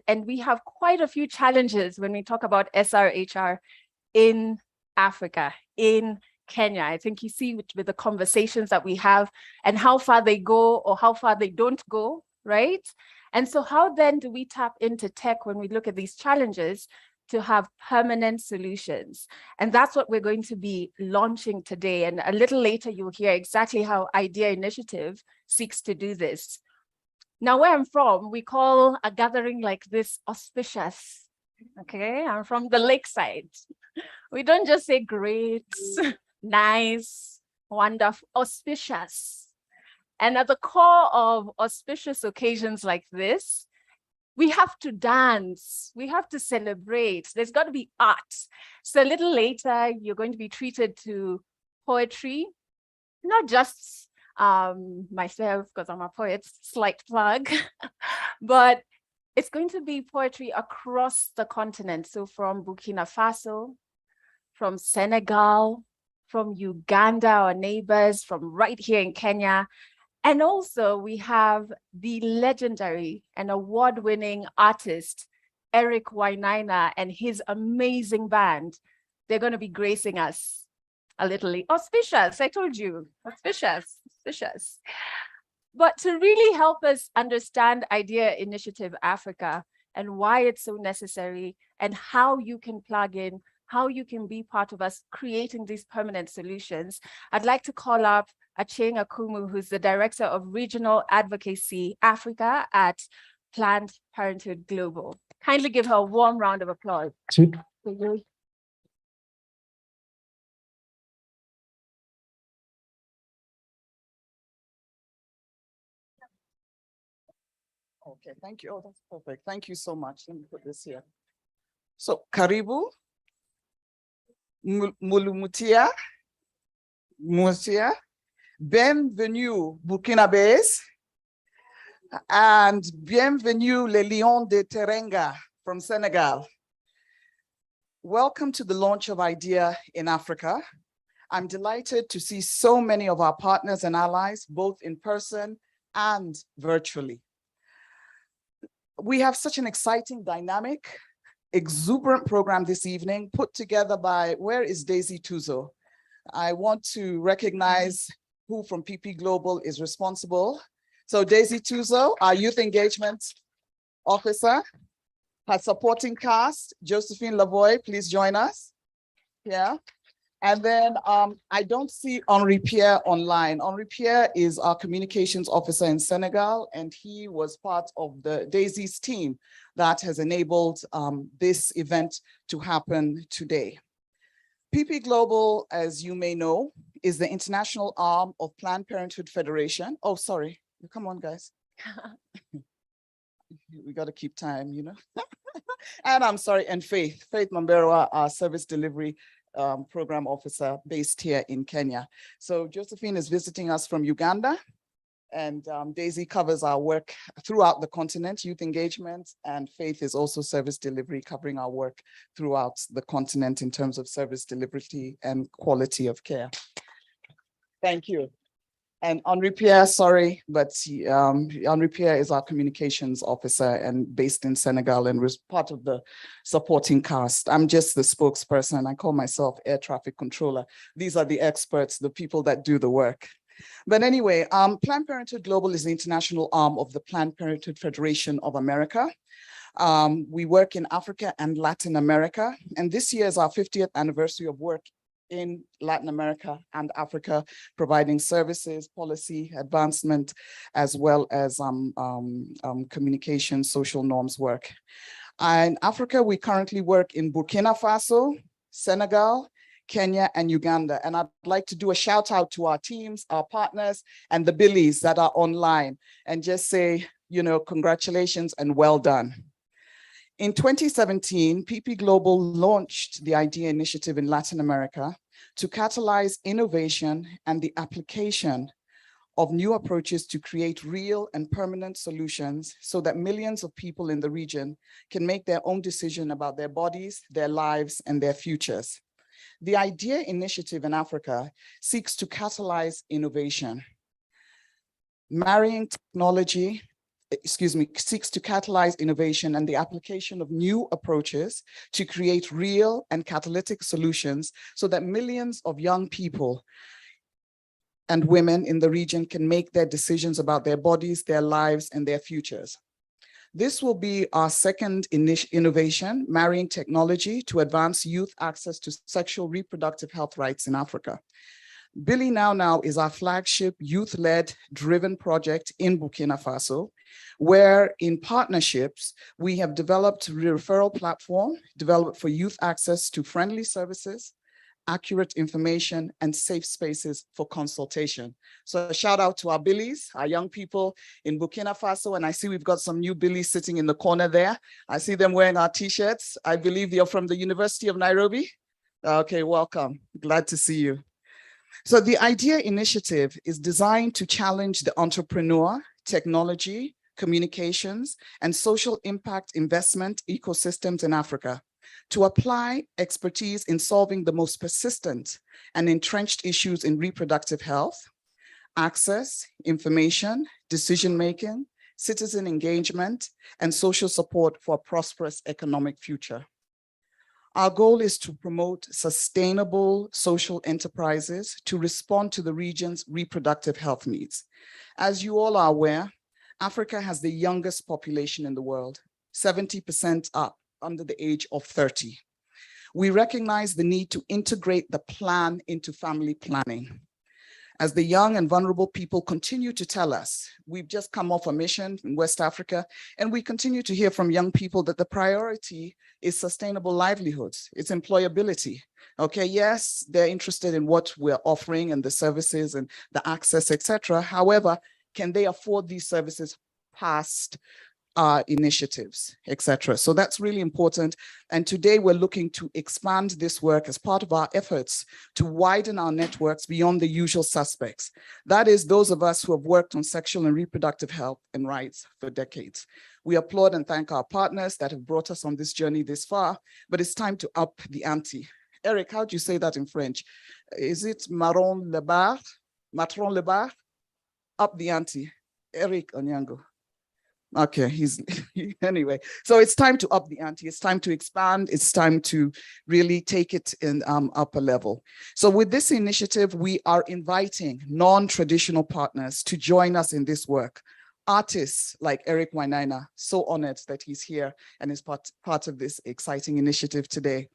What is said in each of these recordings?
And we have quite a few challenges when we talk about SRHR in Africa, in Kenya. I think you see with the conversations that we have and how far they go or how far they don't go, right? And so how then do we tap into tech when we look at these challenges to have permanent solutions? And that's what we're going to be launching today. And a little later, you'll hear exactly how Idea Initiative seeks to do this. Now, where I'm from, we call a gathering like this auspicious. Okay, I'm from the lakeside. We don't just say great, nice, wonderful, auspicious. And at the core of auspicious occasions like this, we have to dance, we have to celebrate, there's got to be art. So a little later, you're going to be treated to poetry, not just myself, because I'm a poet, slight plug, but it's going to be poetry across the continent. So from Burkina Faso, from Senegal, from Uganda, our neighbors, from right here in Kenya. And also we have the legendary and award-winning artist, Eric Wainaina, and his amazing band. They're going to be gracing us a little auspicious. I told you, auspicious, auspicious. But to really help us understand Idea Initiative Africa and why it's so necessary and how you can plug in, how you can be part of us creating these permanent solutions, I'd like to call up Acheng Akumu, who's the Director of Regional Advocacy Africa at Planned Parenthood Global. Kindly give her a warm round of applause. Okay, thank you. Oh, that's perfect. Thank you so much. Let me put this here. So, Karibu, Mulumutia, Musia, bienvenue Burkinabés, and bienvenue les Lions de Teranga from Senegal. Welcome to the launch of Idea in Africa. I'm delighted to see so many of our partners and allies, both in person and virtually. We have such an exciting, dynamic, exuberant program this evening put together by, where is Daisy Tuzo? I want to recognize who from PP Global is responsible. So Daisy Tuzo, our Youth Engagement Officer, her supporting cast, Josephine Lavoie, please join us. Yeah. And then I don't see Henri Pierre online. Henri Pierre is our communications officer in Senegal, and he was part of the Daisy's team that has enabled this event to happen today. PP Global, as you may know, is the international arm of Planned Parenthood Federation. Oh, sorry. Come on, guys. We got to keep time, you know. And I'm sorry, and Faith Mamberwa, our service delivery program officer based here in Kenya. So Josephine is visiting us from Uganda, and Daisy covers our work throughout the continent, youth engagement, and Faith is also service delivery, covering our work throughout the continent in terms of service delivery and quality of care. Thank you. And Henri Pierre, sorry, but Henri Pierre is our communications officer and based in Senegal and was part of the supporting cast. I'm just the spokesperson. I call myself air traffic controller. These are the experts, the people that do the work. But anyway, Planned Parenthood Global is the international arm of the Planned Parenthood Federation of America. We work in Africa and Latin America, and this year is our 50th anniversary of work in Latin America and Africa, providing services, policy advancement, as well as communication, social norms work. In Africa, we currently work in Burkina Faso, Senegal, Kenya, and Uganda. And I'd like to do a shout out to our teams, our partners, and the Billies that are online, and just say, you know, congratulations and well done. In 2017, PP Global launched the Idea Initiative in Latin America to catalyze innovation and the application of new approaches to create real and permanent solutions so that millions of people in the region can make their own decision about their bodies, their lives, and their futures. The Idea Initiative in Africa seeks to catalyze innovation, marrying technology seeks to catalyze innovation and the application of new approaches to create real and catalytic solutions so that millions of young people and women in the region can make their decisions about their bodies, their lives, and their futures. This will be our second innovation, marrying technology to advance youth access to sexual reproductive health rights in Africa. Billy Now Now is our flagship youth-led driven project in Burkina Faso, where in partnerships, we have developed a referral platform developed for youth access to friendly services, accurate information, and safe spaces for consultation. So a shout out to our Billies, our young people in Burkina Faso, and I see we've got some new Billies sitting in the corner there. I see them wearing our t-shirts. I believe you're from the University of Nairobi. Okay, welcome, glad to see you. So the IDEA initiative is designed to challenge the entrepreneur, technology, communications, and social impact investment ecosystems in Africa to apply expertise in solving the most persistent and entrenched issues in reproductive health, access, information, decision-making, citizen engagement, and social support for a prosperous economic future. Our goal is to promote sustainable social enterprises to respond to the region's reproductive health needs. As you all are aware, Africa has the youngest population in the world, 70% up under the age of 30. We recognize the need to integrate the plan into family planning. As the young and vulnerable people continue to tell us, we've just come off a mission in West Africa, and we continue to hear from young people that the priority is sustainable livelihoods, it's employability. Okay, yes, they're interested in what we're offering and the services and the access, etc. However, can they afford these services past initiatives, etc. So that's really important. And today we're looking to expand this work as part of our efforts to widen our networks beyond the usual suspects. That is those of us who have worked on sexual and reproductive health and rights for decades. We applaud and thank our partners that have brought us on this journey this far, but it's time to up the ante. Eric, how do you say that in French? Is it marron le bar? Matron le bar? Up the ante. Eric Onyango. Okay, anyway, so it's time to up the ante, it's time to expand, it's time to really take it in upper level. So with this initiative, we are inviting non-traditional partners to join us in this work. Artists like Eric Wainaina, so honored that he's here and is part of this exciting initiative today.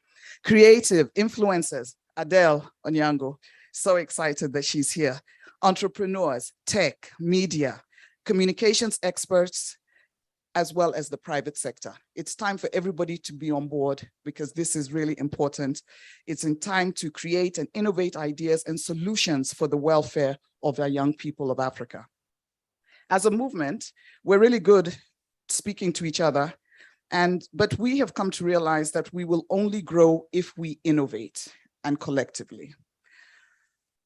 Creative influencers, Adele Onyango, so excited that she's here. Entrepreneurs, tech, media, communications experts, as well as the private sector. It's time for everybody to be on board because this is really important. It's in time to create and innovate ideas and solutions for the welfare of our young people of Africa. As a movement, we're really good speaking to each other, but we have come to realize that we will only grow if we innovate and collectively.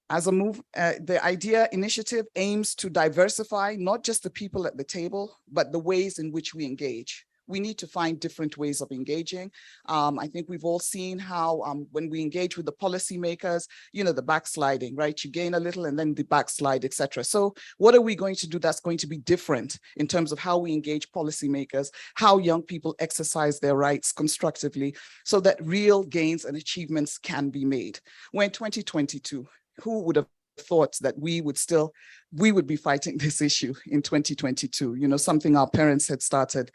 As a move, the IDEA initiative aims to diversify not just the people at the table, but the ways in which we engage. We need to find different ways of engaging. I think we've all seen how when we engage with the policymakers, you know, the backsliding, right? You gain a little and then the backslide, etc. So what are we going to do that's going to be different in terms of how we engage policymakers, how young people exercise their rights constructively so that real gains and achievements can be made? We're in 2022. Who would have thought that we would be fighting this issue in 2022? You know, something our parents had started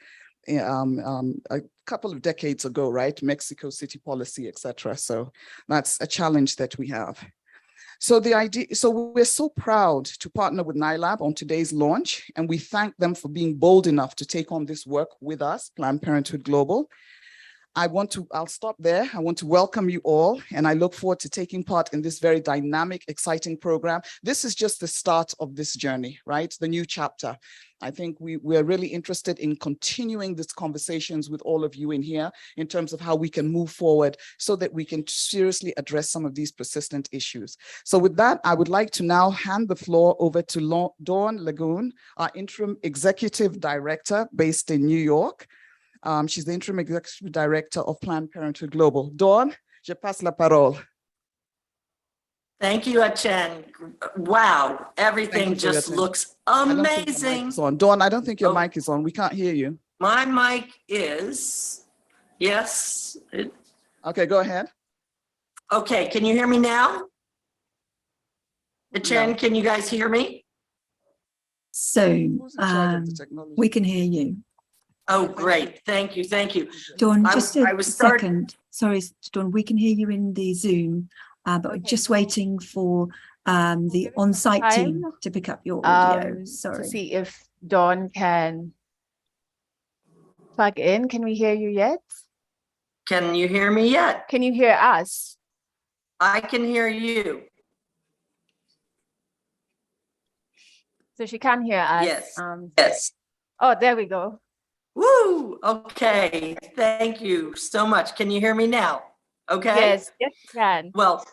a couple of decades ago, right? Mexico City policy, etc. So that's a challenge that we have. So we're so proud to partner with NILAB on today's launch, and we thank them for being bold enough to take on this work with us, Planned Parenthood Global. I'll stop there. I want to welcome you all, and I look forward to taking part in this very dynamic, exciting program. This is just the start of this journey, right? The new chapter. I think we're really interested in continuing these conversations with all of you in here in terms of how we can move forward so that we can seriously address some of these persistent issues. So with that, I would like to now hand the floor over to Dawn Lagoon, our Interim Executive Director based in New York. She's the Interim Executive Director of Planned Parenthood Global. Dawn, je passe la parole. Thank you, Achen. Wow, everything you for your just time. looks I don't think your mic amazing. is on. Dawn, I don't think your Oh. mic is on. We can't hear you. My mic is, yes. Okay, go ahead. Okay, can you hear me now? Achen, No. can you guys hear me? So Who's in charge of the technology? we can hear you. Oh, great. Thank you. Thank you. Dawn, I- just I a was start- second. Sorry, Dawn, we can hear you in the Zoom, but we're Okay. just waiting for the give it some on-site team time, to pick up your audio. to Sorry. see if Dawn can plug in. Can we hear you yet? Can you hear me yet? Can you hear us? I can hear you. So she can't hear us. Yes. Um, Yes. oh, there we go. Woo, okay. Thank you so much. Can you hear me now? Okay. Yes, yes, you can. Well,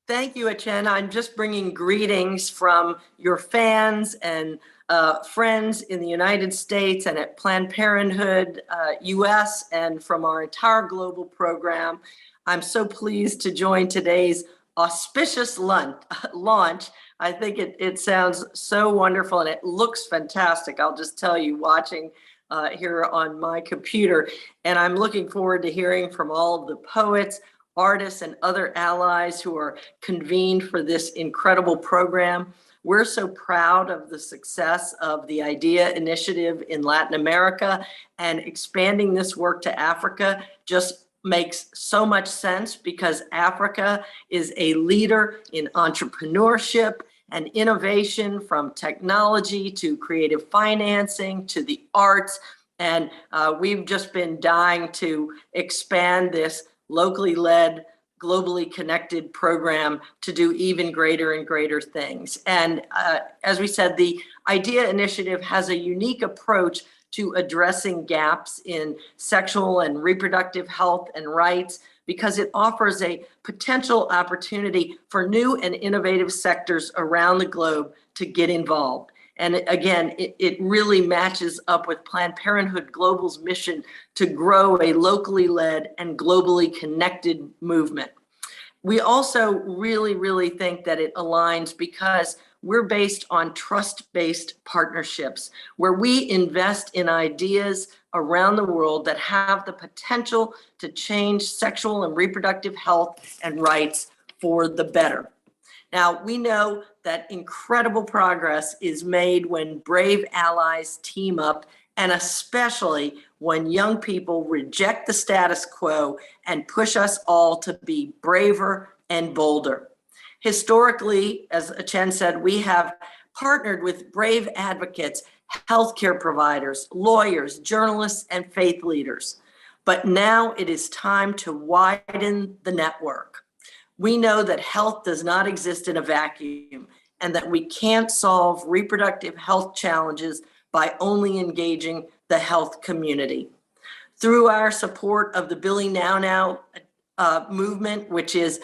thank you, Achen. I'm just bringing greetings from your fans and friends in the United States and at Planned Parenthood US and from our entire global program. I'm so pleased to join today's auspicious launch. I think it sounds so wonderful and it looks fantastic. I'll just tell you, watching here on my computer. And I'm looking forward to hearing from all of the poets, artists, and other allies who are convened for this incredible program. We're so proud of the success of the IDEA initiative in Latin America, and expanding this work to Africa just makes so much sense because Africa is a leader in entrepreneurship and innovation, from technology to creative financing to the arts. And we've just been dying to expand this locally led, globally connected program to do even greater and greater things. And as we said, the IDEA initiative has a unique approach to addressing gaps in sexual and reproductive health and rights, because it offers a potential opportunity for new and innovative sectors around the globe to get involved. And again, it really matches up with Planned Parenthood Global's mission to grow a locally led and globally connected movement. We also really think that it aligns because we're based on trust-based partnerships where we invest in ideas around the world that have the potential to change sexual and reproductive health and rights for the better. Now, we know that incredible progress is made when brave allies team up, and especially when young people reject the status quo and push us all to be braver and bolder. Historically, as Achen said, we have partnered with brave advocates, healthcare providers, lawyers, journalists, and faith leaders. But now it is time to widen the network. We know that health does not exist in a vacuum, and that we can't solve reproductive health challenges by only engaging the health community. Through our support of the Billy Now Now movement, which is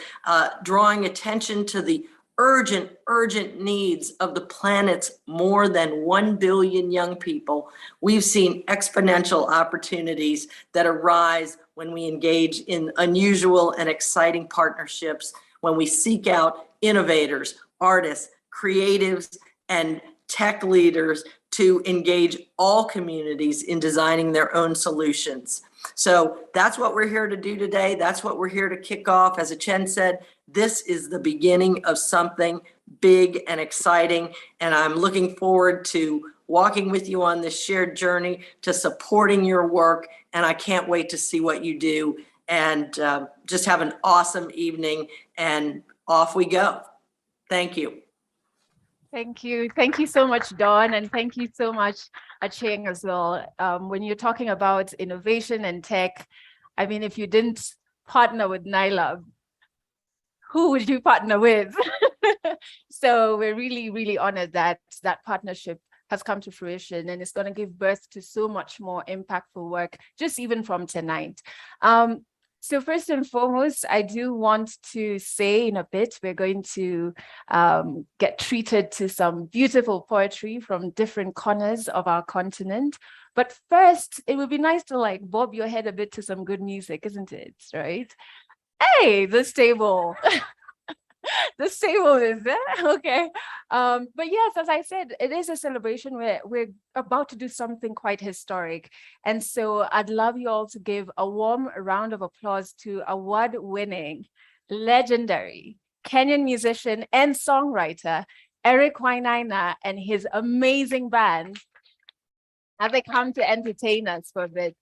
drawing attention to the urgent needs of the planet's more than 1 billion young people, we've seen exponential opportunities that arise when we engage in unusual and exciting partnerships, when we seek out innovators, artists, creatives, and tech leaders to engage all communities in designing their own solutions. So that's what we're here to do today. That's what we're here to kick off. As Achen said, this is the beginning of something big and exciting. And I'm looking forward to walking with you on this shared journey, to supporting your work. And I can't wait to see what you do. And just have an awesome evening, and off we go. Thank you. Thank you. Thank you so much, Dawn. And thank you so much, Acheng, as well. When you're talking about innovation and tech, I mean, if you didn't partner with NILAB, who would you partner with? So we're really honored that that partnership has come to fruition, and it's going to give birth to so much more impactful work, just even from tonight. So first and foremost, I do want to say in a bit, we're going to get treated to some beautiful poetry from different corners of our continent. But first, it would be nice to like bob your head a bit to some good music, isn't it? Right? Hey, this table. The same old, is it? Okay. But yes, as I said, it is a celebration where we're about to do something quite historic. And so I'd love you all to give a warm round of applause to award-winning, legendary Kenyan musician and songwriter, Eric Wainaina, and his amazing band as they come to entertain us for a bit.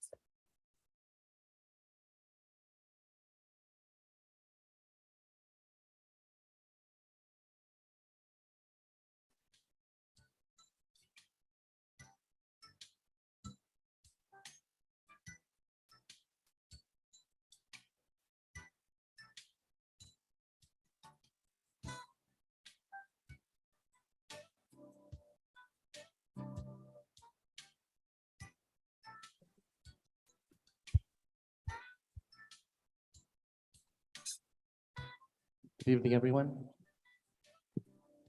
Good evening, everyone.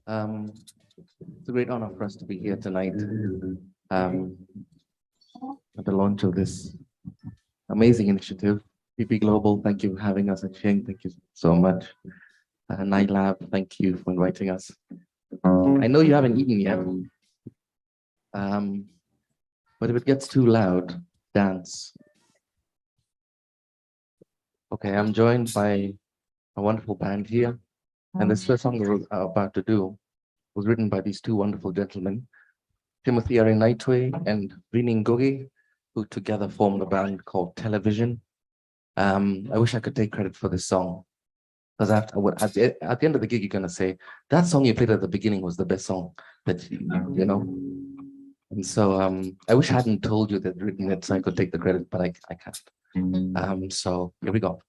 It's a great honor for us to be here tonight at the launch of this amazing initiative. PP Global, thank you for having us. And Shing, thank you so much. Night Lab, thank you for inviting us. I know you haven't eaten yet, but if it gets too loud, dance. Okay, I'm joined by a wonderful band here. And this first song we're about to do was written by these two wonderful gentlemen, Timothy Arenaitwe and Rini Ngogi, who together formed a band called Television. I wish I could take credit for this song, because at the end of the gig, you're going to say, that song you played at the beginning was the best song that, you know. And so I wish I hadn't told you that I'd written it so I could take the credit, but I can't. So here we go.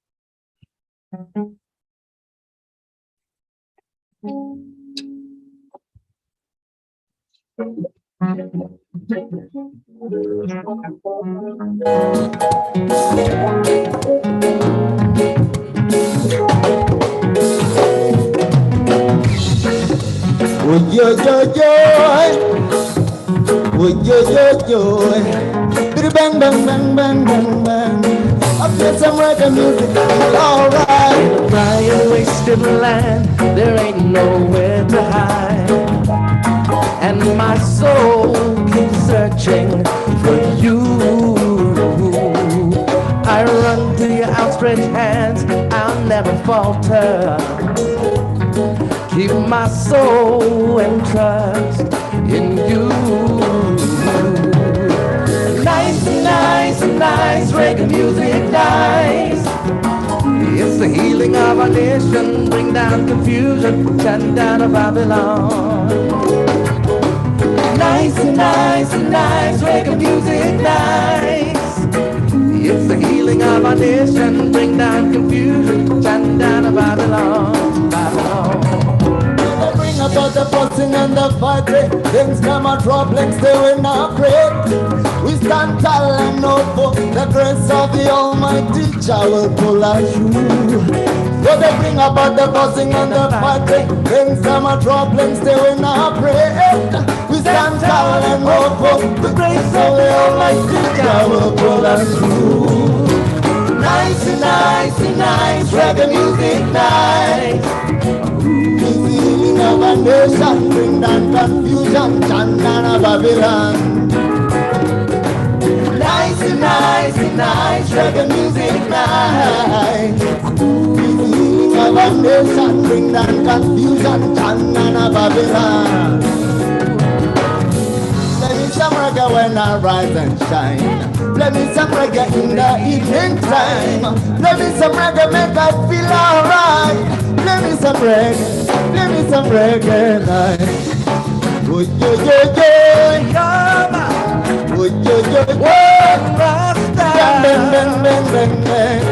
Would you bang bang bang bang bang bang. I play some reggae music, alright. Dry and wasted land, there ain't nowhere to hide. And my soul keeps searching for you. I run to your outstretched hands, I'll never falter. Keep my soul and trust in you. Nice, nice, nice reggae music, nice. It's the healing of our nation, bring down confusion, shut down Babylon. Nice, nice, nice reggae music, nice. It's the healing of our nation, bring down confusion, shut down Babylon, Babylon. Bring about the fussing and the fighting, things come a troubling, still we not pray. We stand tall and know for the grace of the Almighty Jah will pull us through. So they bring about the fussing and the fighting, things come a troubling, still we not pray. We stand tall and know for the grace of the Almighty Jah will pull us through. Nice, nice, nice reggae music, nice. Healing of a nation, bring down confusion, Chandana Babylon. Nice, nice, nice reggae music, nice. Healing of a nation, bring down confusion, Chandana Babylon. Let me some reggae when I rise and shine. Let me some reggae in the evening time. Let me some reggae make I feel alright. Let me some reggae night. Would you, bang, bang, bang, bang, bang.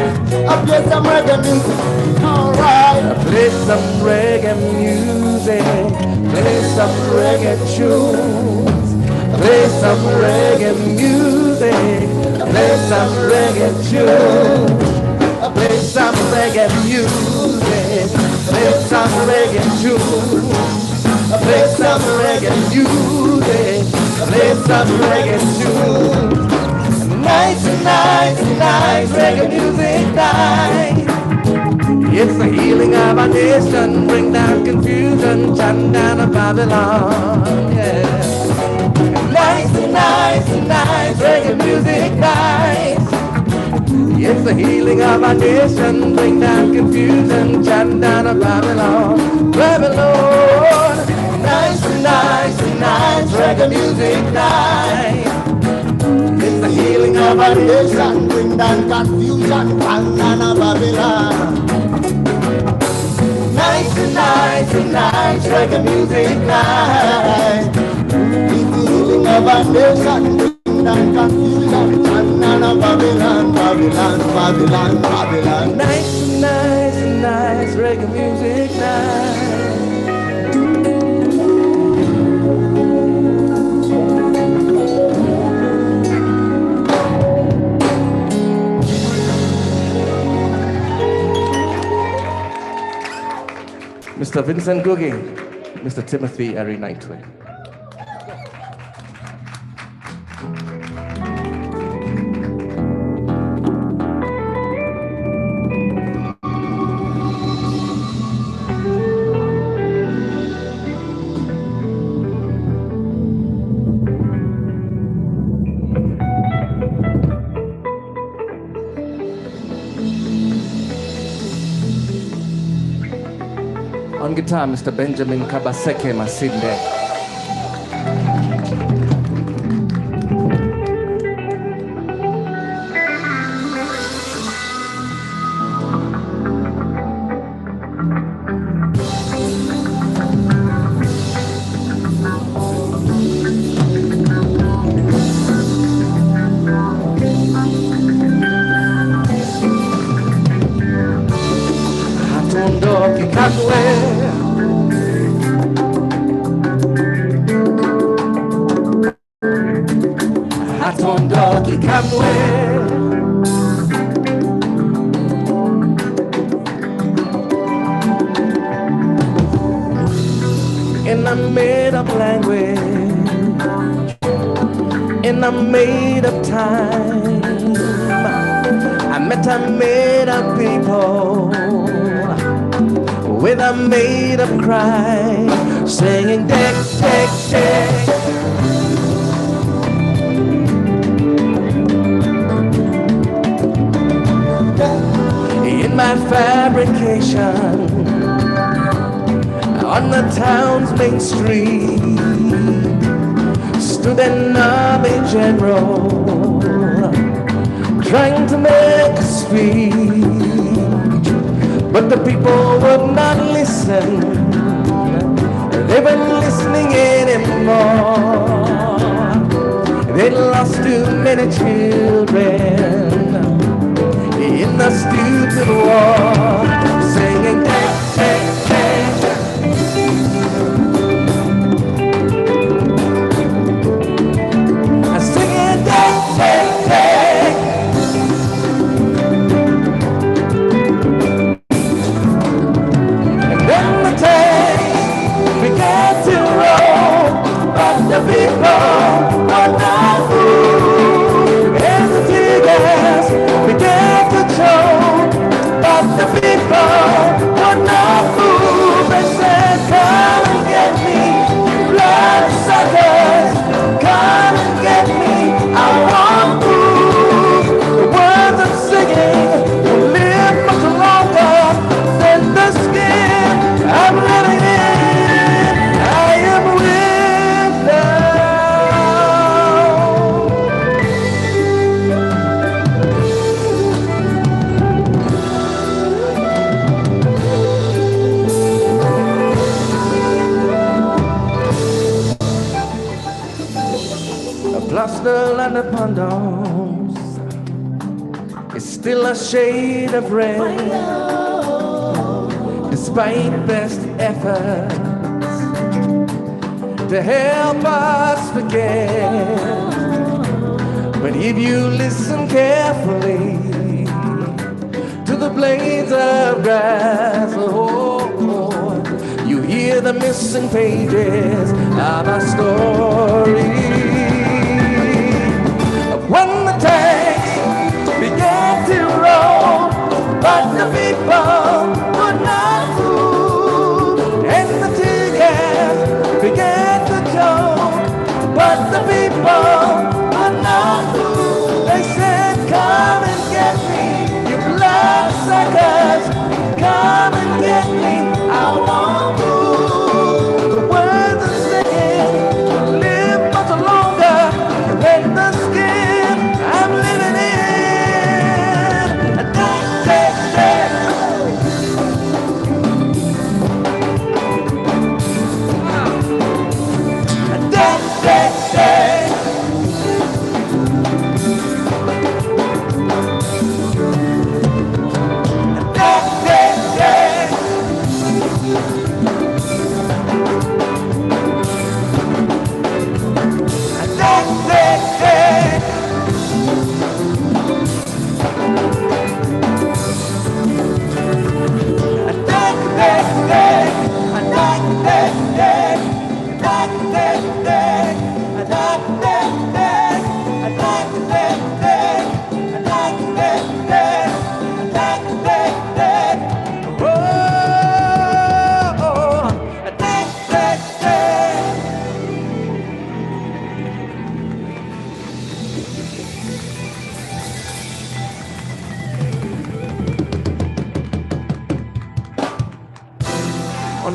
I play some reggae music, alright. Play some reggae music, play some reggae tunes. Play some reggae music, play some reggae tunes. Play some reggae music, play some reggae tunes. Play some reggae music, play some reggae tunes. Nice, nice, nice reggae music, nice. It's the healing of our nation, bring down confusion, shut down of Babylon. Yeah. Nice, reggae music, nice. It's the healing of our nation, bring down confusion, shut down of Babylon. Babylon. Nice, reggae music, nice. It's the healing of our nation, bring down confusion, Pangana Babylon. Nice, reggae music, nice. It's the healing of our nation, bring down confusion, Pangana Babylon, Babylon, Babylon, Babylon. Nice, reggae music, nice. Mr. Vincent Gugi, Mr. Timothy Ari Nightway. On guitar, Mr. Benjamin Kabaseke Masinde. Hatundo kikatwe. Hatondoki kamwe. In a made-up language, in a made-up time, I met a made-up people with a made-up cry, singing deck, deck, deck. In my fabrication, on the town's main street, stood an army general, trying to make a speech, but the people would not listen. They weren't listening anymore. They'd lost too many children in the stupid war, singing deck, deck, deck. Singing deck, deck, deck. And then the tanks began to roll, but the people were not moved. And the tear gas began to choke, but the people were not moved. They said, come and get me, blood suckers, come and get me, I won't move. The words I'm singing will live much longer than the skin I'm living in. I am with them. A plaster and the condoms is still a shade of red, despite best efforts to help us forget. But if you listen carefully to the blades of grass, you hear the missing pages of our story. When the tanks began to roll, but the people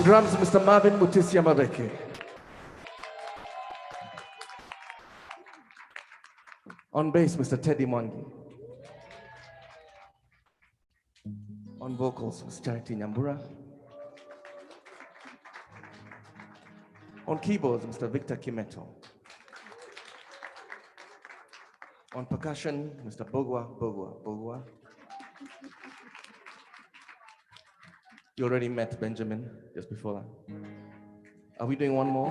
drums, Mr. Marvin Mutisia Mabeke. On bass, Mr. Teddy Mwangi. On vocals, Mr. Charity Nyambura. On keyboards, Mr. Victor Kimeto. On percussion, Mr. Bogwa. You already met Benjamin just before that. Are we doing one more?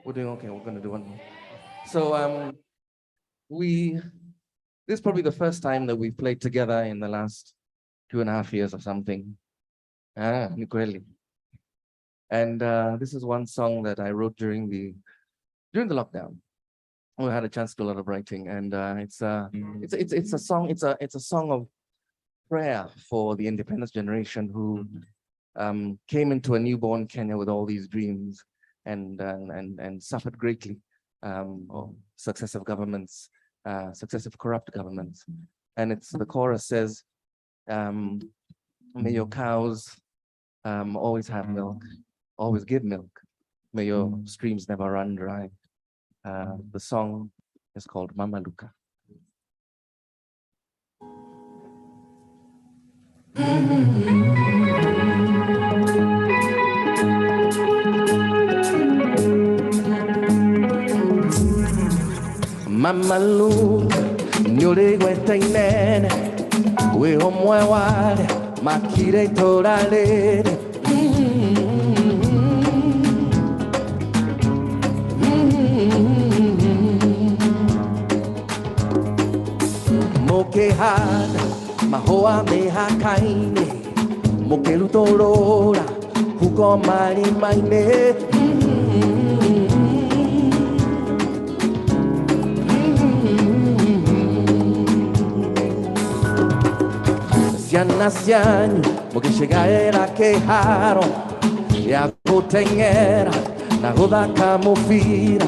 We're doing okay, we're gonna do one more. So this is probably the first time that we've played together in the last 2.5 years or something. Nikweli. And this is one song that I wrote during the lockdown. We had a chance to do a lot of writing, and it's a song of prayer for the independence generation who came into a newborn Kenya with all these dreams and suffered greatly of successive governments, successive corrupt governments. And the chorus says, may your cows always have milk, always give milk. May your streams never run dry. The song is called Mama Luka. Mama Luka, nyore gweta inene, we omwe wale, makire toralere. Mokehana, mahoa mehakaine, mokelutorora, huko marimaine. Siana sianyu, mokeshegaera keharo, ya kutengera, na goda kamufira.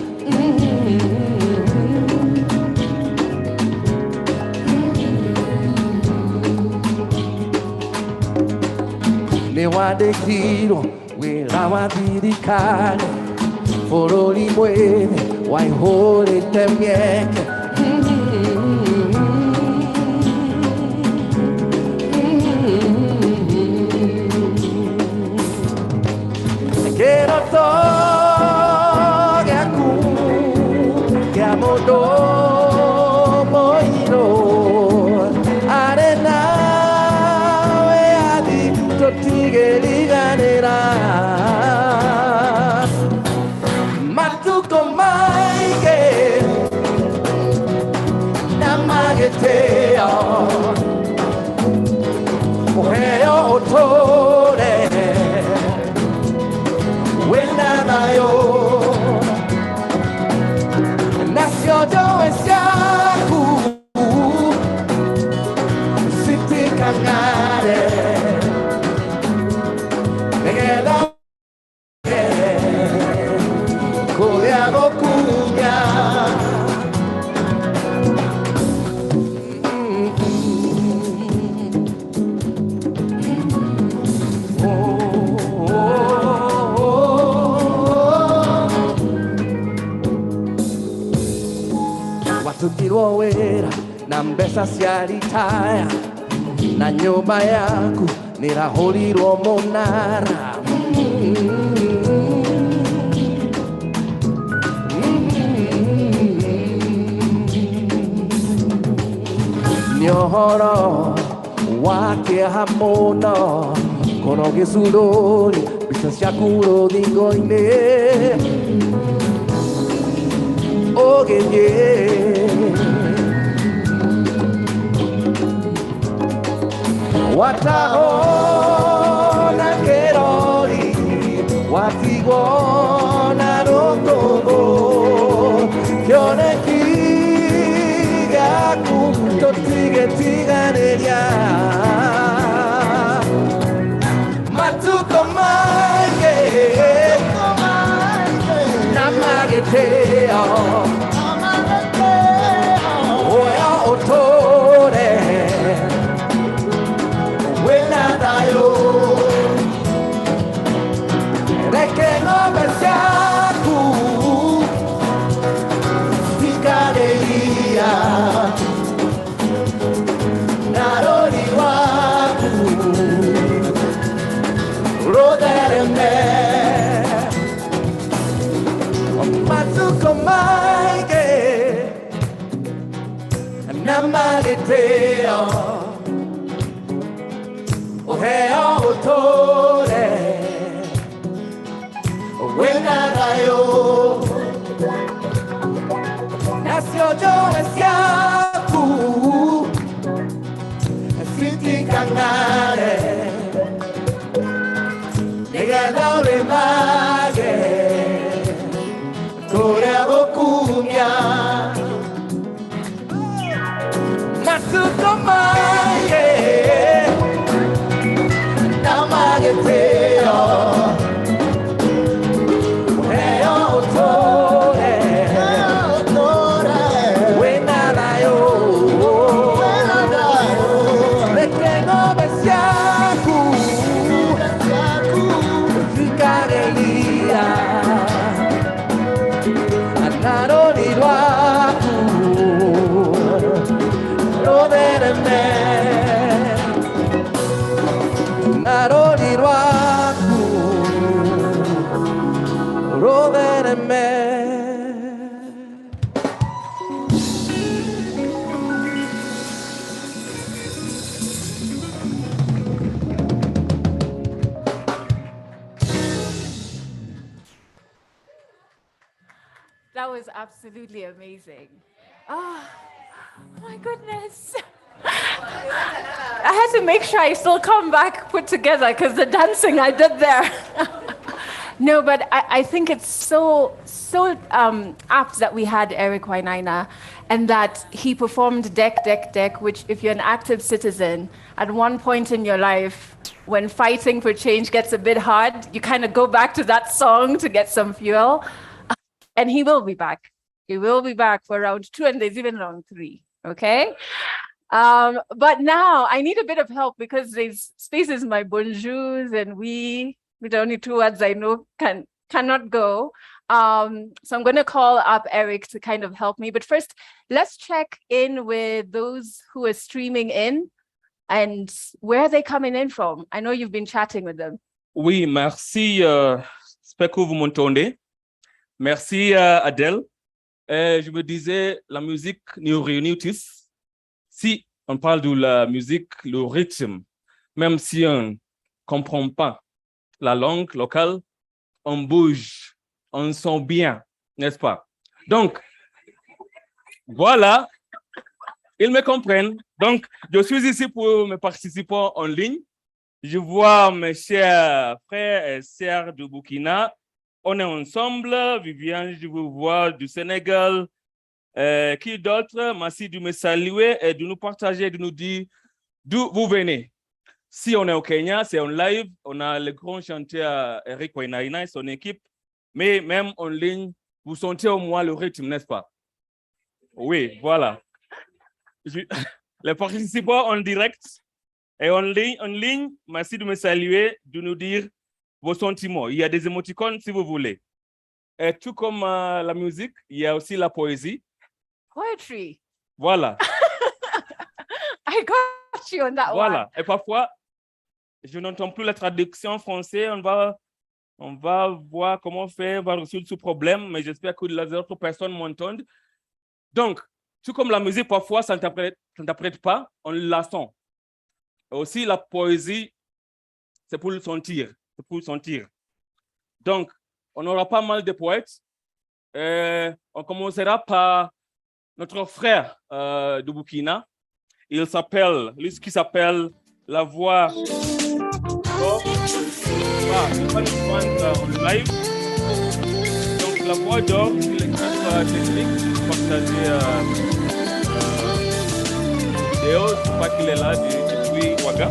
Ne wadekiro, wera wadirikane, foroli mwene, waihore temieke. Quiero todo que amo todo moiro arena we adi totigeri ganera matuko maike namageteo oheo otore nació yo ese acu, si te cangare, negela, coleago cuña. Tukirowera na mbesa siaritaya na nyumba yaku niraholirwo munara nyohoro wake hamono kono gisurori bisasiakuro dingoine ogenye watahona kerori watigona rotogo kyoneki gaku totige tiganeria matuko mange namageteo oya otore Namageteo, Oheo Tore, Wenarayo, Nasio Joesiaku, Siti Kanare, Negadaure Mage, Korea Bokumia. Masukomaye, Namageteo, Oheo Tore, Wenarayo, Lekengo Besiaku, Zikarelia, Anaroni Waku, Rodereme, Naroni Waku, Rodereme. That was absolutely amazing. Oh, my goodness. I had to make sure I still come back put together because the dancing I did there. No, but I think it's so apt that we had Eric Wainaina and that he performed Deck, Deck, Deck, which if you're an active citizen, at one point in your life, when fighting for change gets a bit hard, you kind of go back to that song to get some fuel. And he will be back. He will be back for round 2, and there's even round 3, okay? But now I need a bit of help because there's spaces my bonjours and we, with the only 2 words I know, cannot go. So I'm going to call up Eric to kind of help me. But first, let's check in with those who are streaming in and where are they coming in from? I know you've been chatting with them. Oui, merci. J'espère que vous m'entendez. Merci Adèle. Je me disais, la musique nous réunit tous. Si on parle de la musique, le rythme, même si on ne comprend pas la langue locale, on bouge, on sent bien, n'est-ce pas? Donc, voilà, ils me comprennent. Donc, je suis ici pour mes participants en ligne. Je vois mes chers frères et sœurs du Burkina. On est ensemble. Viviane, je vous vois du Sénégal. Qui d'autre? Merci de me saluer et de nous partager, de nous dire d'où vous venez. Si on est au Kenya, c'est en live. On a le grand chanteur Eric Wainaina et son équipe. Mais même en ligne, vous sentez au moins le rythme, n'est-ce pas? Oui, voilà. Les participants en direct et en ligne, merci de me saluer, de nous dire vos sentiments. Il y a des émoticônes si vous voulez. Et tout comme la musique, il y a aussi la poésie. Poetry. Voilà. I got you on that Voilà. one. Et parfois, je n'entends plus la traduction en français. On va voir comment faire, on va résoudre ce problème, mais j'espère que les autres personnes m'entendent. Donc, tout comme la musique, parfois, ça n'interprète pas, on la sent. Et aussi, la poésie, c'est pour le sentir. C'est pour le sentir. Donc, on aura pas mal de poètes. On commencera par notre frère de Burkina. Il s'appelle, lui, ce qui s'appelle la voix d'or. C'est pas le point live. Donc, la voix d'or, c'est l'exemple technique pour partager vidéo. Je crois qu'il est là depuis Ouaga.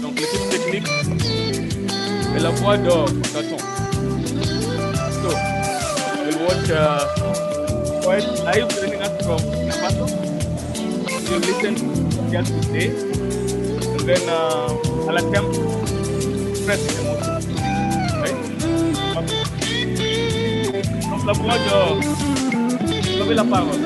Donc, l'équipe technique et la voix d'or, attends. So, we'll watch quite live training us from Napato. We'll listen to just today. And then I'll attempt to press the emotion. Right? Okay. Donc, la voix d'or, vous avez la parole.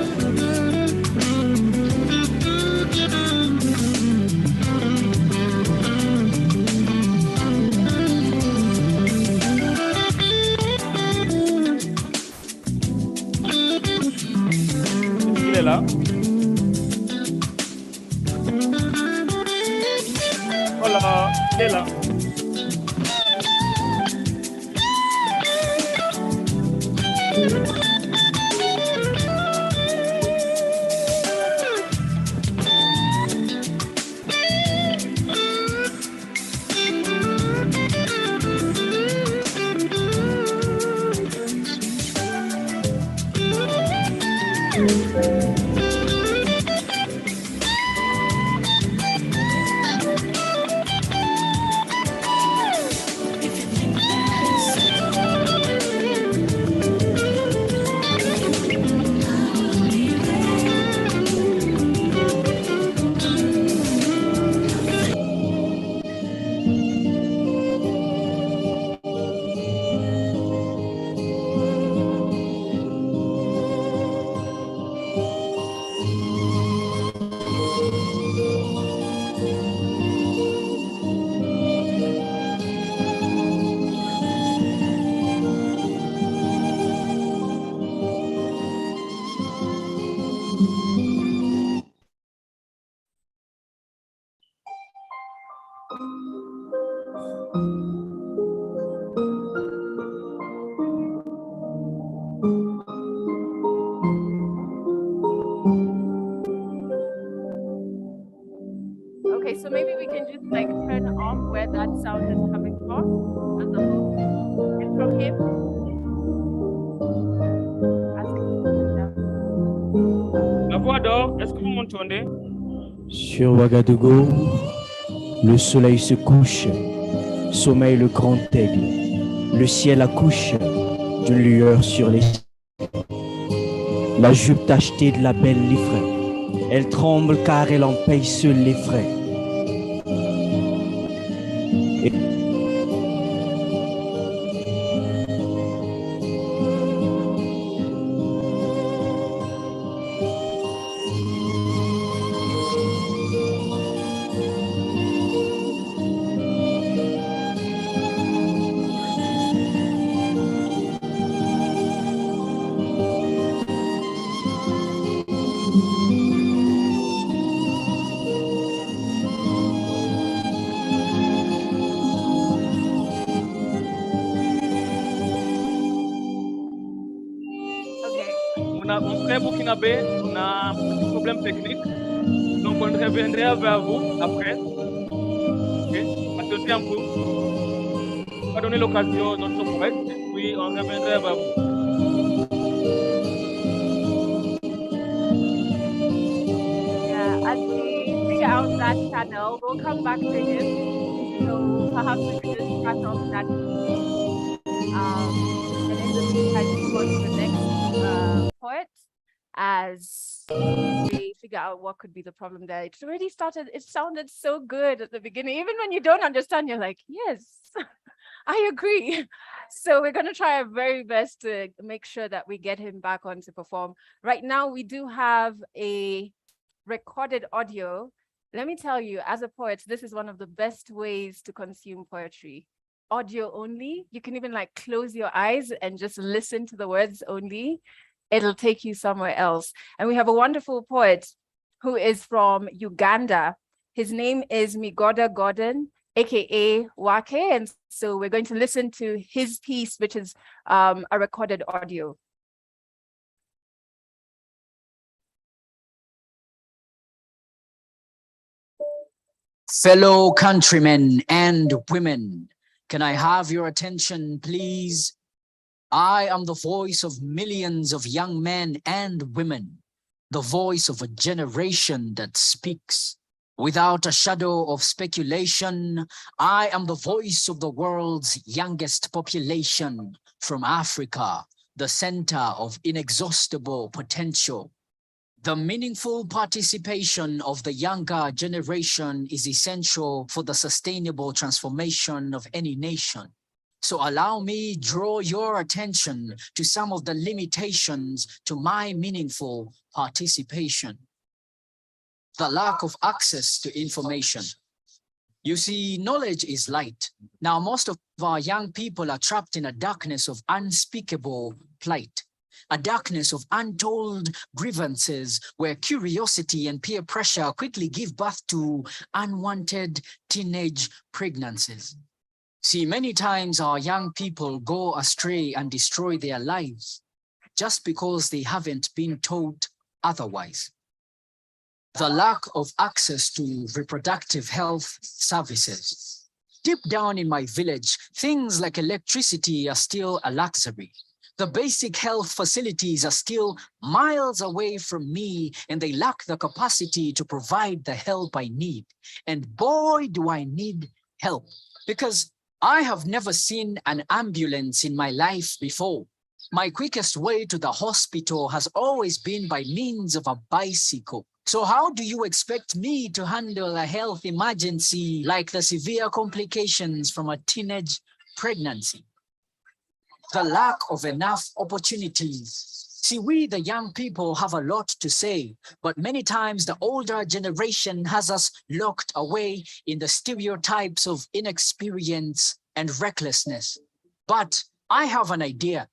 Là. Hola, Leila. Okay, so maybe we can just like turn off where that sound is coming from as a whole. And from him. La voix d'or, est-ce que vous m'entendez? Sur Ouagadougou, le soleil se couche, sommeille le grand aigle, le ciel accouche d'une lueur sur les cieux. La jupe tachetée de la belle l'effraie, elle tremble car elle en paye seule les frais. Mon frère burkinabé, on a un petit problème technique. Donc, on reviendra vers vous après. Ok, patientez un peu. On va donner l'occasion à notre poète, puis on reviendra vers vous. Yeah, as we figure out that channel, we'll come back to him. So perhaps we could just start off that. And in the meantime, move on to the next poet as they figure out what could be the problem there. It's already started. It sounded so good at the beginning. Even when you don't understand, you're like, yes, I agree. So we're going to try our very best to make sure that we get him back on to perform. Right now, we do have a recorded audio. Let me tell you, as a poet, this is one of the best ways to consume poetry. Audio only. You can even like close your eyes and just listen to the words only. It'll take you somewhere else. And we have a wonderful poet who is from Uganda. His name is Migoda Gordon, aka Wake. And so we're going to listen to his piece, which is a recorded audio. Fellow countrymen and women, can I have your attention, please? I am the voice of millions of young men and women, the voice of a generation that speaks. Without a shadow of speculation, I am the voice of the world's youngest population from Africa, the center of inexhaustible potential. The meaningful participation of the younger generation is essential for the sustainable transformation of any nation. So allow me draw your attention to some of the limitations to my meaningful participation. The lack of access to information. You see, knowledge is light. Now, most of our young people are trapped in a darkness of unspeakable plight. a darkness of untold grievances where curiosity and peer pressure quickly give birth to unwanted teenage pregnancies. See, many times our young people go astray and destroy their lives just because they haven't been taught otherwise. The lack of access to reproductive health services. Deep down in my village, things like electricity are still a luxury. The basic health facilities are still miles away from me, and they lack the capacity to provide the help I need. And boy, do I need help, because I have never seen an ambulance in my life before. My quickest way to the hospital has always been by means of a bicycle. So how do you expect me to handle a health emergency like the severe complications from a teenage pregnancy? The lack of enough opportunities. See, we, the young people, have a lot to say, but many times the older generation has us locked away in the stereotypes of inexperience and recklessness. But I have an idea.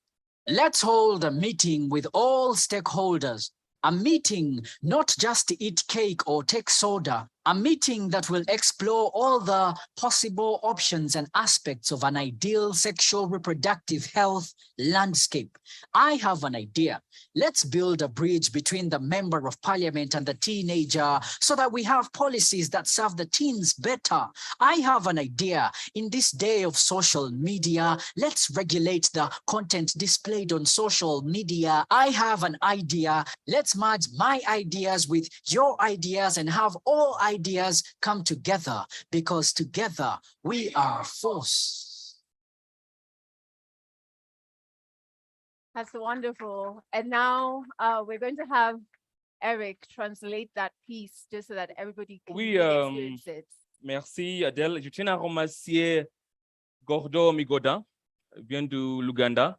Let's hold a meeting with all stakeholders. A meeting not just to eat cake or take soda, a meeting that will explore all the possible options and aspects of an ideal sexual reproductive health landscape. I have an idea. Let's build a bridge between the member of parliament and the teenager so that we have policies that serve the teens better. I have an idea. In this day of social media, let's regulate the content displayed on social media. I have an idea. Let's merge my ideas with your ideas and have all ideas come together, because together we are a force. That's wonderful. And now we're going to have Eric translate that piece just so that everybody can Oui, experience it. merci Adèle. Je tiens à remercier Gordo Migoda, vient de l'Ouganda.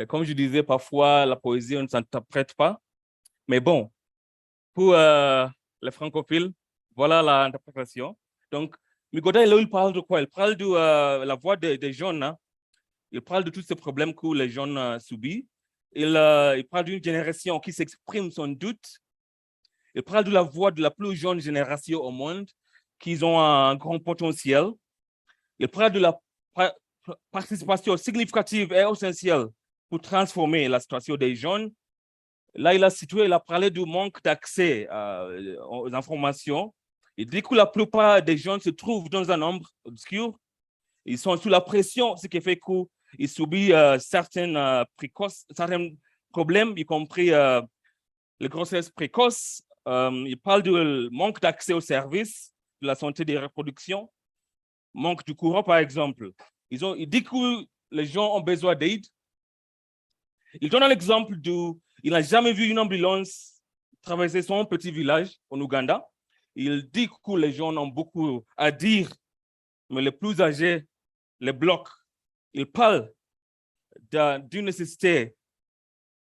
Comme je disais, parfois la poésie, on ne s'interprète pas. Mais bon, pour les francophiles, voilà l'interprétation. Donc, Migoda, là, il parle de quoi? Il parle de la voix des jeunes. Hein? Il parle de tous ces problèmes que les jeunes subissent. Il parle d'une génération qui s'exprime sans doute. Il parle de la voix de la plus jeune génération au monde, qui ont un grand potentiel. Il parle de la participation significative et essentielle pour transformer la situation des jeunes. Là, il a parlé du manque d'accès aux informations. Il dit que la plupart des jeunes se trouvent dans un nombre obscur. Ils sont sous la pression, ce qui fait qu'ils subissent certains problèmes, y compris les grossesses précoces. Il parle du manque d'accès aux services de la santé des reproductions, manque de courant, par exemple. Il dit que les gens ont besoin d'aide. Il donne un exemple il n'a jamais vu une ambulance traverser son petit village en Ouganda. Il dit que les gens ont beaucoup à dire, mais les plus âgés les bloquent. Il parle d'une nécessité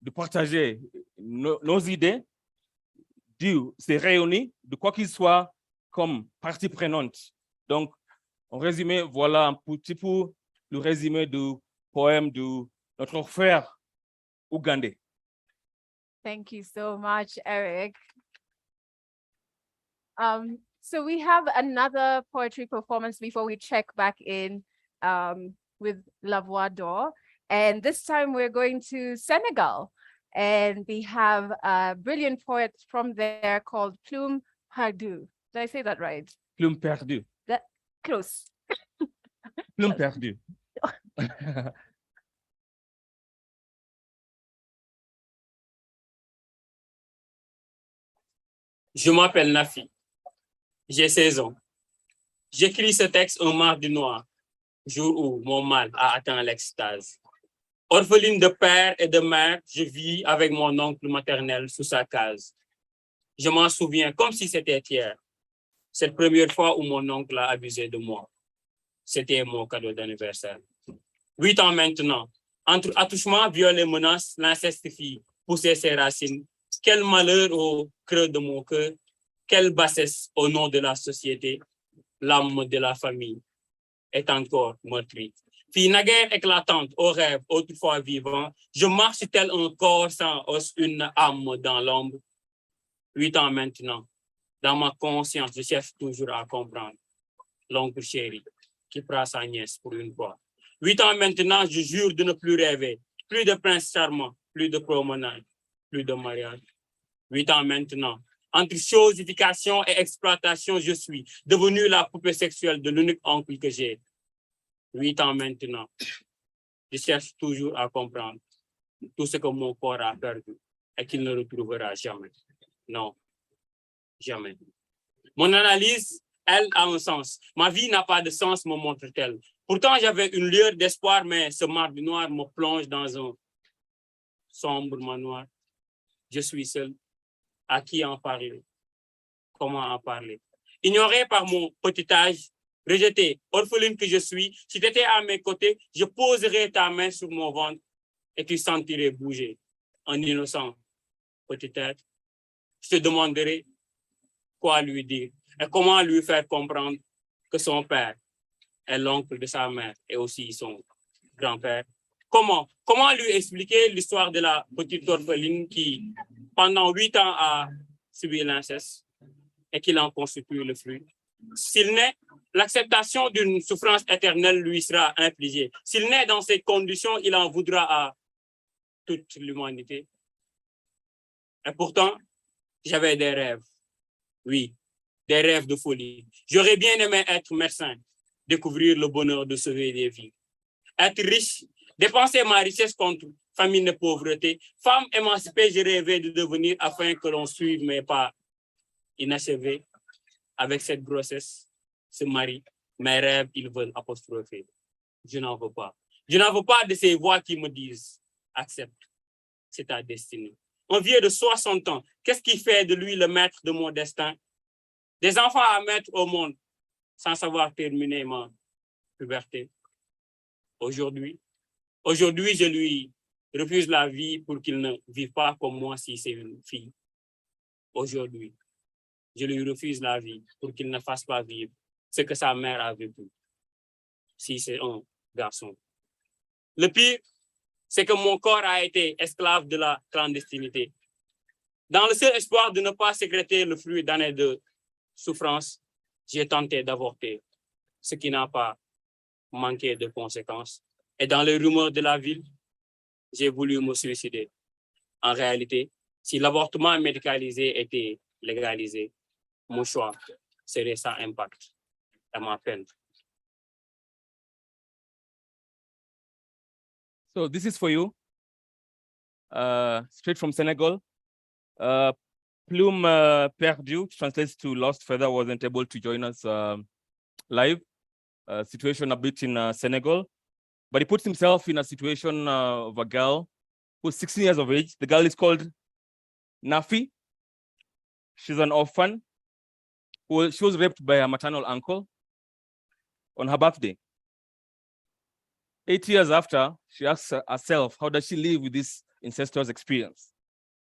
de partager nos idées, de se réunir, de quoi qu'il soit, comme partie prenante. Donc, en résumé, voilà un petit peu le résumé du poème de notre frère ougandais. Thank you so much, Eric. So we have another poetry performance before we check back in with La Voix d'Or. And this time we're going to Senegal. And we have a brilliant poet from there called Plume Perdue. Did I say that right? Plume perdue. Close. Plume perdue. Je m'appelle Nafi. J'ai 16 ans. J'écris ce texte un mardi noir, jour où mon mal a atteint l'extase. Orpheline de père et de mère, je vis avec mon oncle maternel sous sa case. Je m'en souviens comme si c'était hier. Cette première fois où mon oncle a abusé de moi. C'était mon cadeau d'anniversaire. 8 ans maintenant, entre attouchements, viols et menaces, l'inceste fit pousser ses racines. Quel malheur au creux de mon cœur, quelle bassesse au nom de la société, l'âme de la famille est encore meurtrie. Fille naguère éclatante, au rêve, autrefois vivant, je marche tel un corps sans os, une âme dans l'ombre. 8 ans maintenant, dans ma conscience, je cherche toujours à comprendre. L'oncle chéri qui prend sa nièce pour une fois. 8 ans maintenant, je jure de ne plus rêver. Plus de prince charmant, plus de promenade, plus de mariage. 8 ans maintenant, entre chosification et exploitation, je suis devenu la poupée sexuelle de l'unique oncle que j'ai. 8 ans maintenant, je cherche toujours à comprendre tout ce que mon corps a perdu et qu'il ne retrouvera jamais. Non, jamais. Mon analyse, elle, a un sens. Ma vie n'a pas de sens, me montre-t-elle. Pourtant, j'avais une lueur d'espoir, mais ce mardi noir me plonge dans un sombre manoir. Je suis seul. À qui en parler? Comment en parler? Ignoré par mon petit âge, rejeté, orpheline que je suis, si tu étais à mes côtés, je poserais ta main sur mon ventre et tu sentirais bouger. Un innocent petit être. Je te demanderai quoi lui dire et comment lui faire comprendre que son père est l'oncle de sa mère et aussi son grand-père. Comment lui expliquer l'histoire de la petite orpheline qui, pendant 8 ans, a subi l'inceste et qu'il en constitue le fruit? S'il naît, l'acceptation d'une souffrance éternelle lui sera infligée. S'il naît dans ces conditions, il en voudra à toute l'humanité. Et pourtant, j'avais des rêves. Oui, des rêves de folie. J'aurais bien aimé être médecin, découvrir le bonheur de sauver des vies. Être riche, dépenser ma richesse contre famine et pauvreté. Femme émancipée, je rêvais de devenir afin que l'on suive mes pas inachevés. Avec cette grossesse, ce mari, mes rêves, ils veulent apostropher. Je n'en veux pas. Je n'en veux pas de ces voix qui me disent, accepte, c'est ta destinée. Un vieux de 60 ans, qu'est-ce qui fait de lui le maître de mon destin? Des enfants à mettre au monde sans savoir terminer ma puberté. Aujourd'hui, je lui refuse la vie pour qu'il ne vive pas comme moi si c'est une fille. Aujourd'hui, je lui refuse la vie pour qu'il ne fasse pas vivre ce que sa mère a vécu si c'est un garçon. Le pire, c'est que mon corps a été esclave de la clandestinité. Dans le seul espoir de ne pas sécréter le fruit d'années de souffrance, j'ai tenté d'avorter, ce qui n'a pas manqué de conséquences. Et dans les rumeurs de la ville, j'ai voulu me suicider. En réalité, si l'avortement médicalisé était légalisé, mon choix serait sans impact à ma peine. So this is for you, straight from Senegal. Plume perdu translates to lost feather, wasn't able to join us live. Situation a bit in Senegal, but he puts himself in a situation of a girl who's 16 years of age. The girl is called Nafi. She's an orphan. She was raped by her maternal uncle on her birthday. 8 years after, she asks herself, how does she live with this incestuous experience?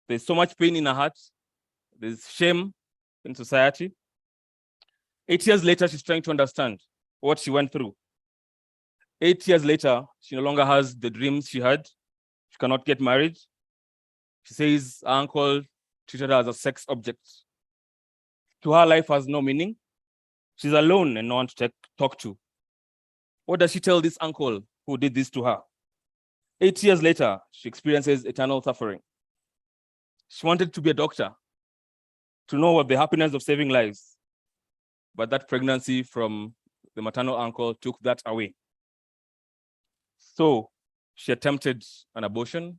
There's so much pain in her heart. There's shame in society. 8 years later, she's trying to understand what she went through. 8 years later, she no longer has the dreams she had. She cannot get married. She says her uncle treated her as a sex object. To her, life has no meaning. She's alone and no one to talk to. What does she tell this uncle who did this to her? 8 years later, she experiences eternal suffering. She wanted to be a doctor, to know what the happiness of saving lives. But that pregnancy from the maternal uncle took that away. So she attempted an abortion,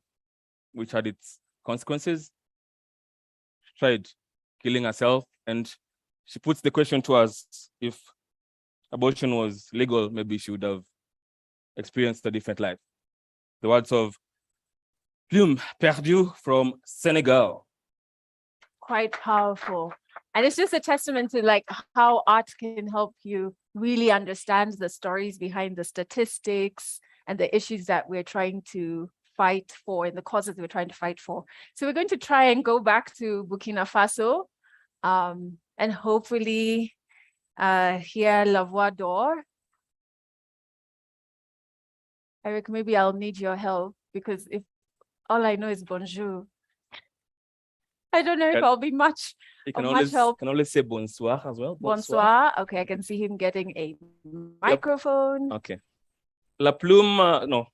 which had its consequences. She tried killing herself, and she puts the question to us, if abortion was legal, maybe she would have experienced a different life. The words of Plume Perdu from Senegal. Quite powerful. And it's just a testament to like how art can help you really understand the stories behind the statistics and the issues that we're trying to fight for and the causes we're trying to fight for. So we're going to try and go back to Burkina Faso and hopefully hear La Voix d'Or. Eric, maybe I'll need your help because if all I know is bonjour, I don't know if I'll be much You of much help. can always say bonsoir as well. Bonsoir. Okay, I can see him getting a microphone. Okay. La plume, non.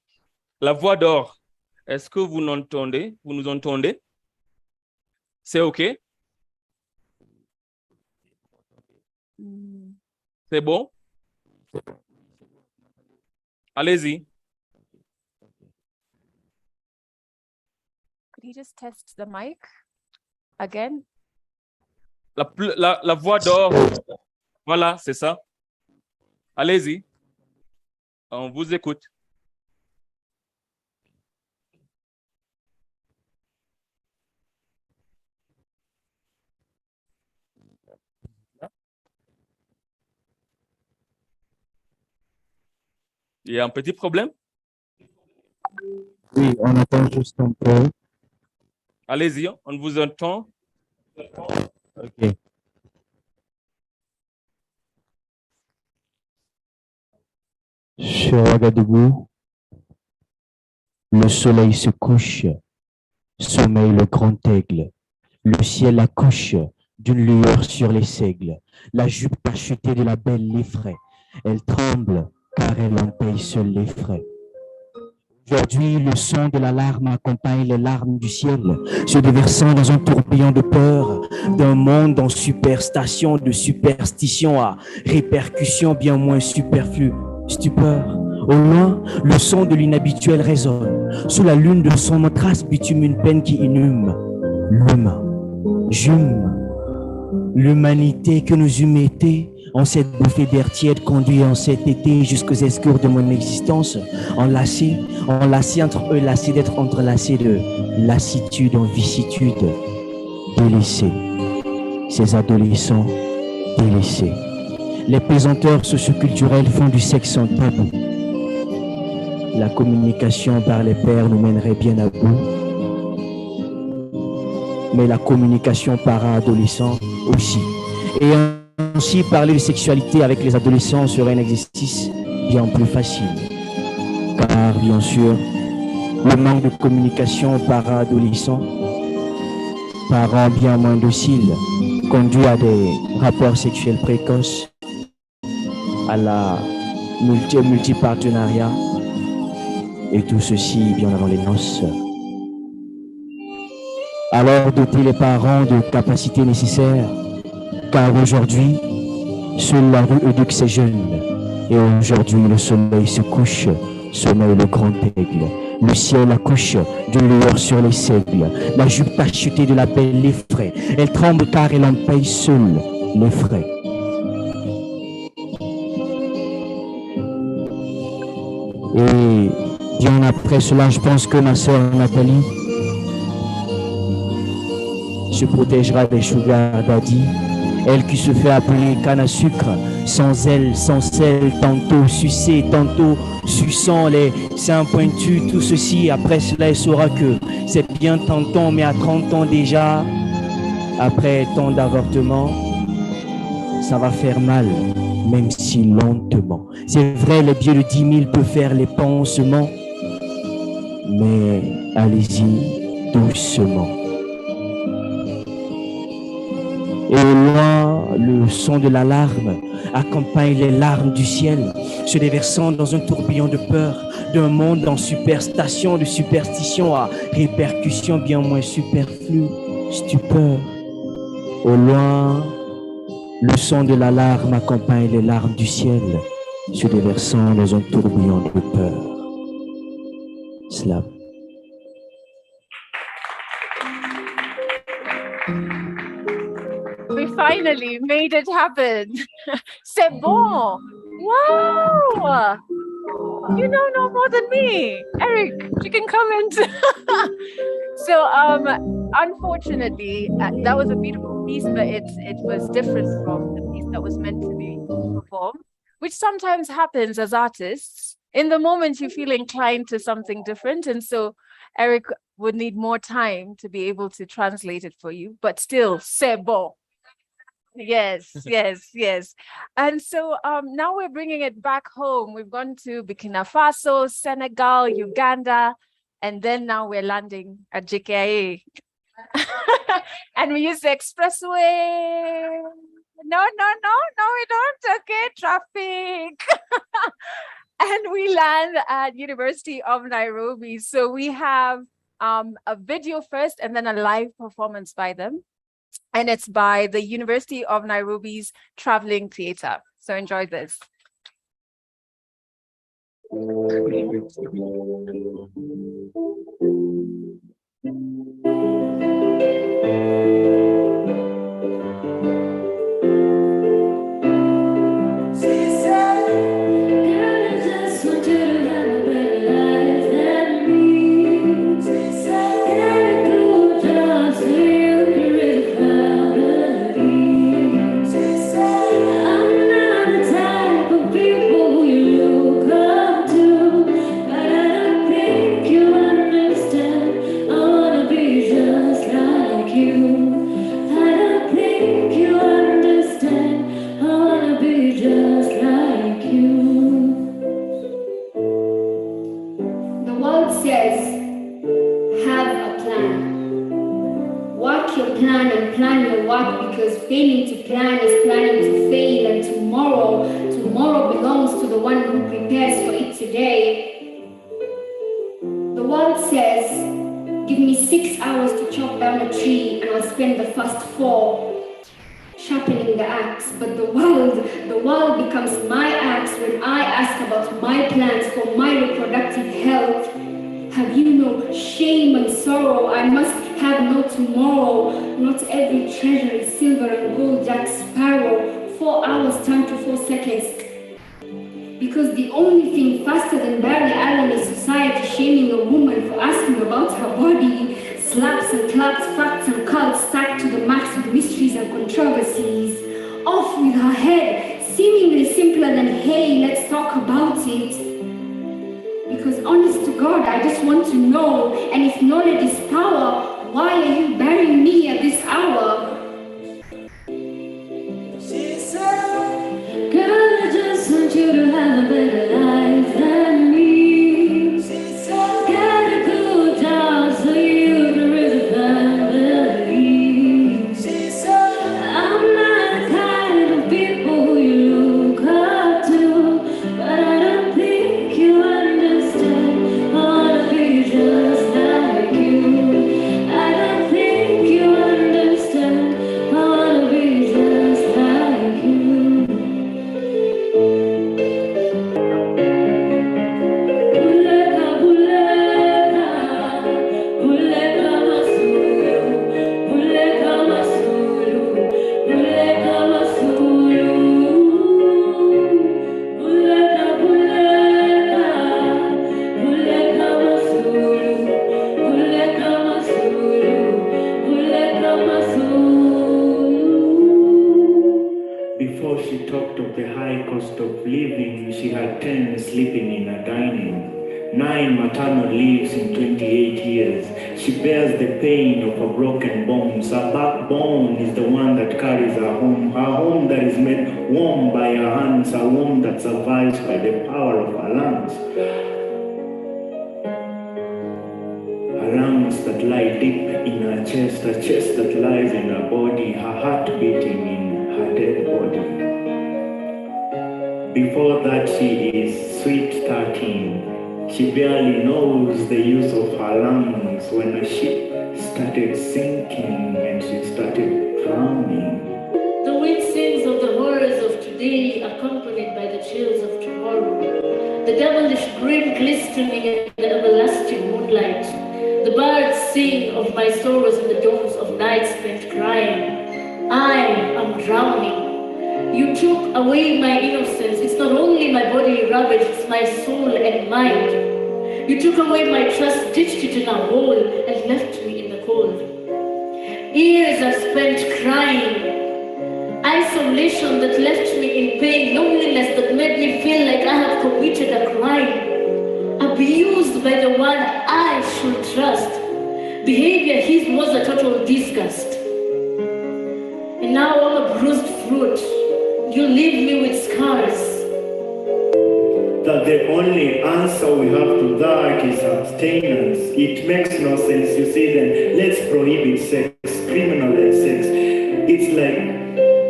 La voix d'or. Est-ce que vous m'entendez? Vous nous entendez? C'est OK? C'est bon? Allez-y. Could you just test the mic again? La voix d'or. Voilà, c'est ça. Allez-y. On vous écoute. Il y a un petit problème? Oui, on attend juste un peu. Allez-y, on vous entend. Ok. Sur Ouagadougou, le soleil se couche, sommeille le grand aigle. Le ciel accouche d'une lueur sur les seigles. La jupe tachetée de la belle l'effraie. Elle tremble car elle en paye seule les frais. Aujourd'hui, le son de l'alarme accompagne les larmes du ciel, se déversant dans un tourbillon de peur, d'un monde en superstation, de superstition à répercussions bien moins superflues. Stupeur. Au loin, le son de l'inhabituel résonne. Sous la lune de son matras bitume une peine qui inhume l'humain. J'hume l'humanité que nous eûmes été en cette bouffée d'air tiède conduit en cet été jusqu'aux escures de mon existence, enlacé entre eux, lassé d'être entrelacé de lassitude en vicissitude, délaissé, ces adolescents délaissés. Les pesanteurs socioculturelles font du sexe un tabou. La communication par les pairs nous mènerait bien à bout. Mais la communication para-adolescent aussi. Et ainsi, parler de sexualité avec les adolescents serait un exercice bien plus facile. Car, bien sûr, le manque de communication para-adolescent, parents bien moins dociles, conduit à des rapports sexuels précoces, à la multipartenariat, et tout ceci bien avant les noces. Alors doter les parents de capacités nécessaires, car aujourd'hui, seule la rue éduque ses jeunes. Et aujourd'hui, le soleil se couche, sommeille le grand aigle. Le ciel accouche d'une lueur sur les seigles. La jupe tachetée de la belle l'effraie. Elle tremble car elle en paye seule les frais. Et bien après cela, je pense que ma sœur Nathalie se protégera des sugar daddy. Elle qui se fait appeler canne à sucre, sans elle, sans sel, tantôt sucée, tantôt suçant les seins pointus, tout ceci, après cela, elle saura que c'est bien tantôt, mais à 30 ans déjà, après tant d'avortements, ça va faire mal, même si lentement. C'est vrai, les billets de 10 000 peuvent faire les pansements, mais allez-y doucement. Et au loin, le son de l'alarme accompagne les larmes du ciel, se déversant dans un tourbillon de peur, d'un monde en superstation, de superstition à répercussions bien moins superflues, stupeur. Au loin, le son de l'alarme accompagne les larmes du ciel, se déversant dans un tourbillon de peur. Slap. We finally made it happen. C'est bon. Wow. You know no more than me. Eric, you can comment. So unfortunately, that was a beautiful piece, but it was different from the piece that was meant to be performed, which sometimes happens as artists. In the moment, you feel inclined to something different. And so Eric would need more time to be able to translate it for you, but still, c'est bon. Yes, yes, yes. And so now we're bringing it back home. We've gone to Burkina Faso, Senegal, Uganda, and then now we're landing at JKIA. And we use the expressway. No, we don't. Okay, traffic. And we land at University of Nairobi. So we have a video first and then a live performance by them. And it's by the University of Nairobi's Traveling Theatre. So enjoy this. Behavior his was a total disgust. And now I'm a bruised fruit. You leave me with scars. That the only answer we have to that is abstinence. It makes no sense. You see, then let's prohibit sex, criminalize sex. It's like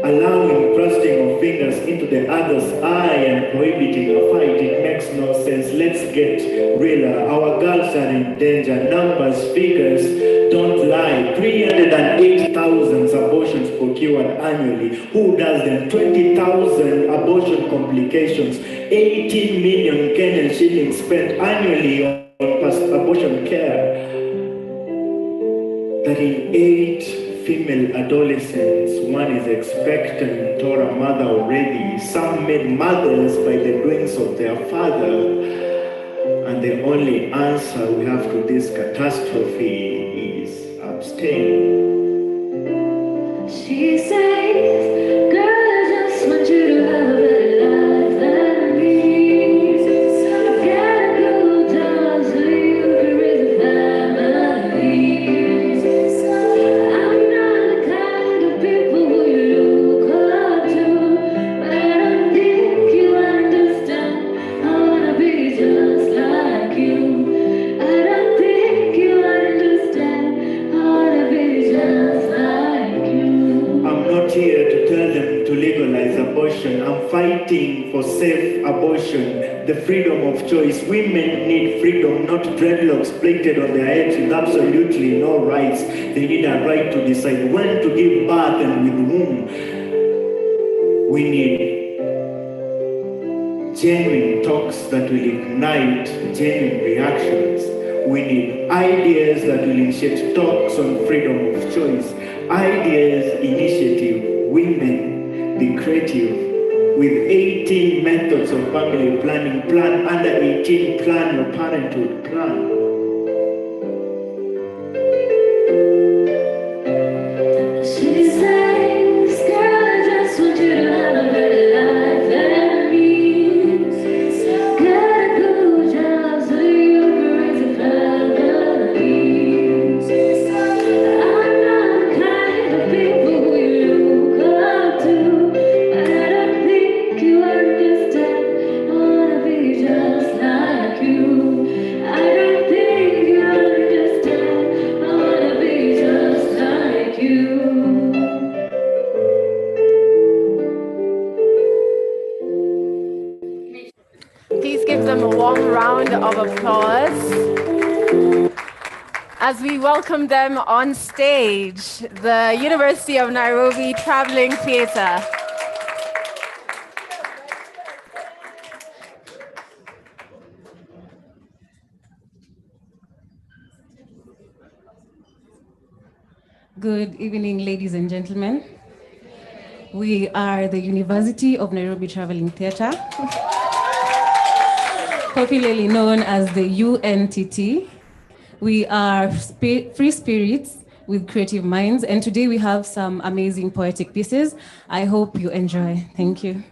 allowing thrusting of fingers into the other's eye and prohibiting a fight. It makes no sense. Let's get realer. Our girls are in danger. Numbers, figures don't lie. 308,000 abortions procured annually. Who does them? 20,000 abortion complications. 18 million Kenyan shillings spent annually on abortion care. 38 female adolescents, one is expectant or a mother already. Some made mothers by the doings of their father. And the only answer we have to this catastrophe is abstain. She says, girl, I just want you to have a better life than me. Get a good job so you can raise a family. I'm not the kind of people who you look up to, but I don't think you understand. I wanna be just like you. I don't think you understand. I wanna be just like you. I'm not here to tell them to legalize abortion. I'm fighting for safe abortion, the freedom of choice. Women need freedom, not dreadlocks plaited on their heads with absolutely no rights. They need a right to decide when to give birth and with whom. We need genuine talks that will ignite genuine reactions. We need ideas that will initiate talks on freedom of choice. Ideas, initiative, women, be creative. With 18 methods of family planning, plan under 18, plan your parenthood, plan. She says, girl, I just want you to have a better life than me. Get a good job so you can raise a family. I'm not the kind of people who you look up to, but I don't think you understand. I wanna be just like you. I don't think you understand. I wanna be just like you. Please give them a warm round of applause as we welcome them on stage, the University of Nairobi Traveling Theatre. Good evening, ladies and gentlemen. We are the University of Nairobi Traveling Theatre, popularly known as the UNTT. We are free spirits with creative minds, and today we have some amazing poetic pieces. I hope you enjoy. Thank you.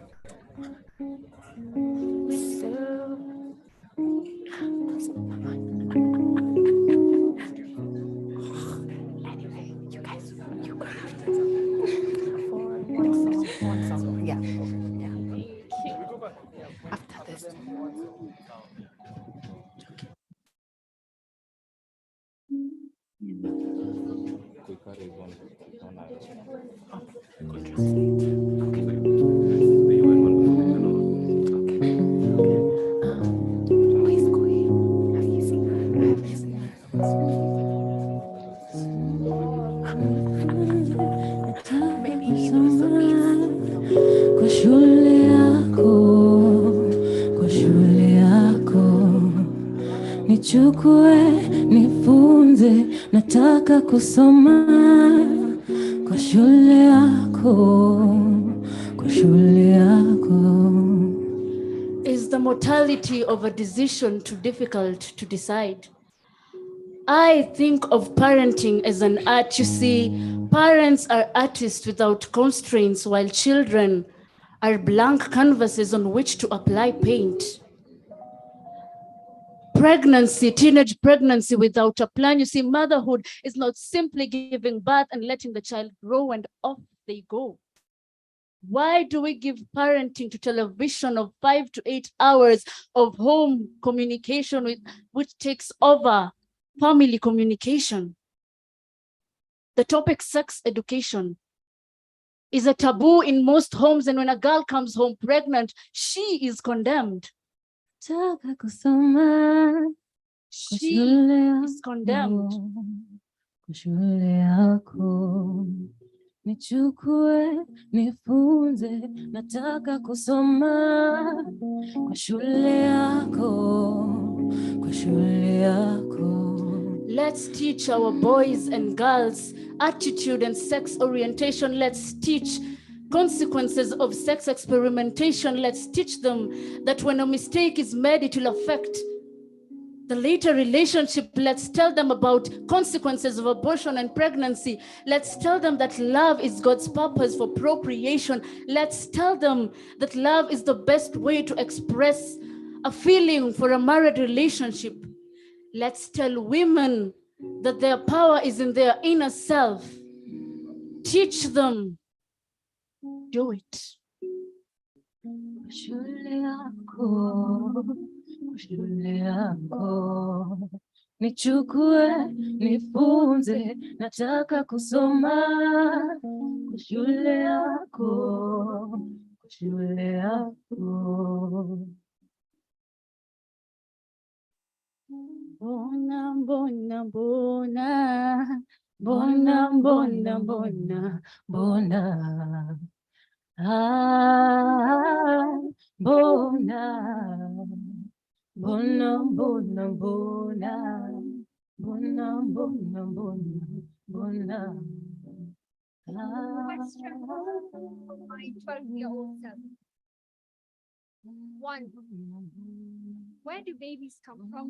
Kwa shule yako, nichukue, nifunze, nataka kusoma. Kwa shule yako. Is the mortality of a decision too difficult to decide? I think of parenting as an art. You see, parents are artists without constraints, while children are blank canvases on which to apply paint. Pregnancy, teenage pregnancy without a plan. You see, motherhood is not simply giving birth and letting the child grow and off they go. Why do we give parenting to television of 5 to 8 hours of home communication which takes over family communication? The topic sex education is a taboo in most homes, and when a girl comes home pregnant, she is condemned. She is condemned. Nichukue, nifunze, nataka kusoma kwa shule yako, kwa shule yako. Let's teach our boys and girls attitude and sex orientation. Let's teach consequences of sex experimentation. Let's teach them that when a mistake is made, it will affect the later relationship. Let's tell them about consequences of abortion and pregnancy. Let's tell them that love is God's purpose for procreation. Let's tell them that love is the best way to express a feeling for a married relationship. Let's tell women that their power is in their inner self. Teach them. Do it. Shule yako, nichukue, nifunze, nataka kusoma kwa shule yako, kwa shule yako. Bona, bona, bona, bona, bona, bona, bona. Ah, bona. Bona, bona, bona, bona, bona, bona, bona. My 12-year-old self. 1. Where do babies come from?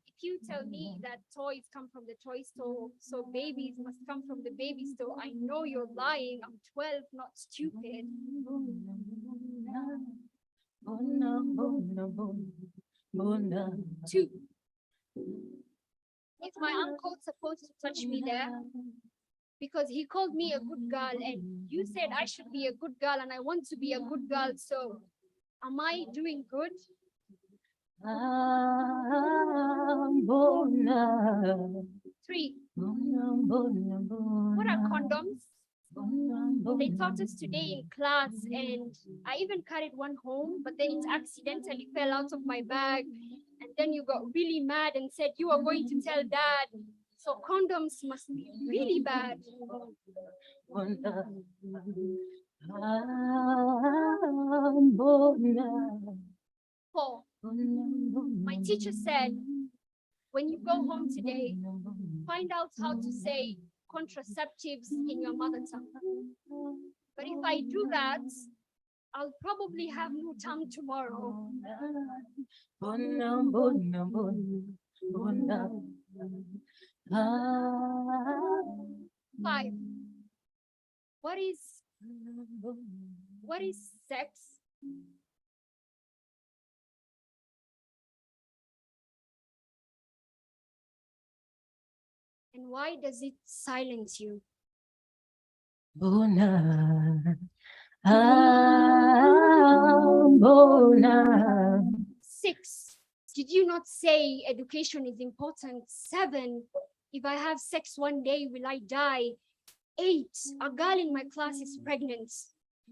If you tell me that toys come from the toy store, so babies must come from the baby store, I know you're lying. I'm 12, not stupid. 2. Is my uncle supposed to touch me there? Because he called me a good girl and you said I should be a good girl and I want to be a good girl. So am I doing good? 3. What are condoms? They taught us today in class and I even carried one home, but then it accidentally fell out of my bag. And then you got really mad and said you are going to tell dad. So condoms must be really bad. 4. My teacher said, when you go home today, find out how to say contraceptives in your mother tongue. But if I do that, I'll probably have no tongue tomorrow. 5. What is sex? And why does it silence you? Bona. 6. Did you not say education is important? 7. If I have sex one day, will I die? 8. A girl in my class is pregnant.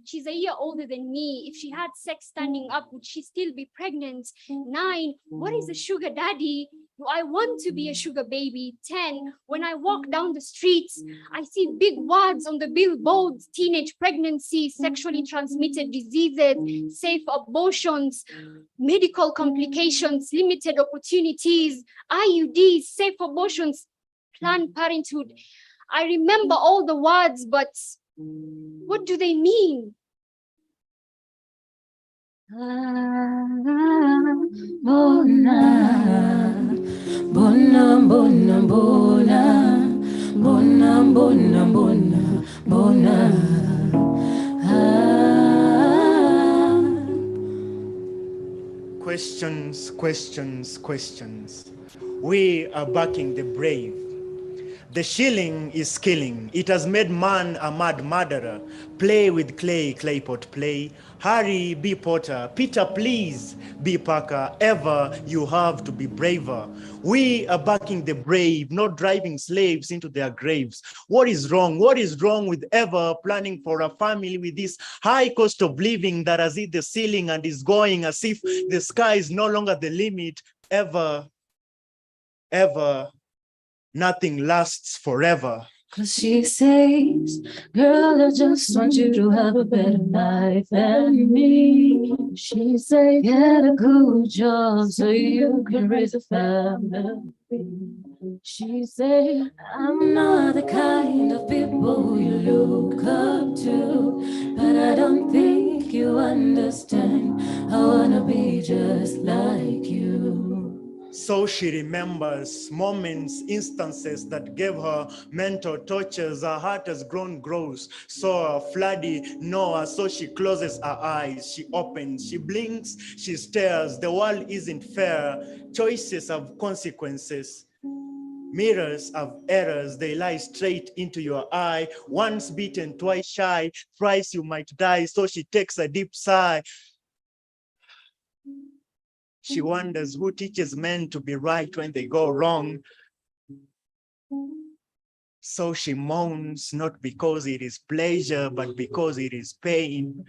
She's a year older than me. If she had sex standing up, would she still be pregnant? 9. What is a sugar daddy? Do I want to be a sugar baby? 10. When I walk down the streets, I see big words on the billboards: teenage pregnancy, sexually transmitted diseases, safe abortions, medical complications, limited opportunities, IUDs, safe abortions, Planned Parenthood. I remember all the words, but what do they mean? Bona, bona, bona, bona, bona, bona, bona. Questions, questions, questions. We are backing the brave. The shilling is killing. It has made man a mad murderer. Play with clay, clay pot play. Harry, be Potter. Peter, please, be Parker. Ever you have to be braver. We are backing the brave, not driving slaves into their graves. What is wrong? What is wrong with ever planning for a family with this high cost of living that has hit the ceiling and is going as if the sky is no longer the limit? Ever, nothing lasts forever. 'Cause she says, girl, I just want you to have a better life than me. She says, get a good job so you can raise a family. She said, I'm not the kind of people you look up to, but I don't think you understand. I wanna be just like you. So she remembers moments, instances that gave her mental tortures. Her heart has grown gross, so floody, Noah. So she closes her eyes, she opens, she blinks, she stares. The world isn't fair. Choices have consequences. Mirrors have errors, they lie straight into your eye. Once bitten, twice shy, thrice you might die. So she takes a deep sigh. She wonders who teaches men to be right when they go wrong. So she moans, not because it is pleasure, but because it is pain.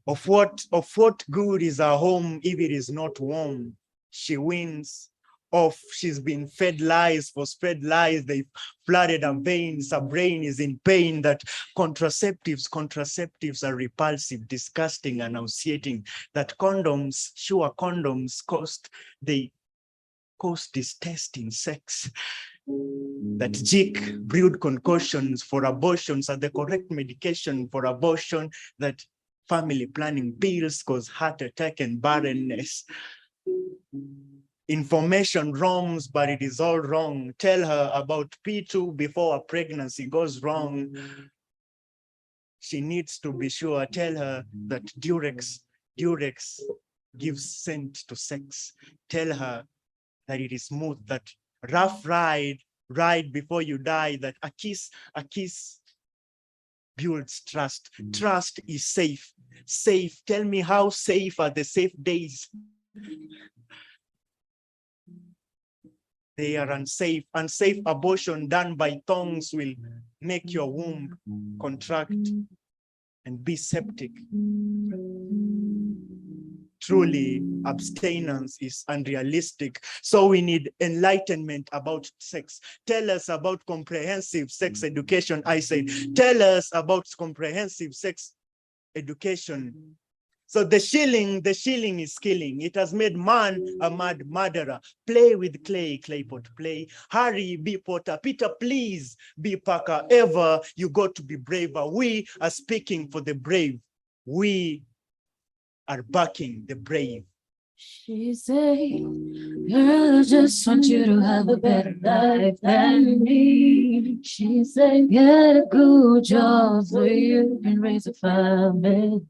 Of what good is her home if it is not warm? She wins. She's been fed lies for spread lies. They flooded her veins. Her brain is in pain. That contraceptives are repulsive, disgusting, and nauseating. That condoms, sure condoms cost is testing sex. That jik brewed concoctions for abortions are the correct medication for abortion. That family planning pills cause heart attack and barrenness. Information roams, but it is all wrong. Tell her about P2 before a pregnancy goes wrong. She needs to be sure. Tell her that Durex gives scent to sex. Tell her that it is smooth, that rough ride before you die, that a kiss builds trust. Trust is safe. Tell me how safe are the safe days? They are unsafe. Unsafe abortion done by tongues will make your womb contract and be septic. Truly, abstinence is unrealistic. So we need enlightenment about sex. Tell us about comprehensive sex education. I said, tell us about comprehensive sex education. So the shilling is killing. It has made man a mad murderer. Play with clay, clay pot play. Harry, be Potter. Peter, please be Parker. Ever you got to be braver. We are speaking for the brave. We are backing the brave. She said, girl, I just want you to have a better life than me. She said, get a good job so you can raise a family.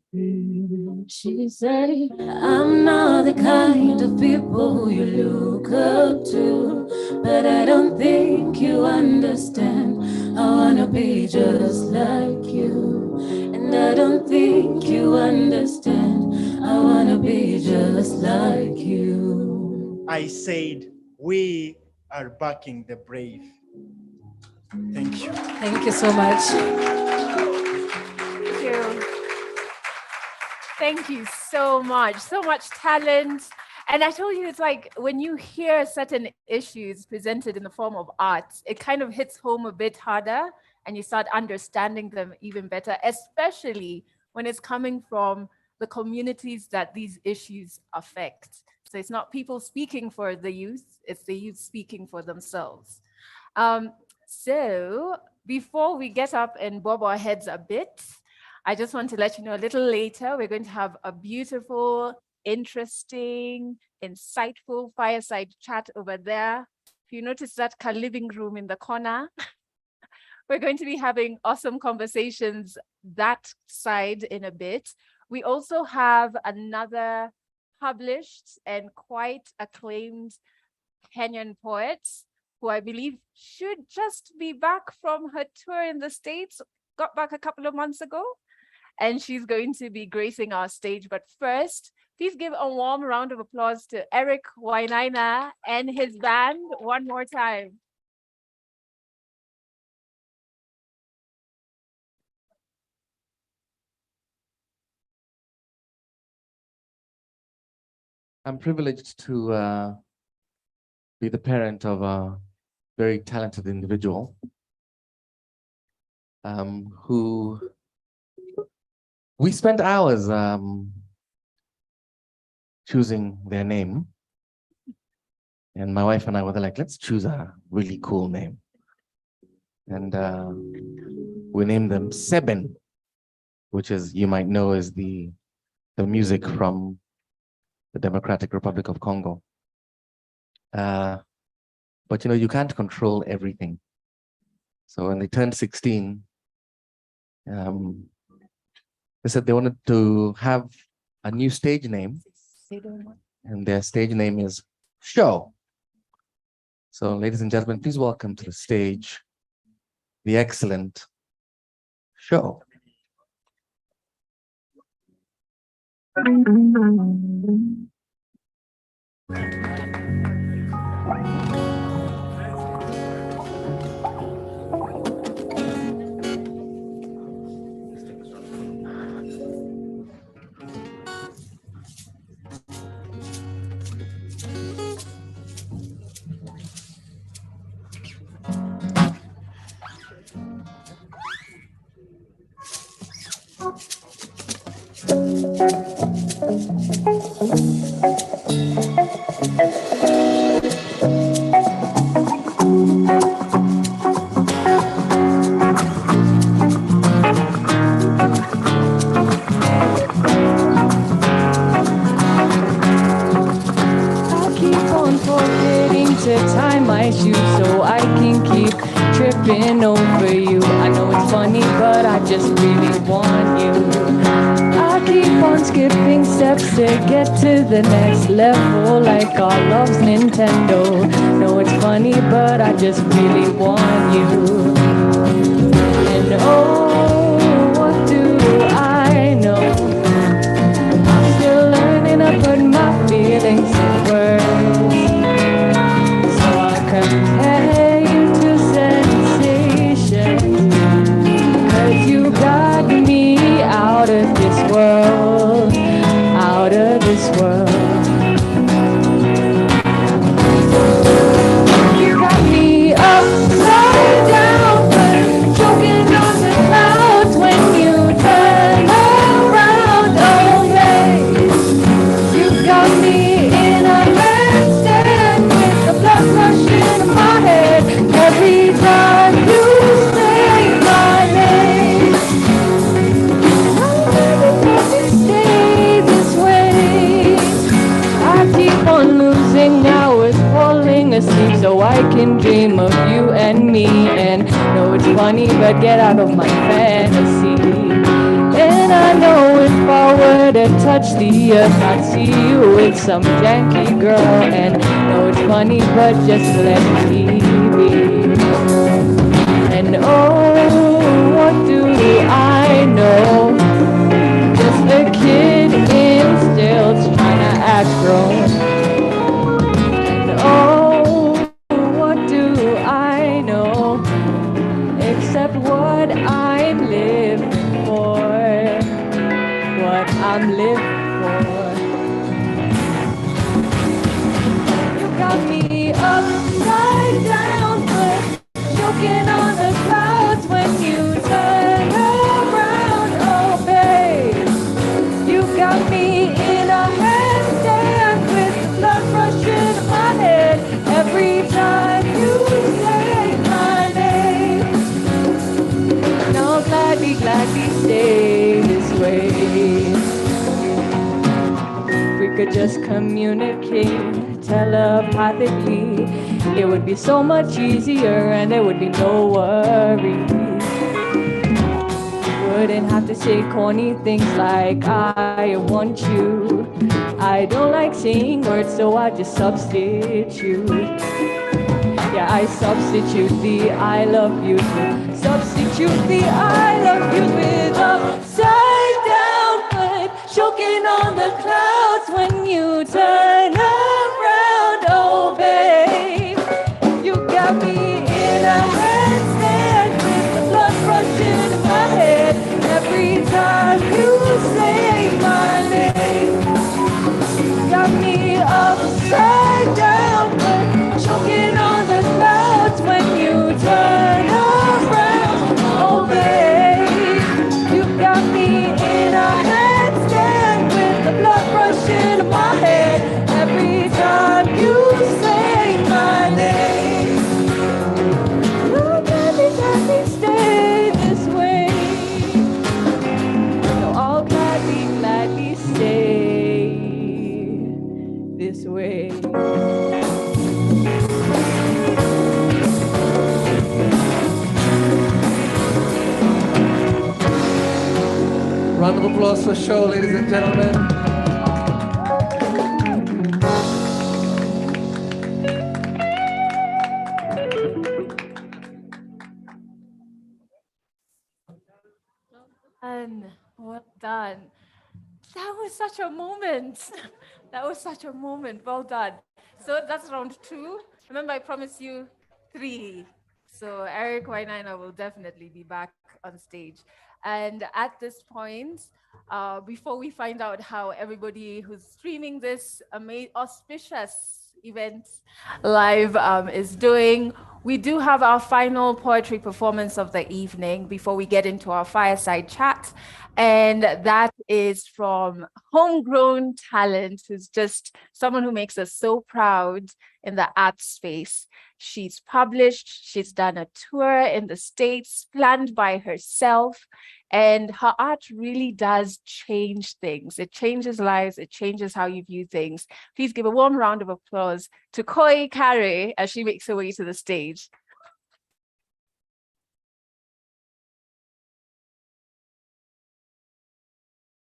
She said, I'm not the kind of people you look up to, but I don't think you understand. I wanna be just like you, and I don't think you understand. I wanna be just like you. I said, we are backing the brave. Thank you. Thank you so much. Thank you. Thank you so much. So much talent. And I told you, it's like when you hear certain issues presented in the form of art, it kind of hits home a bit harder and you start understanding them even better, especially when it's coming from the communities that these issues affect. So it's not people speaking for the youth, it's the youth speaking for themselves. So before we get up and bob our heads a bit, I just want to let you know a little later, we're going to have a beautiful, interesting, insightful fireside chat over there. If you notice that living room in the corner, we're going to be having awesome conversations that side in a bit. We also have another published and quite acclaimed Kenyan poet who I believe should just be back from her tour in the States, got back a couple of months ago, and she's going to be gracing our stage. But first, please give a warm round of applause to Eric Wainaina and his band one more time. I'm privileged to be the parent of a very talented individual who we spent hours choosing their name. And my wife and I were like, let's choose a really cool name. And we named them Seben, which is, you might know, is the music from the Democratic Republic of Congo. But you know, you can't control everything. So when they turned 16, they said they wanted to have a new stage name, and their stage name is Show. So ladies and gentlemen, please welcome to the stage the excellent Show. Tie my shoes so I can keep tripping over you. I know it's funny, but I just really want you. I keep on skipping steps to get to the next level, like our love's Nintendo. No, it's funny, but I just really want you. And oh, what do I know? I'm still learning to put my feelings in words. Compare you to sensations, 'cause you got me out of this world, out of this world. You got me upside down, but choking on the clouds when you turn around. Oh yeah, you got me in a handstand with the blood rushing in my head every time you say my name. I'll never let it stay this way. I keep on losing hours, falling asleep so I can dream of you and me. And no, it's funny, but get out of my fantasy. And I know if I were to touch the earth, I'd see you with some janky girl. And no, it's funny, but just let me be. And oh, what do I know? Just a kid in stilts trying to act grown. And oh, what do I know? Except what I'm living for. What I'm living for. You got me upside down, but choking on the clouds when you turn around. Oh babe, you got me in a handstand with the blood rushing in my head every time you say my name. And I'll gladly stay this way. If we could just communicate telepathically, it would be so much easier and there would be no worries. Wouldn't have to say corny things like I want you. I don't like saying words, so I just substitute. Yeah, I substitute the I love you with, substitute the I love you with upside down, but choking on the clouds when you turn around. Oh, babe, you got me in a handstand with the blood rushing to my head every time you say my name. Got me upside down, but choking on the clouds when you turn around. Oh, babe, you got me in a handstand with the blood rushing to my head every time you say my name. Oh, baby, let me stay this way. So I'll gladly stay this way. Round of applause for show, ladies and gentlemen. And well done. That was such a moment. That was such a moment. Well done. So that's round 2. Remember, I promised you 3. So Eric Wainaina will definitely be back on stage. And at this point, before we find out how everybody who's streaming this auspicious event live is doing, we do have our final poetry performance of the evening before we get into our fireside chat. And that is from homegrown talent, who's just someone who makes us so proud in the art space. She's published, she's done a tour in the States, planned by herself, and her art really does change things. It changes lives, it changes how you view things. Please give a warm round of applause to Koi Kare as she makes her way to the stage.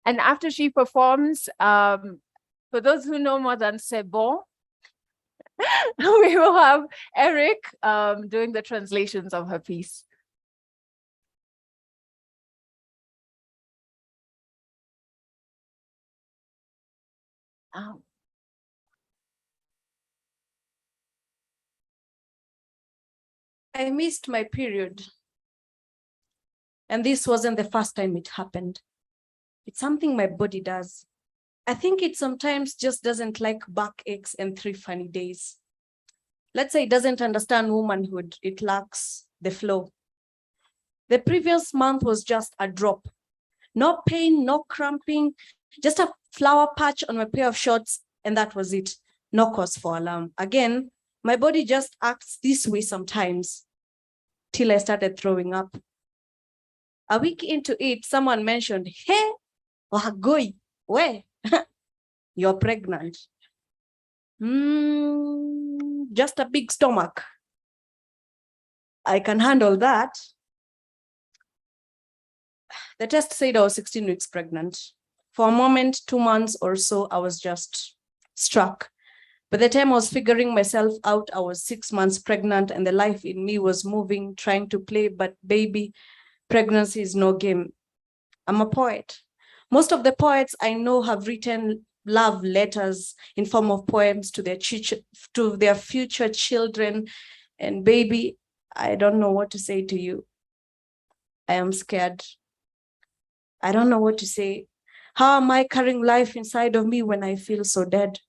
And after she performs, for those who know more than C'est bon, we will have Eric doing the translations of her piece. I missed my period. And this wasn't the first time it happened. It's something my body does. I think it sometimes just doesn't like backaches and 3 funny days. Let's say it doesn't understand womanhood. It lacks the flow. The previous month was just a drop. No pain, no cramping, just a flower patch on my pair of shorts, and that was it. No cause for alarm. Again, my body just acts this way sometimes, till I started throwing up. A week into it, someone mentioned, hey, Wahagoi, where? You're pregnant. Just a big stomach. I can handle that. The test said I was 16 weeks pregnant. For a moment, 2 months or so, I was just struck. By the time I was figuring myself out, I was 6 months pregnant and the life in me was moving, trying to play, but baby, pregnancy is no game. I'm a poet. Most of the poets I know have written love letters in form of poems to their future children. And baby, I don't know what to say to you. I am scared. I don't know what to say. How am I carrying life inside of me when I feel so dead?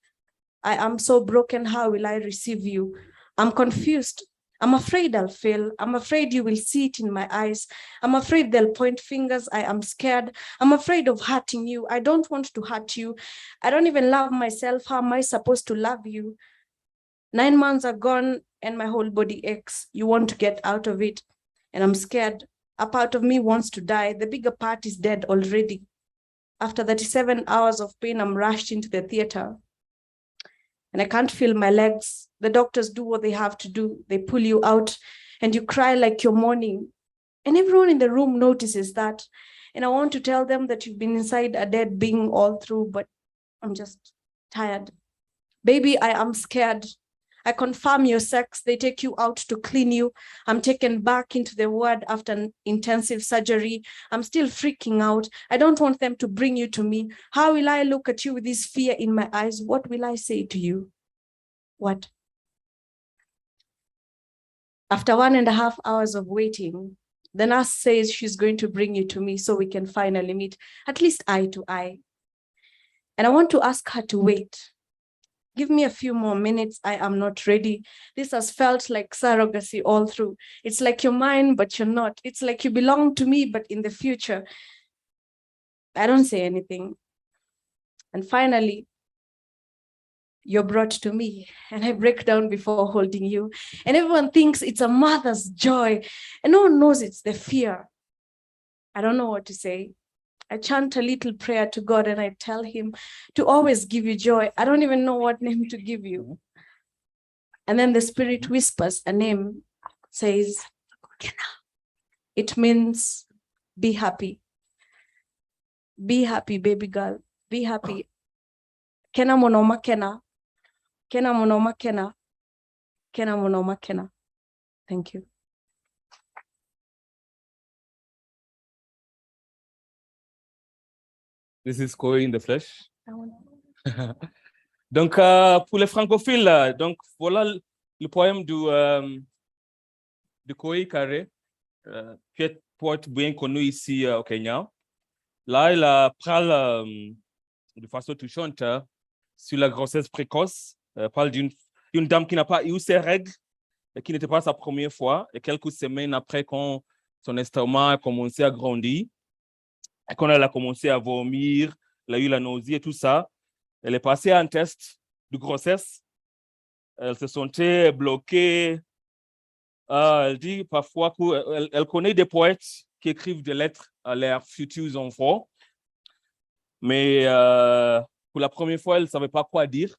I am so broken. How will I receive you? I'm confused. I'm afraid I'll fail. I'm afraid you will see it in my eyes. I'm afraid they'll point fingers. I am scared. I'm afraid of hurting you. I don't want to hurt you. I don't even love myself. How am I supposed to love you? 9 months are gone and my whole body aches. You want to get out of it. And I'm scared. A part of me wants to die. The bigger part is dead already. After 37 hours of pain, I'm rushed into the theater. And I can't feel my legs. The doctors do what they have to do. They pull you out and you cry like you're mourning. And everyone in the room notices that. And I want to tell them that you've been inside a dead being all through, but I'm just tired. Baby, I am scared. I confirm your sex. They take you out to clean you. I'm taken back into the ward after an intensive surgery. I'm still freaking out. I don't want them to bring you to me. How will I look at you with this fear in my eyes? What will I say to you? What? After 1.5 hours of waiting, the nurse says she's going to bring you to me so we can finally meet, at least eye to eye. And I want to ask her to wait. Give me a few more minutes. I am not ready. This has felt like surrogacy all through. It's like you're mine, but you're not. It's like you belong to me, but in the future. I don't say anything. And finally, you're brought to me and I break down before holding you. And everyone thinks it's a mother's joy and no one knows it's the fear. I don't know what to say. I chant a little prayer to God and I tell him to always give you joy. I don't even know what name to give you. And then the spirit whispers a name, says, Kena. It means be happy. Be happy, baby girl. Be happy. Kena monoma kena. Kena monoma kena. Kena monoma kena. Thank you. This is Koi in the flesh. Donc, pour les francophiles, donc voilà le poème de Koi Carré, qui est poète bien connu ici au Kenya. Là, il parle de façon touchante sur la grossesse précoce. Parle d'une dame qui n'a pas eu ses règles, et qui n'était pas sa première fois, et quelques semaines après, quand son estomac a commencé à grandir, et quand elle a commencé à vomir, elle a eu la nausée et tout ça, elle est passée à un test de grossesse. Elle se sentait bloquée. Elle dit parfois qu'elle connaît des poètes qui écrivent des lettres à leurs futurs enfants. Mais pour la première fois, elle ne savait pas quoi dire.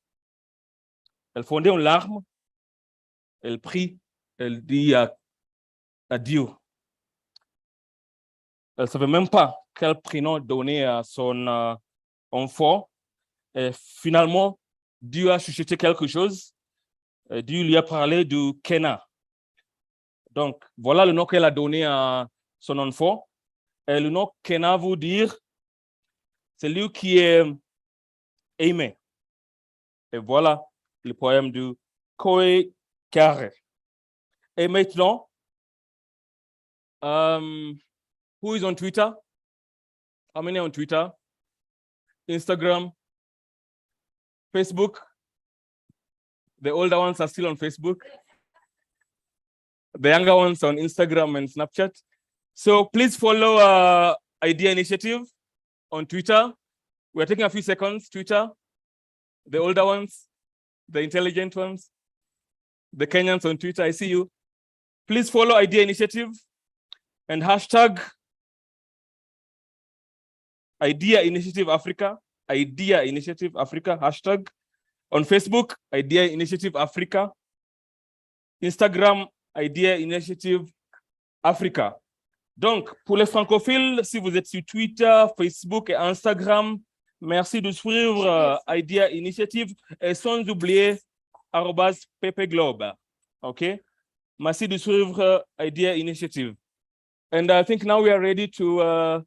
Elle fondait en larmes. Elle prie. Elle dit adieu. Elle ne savait même pas quel prénom donner à son enfant. Et finalement, Dieu a chuchoté quelque chose. Dieu lui a parlé de Kena. Donc, voilà le nom qu'elle a donné à son enfant. Et le nom Kena veut dire celui qui est aimé. Et voilà le poème de Koi Carré. Et maintenant, who is on Twitter? How many on Twitter? Instagram? Facebook? The older ones are still on Facebook. The younger ones on Instagram and Snapchat. So please follow Idea Initiative on Twitter. We're taking a few seconds. Twitter, the older ones, the intelligent ones, the Kenyans on Twitter, I see you. Please follow Idea Initiative and hashtag Idea Initiative Africa, Idea Initiative Africa, hashtag. On Facebook, Idea Initiative Africa. Instagram, Idea Initiative Africa. Donc, pour les francophiles, si vous êtes sur Twitter, Facebook et Instagram, merci de suivre Idea Initiative et sans oublier @ppglobe. OK? Merci de suivre Idea Initiative. And I think now we are ready to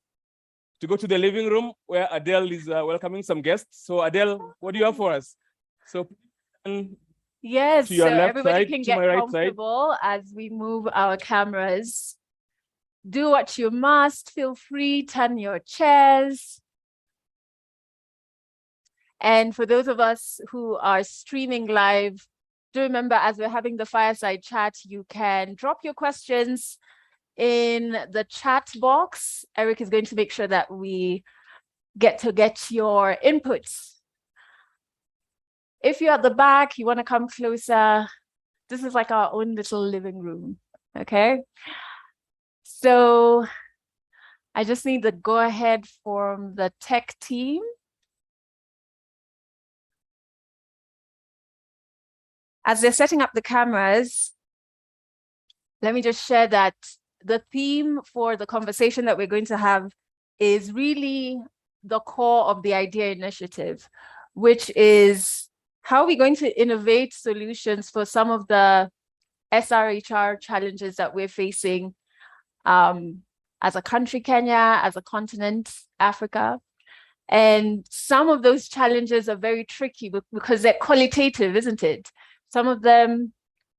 go to the living room where Adele is welcoming some guests. So Adele, what do you have for us? So yes, to your so left everybody side, can to get my right side. comfortable as we move our cameras. Do what you must. Feel free, turn your chairs. And for those of us who are streaming live, do remember as we're having the fireside chat, you can drop your questions in the chat box. Eric is going to make sure that we get your inputs. If you're at the back, you want to come closer, this is like our own little living room, okay? So I just need the go ahead from the tech team. As they're setting up the cameras, let me just share that the theme for the conversation that we're going to have is really the core of the Idea Initiative, which is how are we going to innovate solutions for some of the SRHR challenges that we're facing as a country, Kenya, as a continent, Africa? And some of those challenges are very tricky because they're qualitative, isn't it? Some of them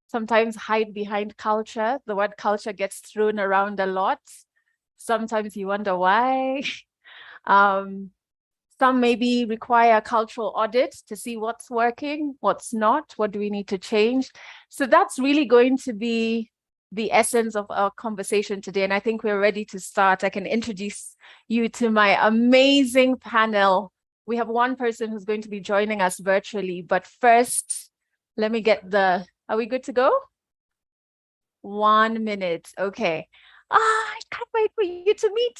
sometimes hide behind culture. The word culture gets thrown around a lot. Sometimes you wonder why. Some maybe require a cultural audit to see what's working, what's not, what do we need to change. So that's really going to be the essence of our conversation today. And I think we're ready to start. I can introduce you to my amazing panel. We have one person who's going to be joining us virtually, but first, let me get are we good to go? 1 minute, okay. I can't wait for you to meet.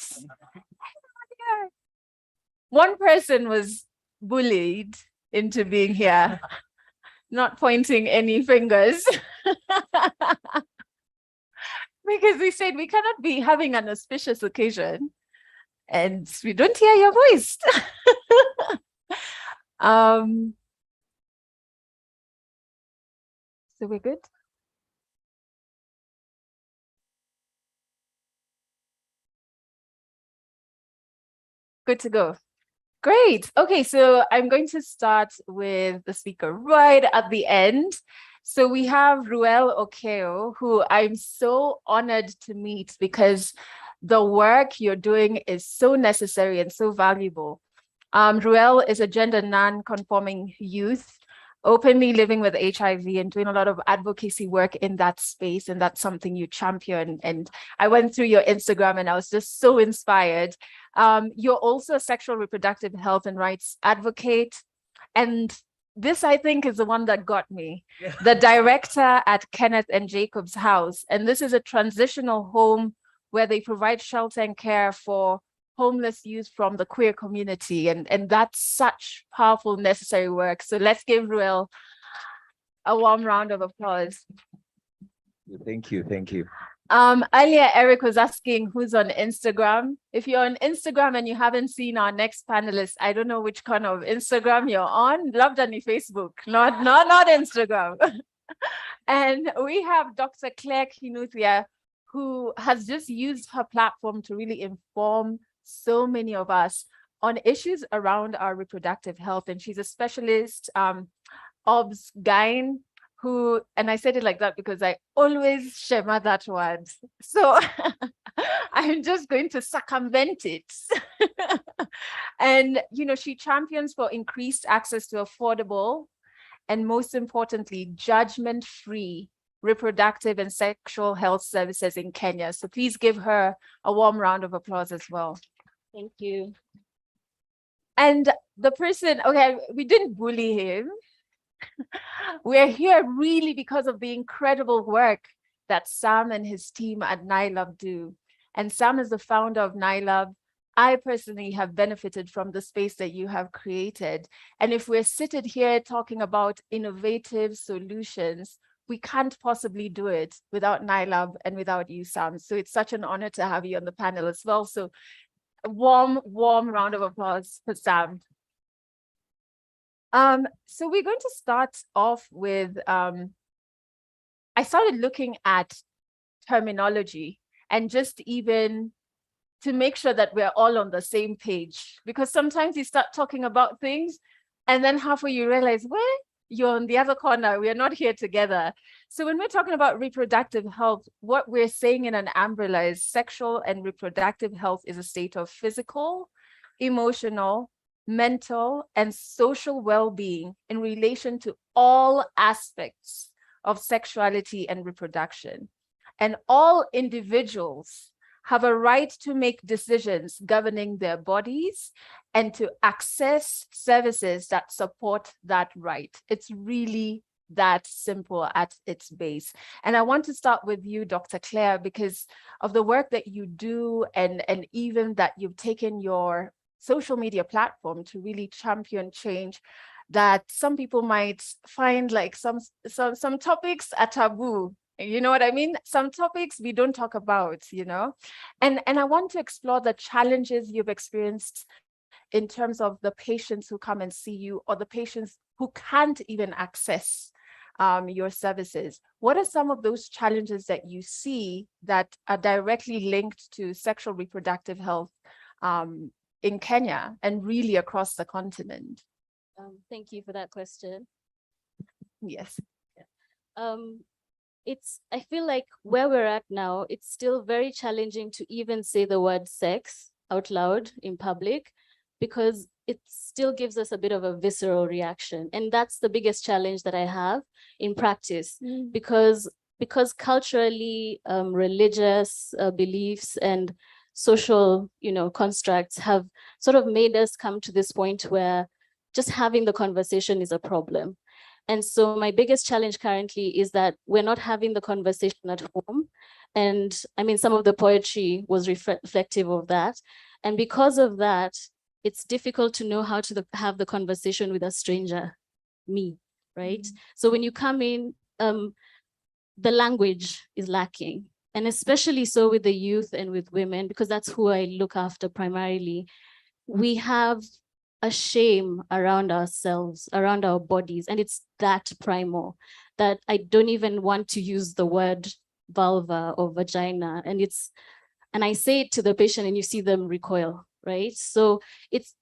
One person was bullied into being here, not pointing any fingers. Because we said we cannot be having an auspicious occasion and we don't hear your voice. So we're good? Good to go. Great. Okay, so I'm going to start with the speaker right at the end. So we have Ruel Okeo, who I'm so honored to meet because the work you're doing is so necessary and so valuable. Ruel is a gender non-conforming youth, openly living with HIV and doing a lot of advocacy work in that space, and that's something you champion. And I went through your Instagram and I was just so inspired. You're also a sexual reproductive health and rights advocate. And this, I think, is the one that got me. Yeah. The director at Kenneth and Jacob's house. And this is a transitional home where they provide shelter and care for homeless youth from the queer community. And that's such powerful, necessary work. So let's give Ruel a warm round of applause. Thank you. Thank you. Earlier, Eric was asking who's on Instagram. If you're on Instagram and you haven't seen our next panelist, I don't know which kind of Instagram you're on. Loved on Facebook, not Instagram. And we have Dr. Claire Kinuthia, who has just used her platform to really inform so many of us on issues around our reproductive health. And she's a specialist, OBS-GYN, who, and I said it like that because I always shema that word. So I'm just going to circumvent it. And, you know, she champions for increased access to affordable and, most importantly, judgment-free reproductive and sexual health services in Kenya. So please give her a warm round of applause as well. Thank you. And the person, okay, we didn't bully him. We're here really because of the incredible work that Sam and his team at NILAB do. And Sam is the founder of NILAB. I personally have benefited from the space that you have created. And if we're seated here talking about innovative solutions, we can't possibly do it without NILAB and without you, Sam. So it's such an honor to have you on the panel as well. So a warm round of applause for Sam. So we're going to start off with, I started looking at terminology and just even to make sure that we're all on the same page, because sometimes you start talking about things and then halfway you realize, well, you're on the other corner, we're not here together. So when we're talking about reproductive health, what we're saying in an umbrella is sexual and reproductive health is a state of physical, emotional, mental, and social well-being in relation to all aspects of sexuality and reproduction. And all individuals have a right to make decisions governing their bodies and to access services that support that right. It's really that simple at its base. And I want to start with you, Dr. Claire, because of the work that you do and even that you've taken your social media platform to really champion change that some people might find like some topics are taboo. You know what I mean? Some topics we don't talk about, you know? And I want to explore the challenges you've experienced in terms of the patients who come and see you or the patients who can't even access your services. What are some of those challenges that you see that are directly linked to sexual reproductive health in Kenya and really across the continent? Thank you for that question. Yes. I feel like where we're at now, it's still very challenging to even say the word sex out loud in public, because it still gives us a bit of a visceral reaction. And that's the biggest challenge that I have in practice, because culturally, religious beliefs and social, constructs have sort of made us come to this point where just having the conversation is a problem. And so my biggest challenge currently is that we're not having the conversation at home. And I mean, some of the poetry was reflective of that. And because of that, it's difficult to know how to have the conversation with a stranger, me, right? So when you come in, the language is lacking. And especially so with the youth and with women, because that's who I look after primarily. We have a shame around ourselves, around our bodies. And it's that primal that I don't even want to use the word vulva or vagina. And I say it to the patient and you see them recoil, right? So it's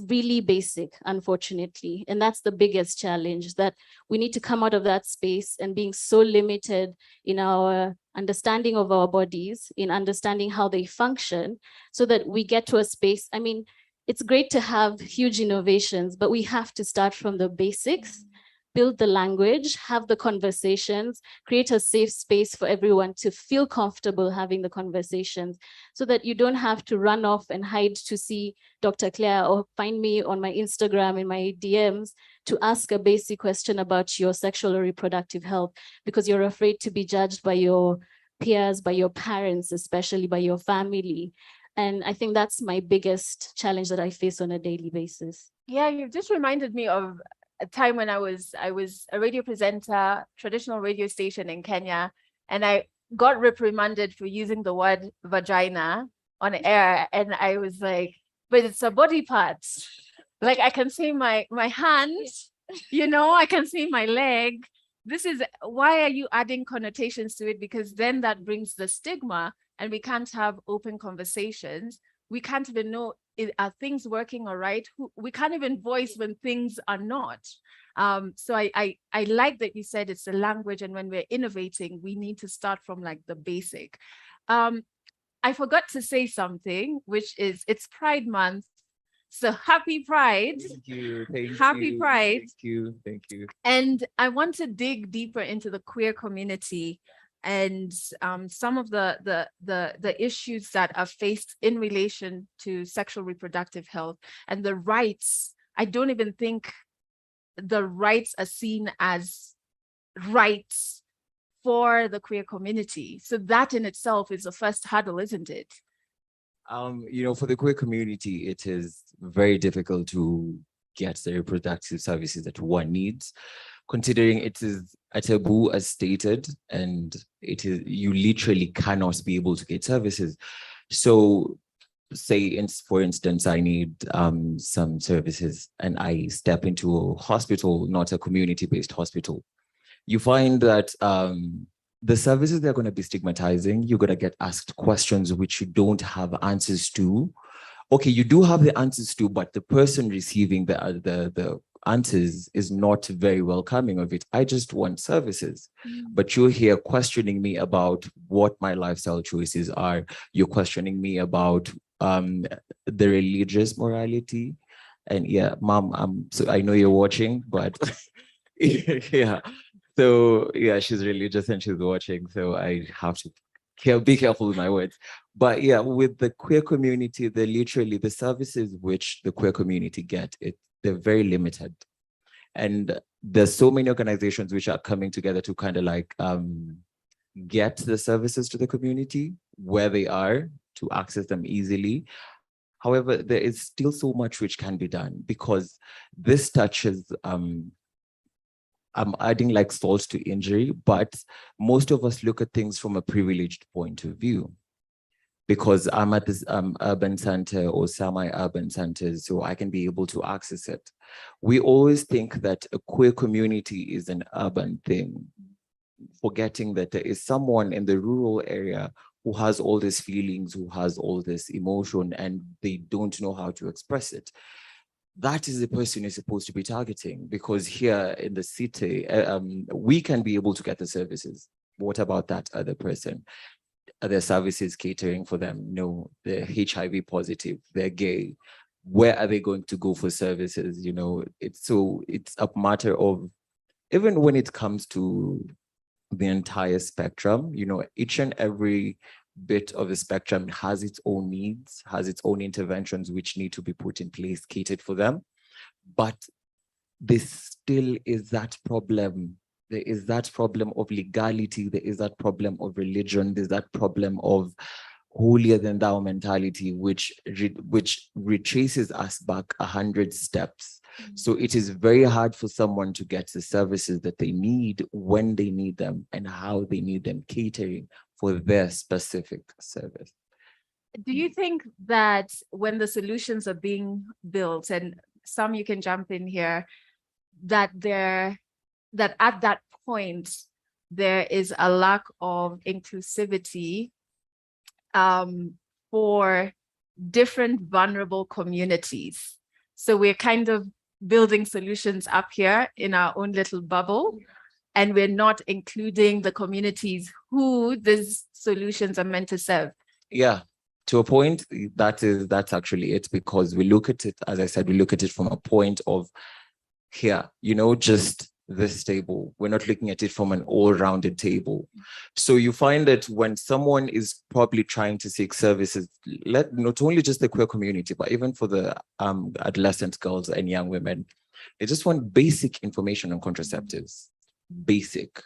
really basic, unfortunately. And that's the biggest challenge, that we need to come out of that space and being so limited in our understanding of our bodies, in understanding how they function, so that we get to a space. I mean, it's great to have huge innovations, but we have to start from the basics, build the language, have the conversations, create a safe space for everyone to feel comfortable having the conversations, so that you don't have to run off and hide to see Dr. Claire or find me on my Instagram in my DMs to ask a basic question about your sexual or reproductive health, because you're afraid to be judged by your peers, by your parents, especially by your family. And I think that's my biggest challenge that I face on a daily basis. Yeah, you've just reminded me of a time when I was a radio presenter, traditional radio station in Kenya, and I got reprimanded for using the word vagina on air. And I was like, but it's a body part. Like, I can see my hand, I can see my leg. Why are you adding connotations to it? Because then that brings the stigma, and we can't have open conversations. We can't even know, are things working all right? We can't even voice when things are not. So I like that you said it's the language, and when we're innovating, we need to start from like the basic. I forgot to say something, which is it's Pride Month. So happy Pride. Thank you. Happy Pride. Thank you. And I want to dig deeper into the queer community and some of the issues that are faced in relation to sexual reproductive health and the rights. I don't even think the rights are seen as rights for the queer community. So that in itself is the first hurdle, isn't it? For the queer community, it is very difficult to get the reproductive services that one needs, considering it is a taboo as stated, and you literally cannot be able to get services. So say, for instance, I need some services and I step into a hospital, not a community-based hospital. You find that the services, they're going to be stigmatizing. You're going to get asked questions which you don't have answers to. Okay, you do have the answers to, but the person receiving the answers is not very welcoming of it. I just want services. But you're here questioning me about what my lifestyle choices are. You're questioning me about the religious morality. And yeah, Mom, so I know you're watching, but yeah. So yeah, she's religious and she's watching, so I have to be careful with my words. But yeah, with the queer community, the services which the queer community get, they're very limited. And there's so many organizations which are coming together to kind of like get the services to the community where they are, to access them easily. However, there is still so much which can be done, because this touches I'm adding like salt to injury, but most of us look at things from a privileged point of view. because I'm at this urban center or semi-urban centers, so I can be able to access it. We always think that a queer community is an urban thing, forgetting that there is someone in the rural area who has all these feelings, who has all this emotion, and they don't know how to express it. That is the person you're supposed to be targeting, because here in the city, we can be able to get the services. What about that other person? Are there services catering for them? No, they're HIV positive, they're gay. Where are they going to go for services? You know, it's a matter of, even when it comes to the entire spectrum, you know, each and every bit of the spectrum has its own needs, has its own interventions which need to be put in place, catered for them. But there still is that problem. There is that problem of legality. There is that problem of religion. There's that problem of holier than thou mentality, which retraces us back 100 steps. So it is very hard for someone to get the services that they need when they need them and how they need them, catering for their specific service. Do you think that when the solutions are being built, and some you can jump in here, that at that point there is a lack of inclusivity for different vulnerable communities? So we're kind of building solutions up here in our own little bubble, and we're not including the communities who these solutions are meant to serve. Yeah, to a point, that's actually it, because we look at it, as I said, we look at it from a point of here, you know, just this table. We're not looking at it from an all-rounded table. So you find that when someone is probably trying to seek services, not only just the queer community, but even for the adolescent girls and young women, they just want basic information on contraceptives. Basic.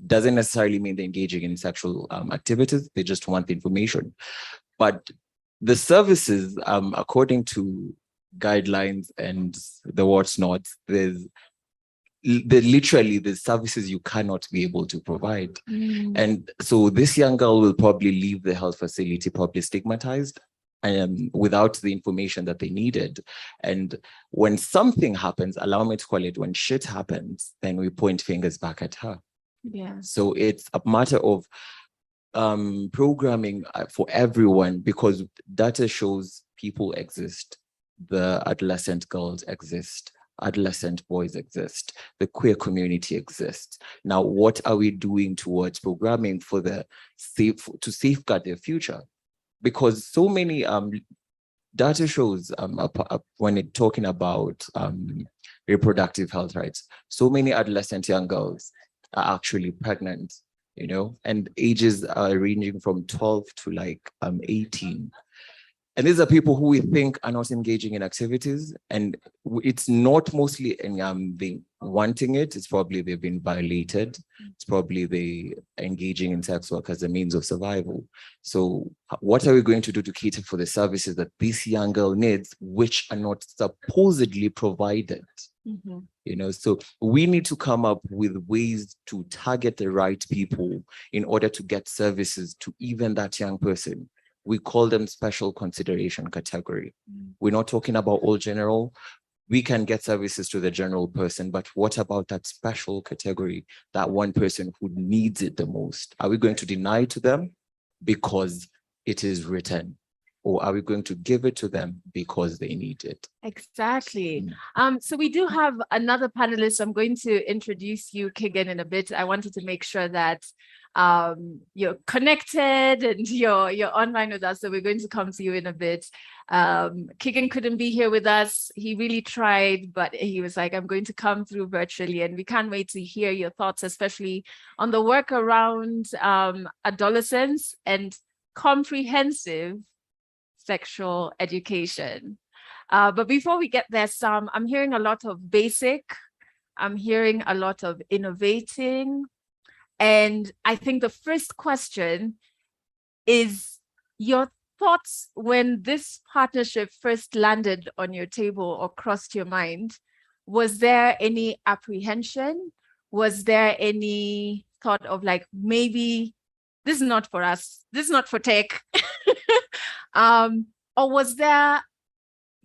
Doesn't necessarily mean they're engaging in sexual activities. They just want the information. But the services, according to guidelines and the what's not, there's literally the services you cannot be able to provide. And so this young girl will probably leave the health facility probably stigmatized and without the information that they needed. And when something happens, allow me to call it, when shit happens, then we point fingers back at her. Yeah. So it's a matter of programming for everyone, because data shows people exist. The adolescent girls exist. Adolescent boys exist. The queer community exists. Now, what are we doing towards programming for to safeguard their future? Because so many data shows when it's talking about reproductive health rights, so many adolescent young girls are actually pregnant, you know, and ages are ranging from 12 to like 18. And these are people who we think are not engaging in activities, and it's not mostly in they wanting it. It's probably they've been violated. It's probably they engaging in sex work as a means of survival. So what are we going to do to cater for the services that this young girl needs, which are not supposedly provided? You know, so we need to come up with ways to target the right people in order to get services to even that young person. We call them special consideration category. We're not talking about all general. We can get services to the general person, but what about that special category, that one person who needs it the most? Are we going to deny it to them because it is written? Or are we going to give it to them because they need it? Exactly. So we do have another panelist. I'm going to introduce you, Keegan, in a bit. I wanted to make sure that you're connected and you're online with us. So we're going to come to you in a bit. Keegan couldn't be here with us. He really tried, but he was like, I'm going to come through virtually. And we can't wait to hear your thoughts, especially on the work around adolescence and comprehensive sexual education. But before we get there, Sam, I'm hearing a lot of basic, I'm hearing a lot of innovating. And I think the first question is your thoughts when this partnership first landed on your table or crossed your mind. Was there any apprehension? Was there any thought of like, maybe this is not for us. This is not for tech. Or was there,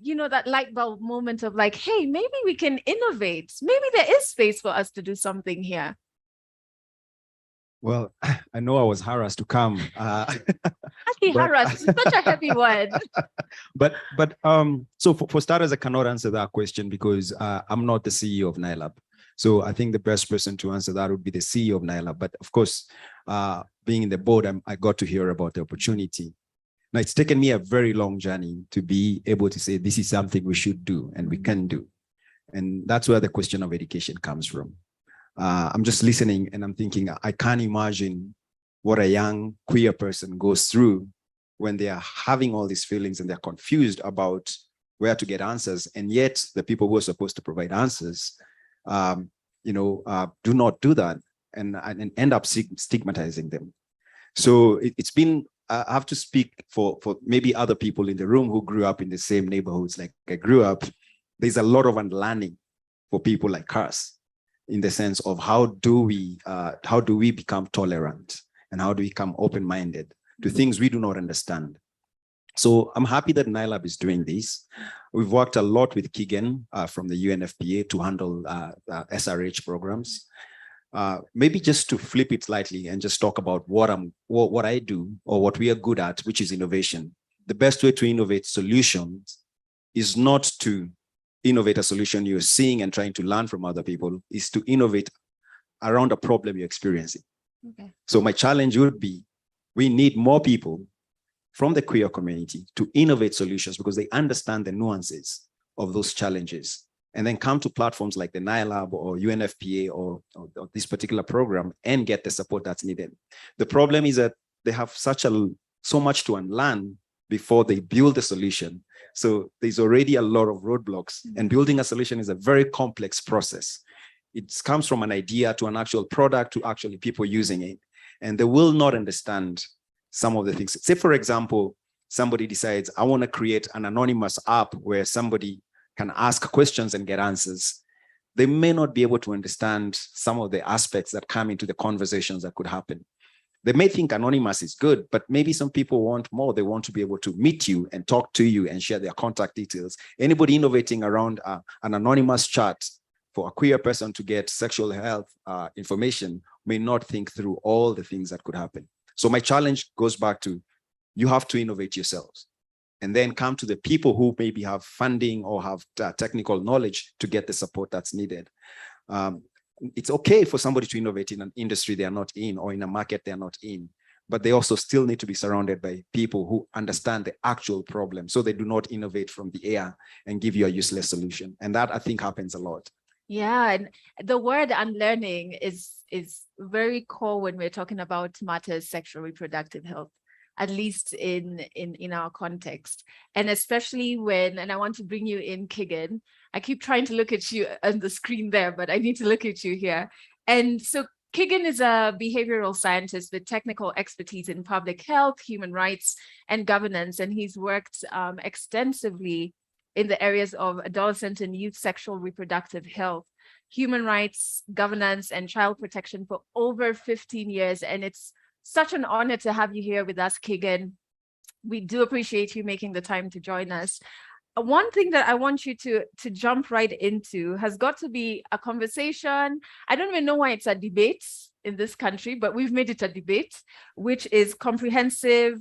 you know, that light bulb moment of like, hey, maybe we can innovate. Maybe there is space for us to do something here. Well, I know I was harassed to come. Actually, but- harassed is such a heavy word. But so for starters, I cannot answer that question because I'm not the CEO of NILAB. So I think the best person to answer that would be the CEO of NILAB. But of course, being in the board, I got to hear about the opportunity. Now, it's taken me a very long journey to be able to say this is something we should do and we can do. And that's where the question of education comes from. I'm just listening and I'm thinking, I can't imagine what a young queer person goes through when they are having all these feelings and they're confused about where to get answers. And yet the people who are supposed to provide answers, do not do that and end up stigmatizing them. So it's been, I have to speak for maybe other people in the room who grew up in the same neighborhoods like I grew up. There's a lot of unlearning for people like us in the sense of how do we become tolerant and how do we become open-minded to things we do not understand. So I'm happy that NILAB is doing this. We've worked a lot with Keegan from the UNFPA to handle SRH programs. Maybe just to flip it slightly and just talk about what I do or what we are good at, which is innovation. The best way to innovate solutions is not to innovate a solution you're seeing and trying to learn from other people, is to innovate around a problem you're experiencing. Okay. So my challenge would be, we need more people from the queer community to innovate solutions because they understand the nuances of those challenges, and then come to platforms like the NILAB or UNFPA or this particular program and get the support that's needed. The problem is that they have so much to unlearn before they build a solution. So there's already a lot of roadblocks, and building a solution is a very complex process. It comes from an idea to an actual product to actually people using it. And they will not understand some of the things. Say, for example, somebody decides, I want to create an anonymous app where somebody can ask questions and get answers. They may not be able to understand some of the aspects that come into the conversations that could happen. They may think anonymous is good, but maybe some people want more. They want to be able to meet you and talk to you and share their contact details. Anybody innovating around an anonymous chat for a queer person to get sexual health information may not think through all the things that could happen. So my challenge goes back to, you have to innovate yourselves and then come to the people who maybe have funding or have technical knowledge to get the support that's needed. It's okay for somebody to innovate in an industry they are not in or in a market they are not in, but they also still need to be surrounded by people who understand the actual problem so they do not innovate from the air and give you a useless solution. And that, I think, happens a lot. Yeah, and the word unlearning is very core when we're talking about matters sexual reproductive health, at least in our context. And especially when, and I want to bring you in, Keegan. I keep trying to look at you on the screen there, but I need to look at you here. And so Keegan is a behavioral scientist with technical expertise in public health, human rights, and governance. And he's worked extensively in the areas of adolescent and youth sexual reproductive health, human rights, governance, and child protection for over 15 years. And it's such an honor to have you here with us, Keegan. We do appreciate you making the time to join us. One thing that I want you to jump right into has got to be a conversation. I don't even know why it's a debate in this country, but we've made it a debate, which is comprehensive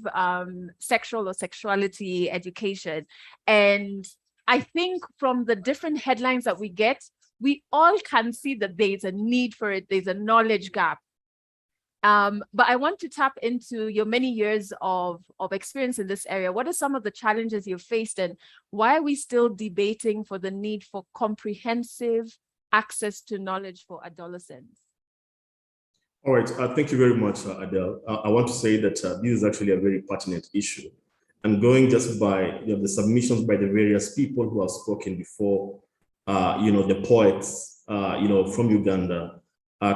sexual or sexuality education. And I think from the different headlines that we get, we all can see that there's a need for it. There's a knowledge gap. But I want to tap into your many years of experience in this area. What are some of the challenges you've faced, and why are we still debating for the need for comprehensive access to knowledge for adolescents? All right, thank you very much, Adele. I want to say that this is actually a very pertinent issue. And going just by the submissions by the various people who have spoken before, the poets, from Uganda,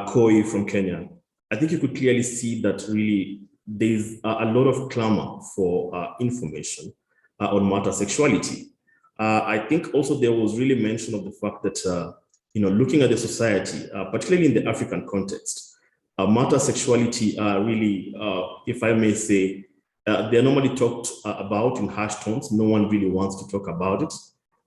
Koi from Kenya, I think you could clearly see that really there's a lot of clamor for information on matter sexuality. I think also there was really mention of the fact that, looking at the society, particularly in the African context, matter sexuality are really, if I may say, they're normally talked about in harsh tones. No one really wants to talk about it.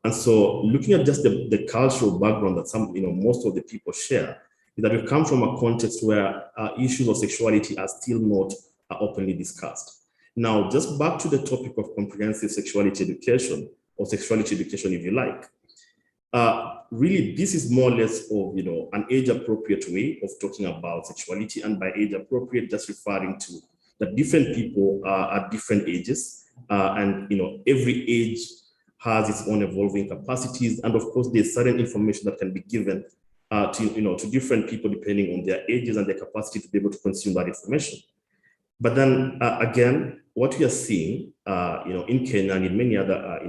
And so looking at just the cultural background that most of the people share, is that we come from a context where issues of sexuality are still not openly discussed. Now, just back to the topic of comprehensive sexuality education, or sexuality education, if you like. Really, this is more or less of an age-appropriate way of talking about sexuality, and by age-appropriate, just referring to that different people are at different ages, and every age has its own evolving capacities, and of course, there's certain information that can be given to different people depending on their ages and their capacity to be able to consume that information. But then again, what we are seeing, in Kenya and in many other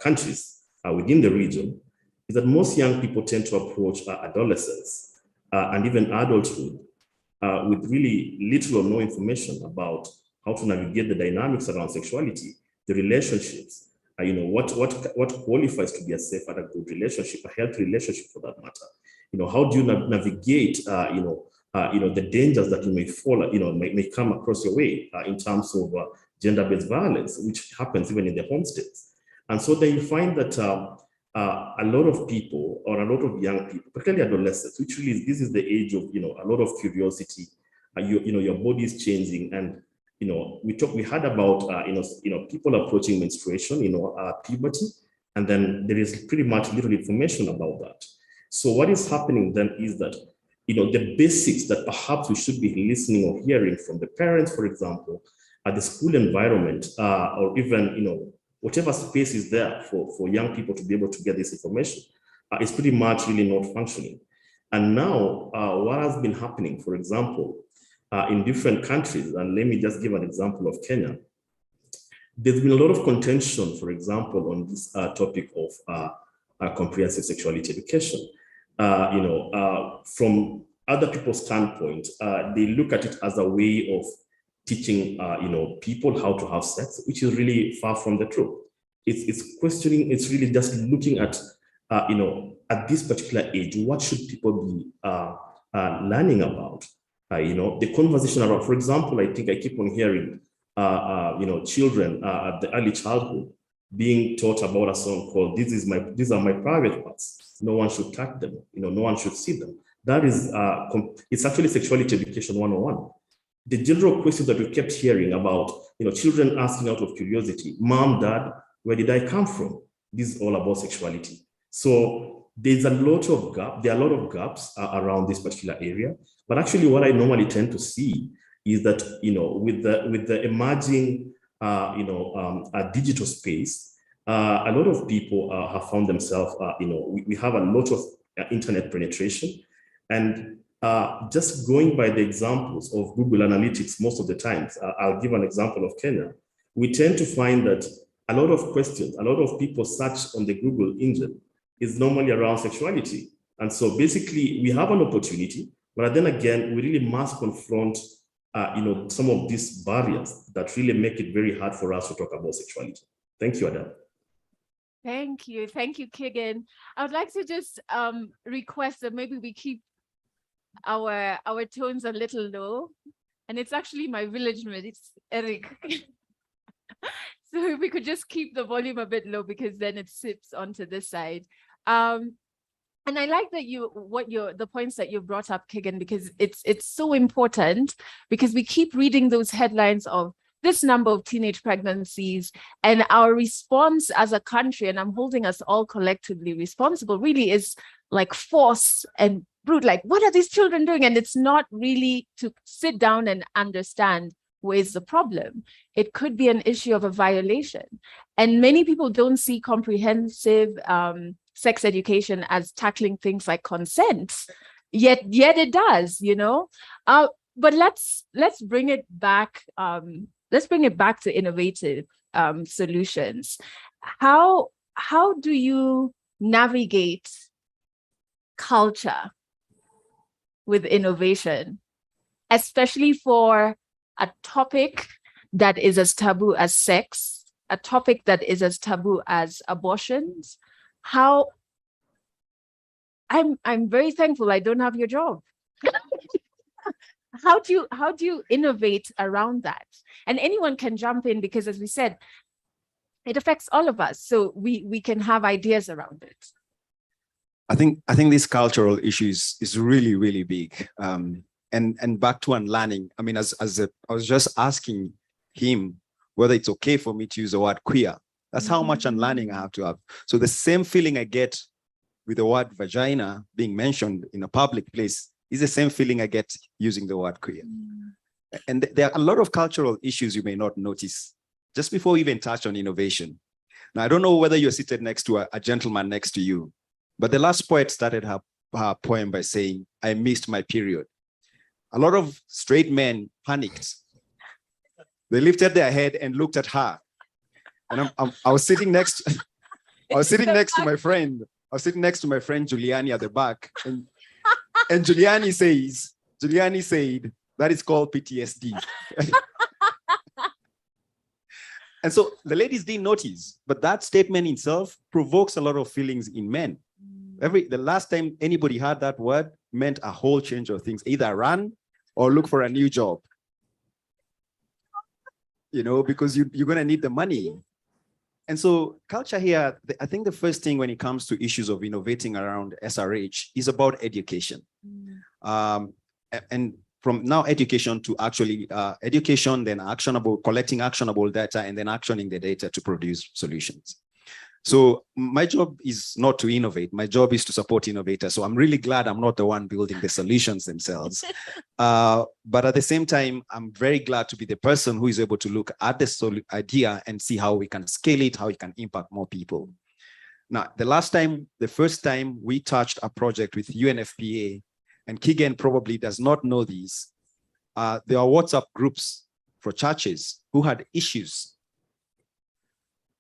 countries within the region, is that most young people tend to approach adolescence and even adulthood with really little or no information about how to navigate the dynamics around sexuality, the relationships, what qualifies to be a safe and a good relationship, a healthy relationship for that matter. How do you navigate, the dangers that you may fall, may come across your way in terms of gender-based violence, which happens even in the home states. And so then you find that a lot of people, or a lot of young people, particularly adolescents, which really this is the age of a lot of curiosity. Your body is changing, and we heard about people approaching menstruation, puberty, and then there is pretty much little information about that. So what is happening then is that the basics that perhaps we should be listening or hearing from the parents, for example, at the school environment, or even whatever space is there for young people to be able to get this information, is pretty much really not functioning. And now, what has been happening, for example, in different countries, and let me just give an example of Kenya, there's been a lot of contention, for example, on this topic of comprehensive sexuality education. From other people's standpoint, they look at it as a way of teaching, people how to have sex, which is really far from the truth. It's questioning. It's really just looking at, at this particular age, what should people be learning about? The conversation around, for example, I think I keep on hearing, children at the early childhood being taught about a song called "These are my private parts. No one should touch them. No one should see them." That is, it's actually sexuality education 101. The general questions that we kept hearing about, children asking out of curiosity, "Mom, Dad, where did I come from?" This is all about sexuality. So there's a lot of gap. There are a lot of gaps around this particular area. But actually, what I normally tend to see is that, with the emerging, digital space, a lot of people have found themselves, we have a lot of internet penetration, and just going by the examples of Google Analytics, most of the times, I'll give an example of Kenya. We tend to find that a lot of questions, a lot of people search on the Google engine is normally around sexuality. And so basically we have an opportunity, but then again, we really must confront some of these barriers that really make it very hard for us to talk about sexuality. Thank you, Adam. Thank you, Keegan. I would like to just request that maybe we keep our tones a little low, and it's actually my village mate, it's Eric. So if we could just keep the volume a bit low, because then it sips onto this side. And I like that the points that you brought up, Keegan, because it's so important, because we keep reading those headlines of this number of teenage pregnancies, and our response as a country, and I'm holding us all collectively responsible, really is like force and brute, like, what are these children doing? And it's not really to sit down and understand where's the problem. It could be an issue of a violation. And many people don't see comprehensive sex education as tackling things like consent, yet it does, but let's bring it back. Let's bring it back to innovative solutions. How do you navigate culture with innovation, especially for a topic that is as taboo as sex, a topic that is as taboo as abortions? I'm very thankful I don't have your job. how do you innovate around that? And anyone can jump in, because as we said, it affects all of us. So we can have ideas around it. I think this cultural issue is really, really big. And back to unlearning. I mean, I was just asking him whether it's okay for me to use the word queer. That's how much unlearning I have to have. So the same feeling I get with the word vagina being mentioned in a public place is the same feeling I get using the word queer. And there are a lot of cultural issues you may not notice just before we even touch on innovation. Now, I don't know whether you're seated next to a gentleman next to you, but the last poet started her poem by saying, "I missed my period." A lot of straight men panicked. They lifted their head and looked at her. And I was sitting next, I was sitting next to my friend. I was sitting next to my friend Giuliani at the back. And Giuliani said, that is called PTSD. And so the ladies didn't notice, but that statement itself provokes a lot of feelings in men. The last time anybody heard that word meant a whole change of things, either run or look for a new job. You know, because you're going to need the money. And so culture here, I think the first thing when it comes to issues of innovating around SRH is about education. And from now education to actually education, then collecting actionable data, and then actioning the data to produce solutions. So my job is not to innovate. My job is to support innovators. So I'm really glad I'm not the one building the solutions themselves. But at the same time, I'm very glad to be the person who is able to look at the idea and see how we can scale it, how it can impact more people. Now, the first time we touched a project with UNFPA, and Keegan probably does not know these, there are WhatsApp groups for churches who had issues.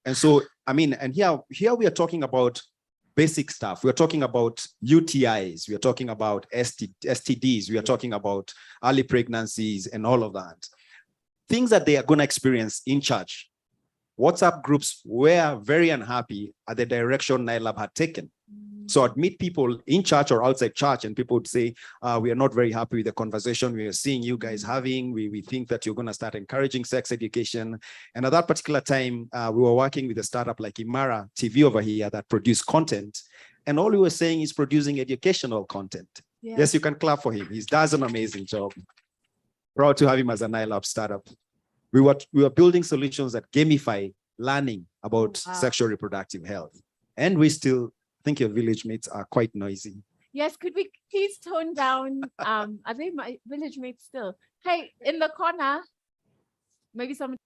And so, I mean, and here we are talking about basic stuff. We're talking about UTIs. We're talking about STDs. We are talking about early pregnancies and all of that. Things that they are going to experience in church. WhatsApp groups were very unhappy at the direction NILAB had taken. So I'd meet people in church or outside church, and people would say, we are not very happy with the conversation we are seeing you guys having. We think that you're going to start encouraging sex education. And at that particular time, we were working with a startup like Imara TV over here that produced content. And all we were saying is producing educational content. Yeah. Yes, you can clap for him. He does an amazing job. Proud to have him as a NILAB startup. We were building solutions that gamify learning about sexual reproductive health. And we still think your village mates are quite noisy. Yes, could we please tone down? Are they my village mates still? Hey, in the corner, maybe someone.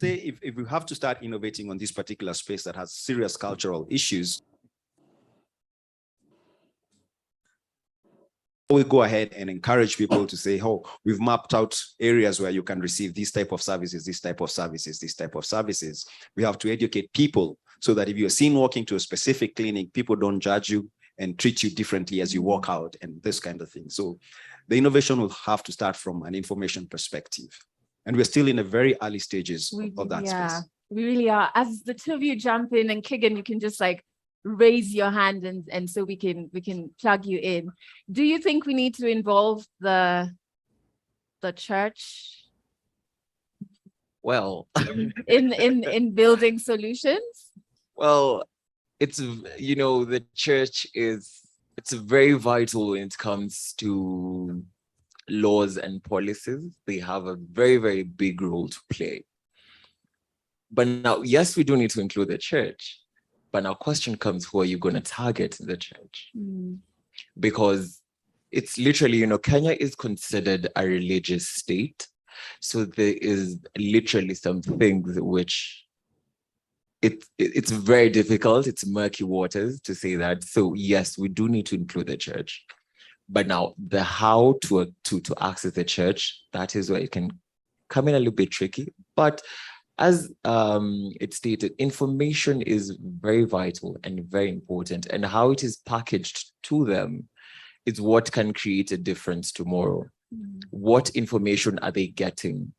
Say if we have to start innovating on this particular space that has serious cultural issues, we go ahead and encourage people to say, oh, we've mapped out areas where you can receive this type of services, this type of services, this type of services. We have to educate people so that if you're seen walking to a specific clinic, people don't judge you and treat you differently as you walk out and this kind of thing. So the innovation will have to start from an information perspective. And we're still in the very early stages of that space. We really are. As the two of you jump in, and Keegan, you can just like raise your hand and so we can plug you in. Do you think we need to involve the church? Well, in building solutions? Well, it's, you know, the church it's very vital when it comes to laws and policies. They have a very, very big role to play. But now, yes, we do need to include the church. But now question comes, who are you going to target the church? Because it's literally, you know, Kenya is considered a religious state. So there is literally some things which it's very difficult. It's murky waters to say that. So yes, we do need to include the church. But now the how to access the church, that is where it can come in a little bit tricky. But as it stated, information is very vital and very important, and how it is packaged to them is what can create a difference tomorrow. What information are they getting?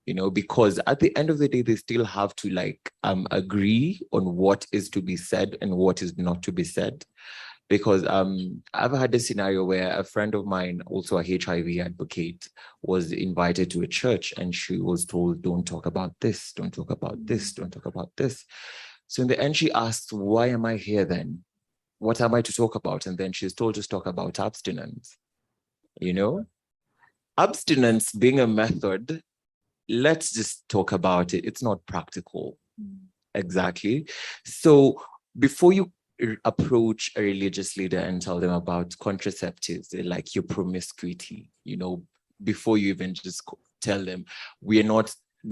You know, because at the end of the day, they still have to like agree on what is to be said and what is not to be said. Because I've had a scenario where a friend of mine, also a HIV advocate, was invited to a church and she was told, don't talk about this, don't talk about this, don't talk about this. So in the end, she asked, why am I here then? What am I to talk about? And then she's told to talk about abstinence. You know, abstinence being a method, let's just talk about it. It's not practical. Exactly. So before you approach a religious leader and tell them about contraceptives, they're like your promiscuity, you know, before you even just tell them, we're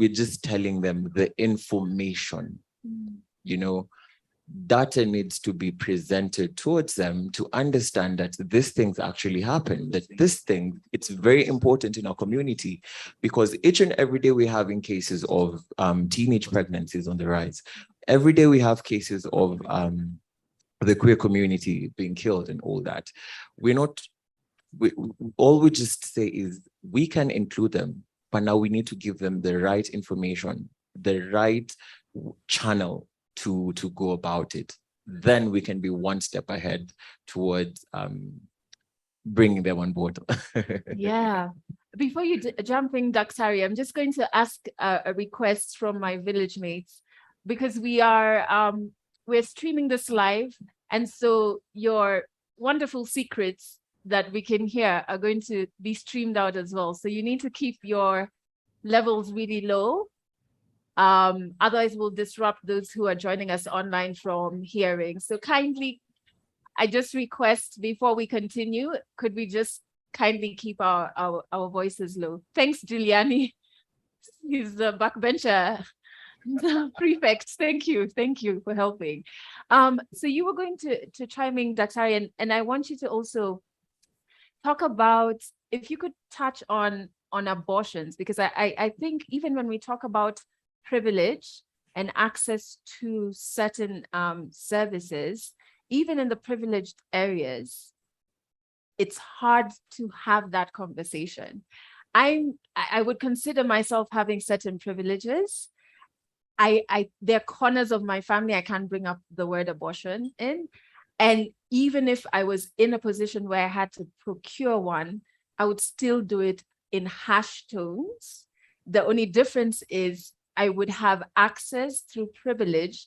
just telling them the information, you know, data needs to be presented towards them to understand that this thing's actually happened, that this thing, it's very important in our community, because each and every day we're having cases of teenage pregnancies on the rise. Every day we have cases of the queer community being killed and all that. All we just say is we can include them, but now we need to give them the right information, the right channel to go about it. Then we can be one step ahead towards bringing them on board. Yeah. Before you jump in, Daktari, I'm just going to ask a request from my village mates, because we're streaming this live, and so your wonderful secrets that we can hear are going to be streamed out as well. So you need to keep your levels really low. Otherwise we'll disrupt those who are joining us online from hearing. So kindly, I just request before we continue, could we just kindly keep our voices low? Thanks, Giuliani. He's the backbencher prefect. Thank you for helping. So you were going to chime in, Daktari, and I want you to also talk about, if you could touch on abortions, because I think even when we talk about privilege and access to certain services, even in the privileged areas, it's hard to have that conversation. I would consider myself having certain privileges. There are corners of my family I can't bring up the word abortion in. And even if I was in a position where I had to procure one, I would still do it in harsh tones. The only difference is I would have access through privilege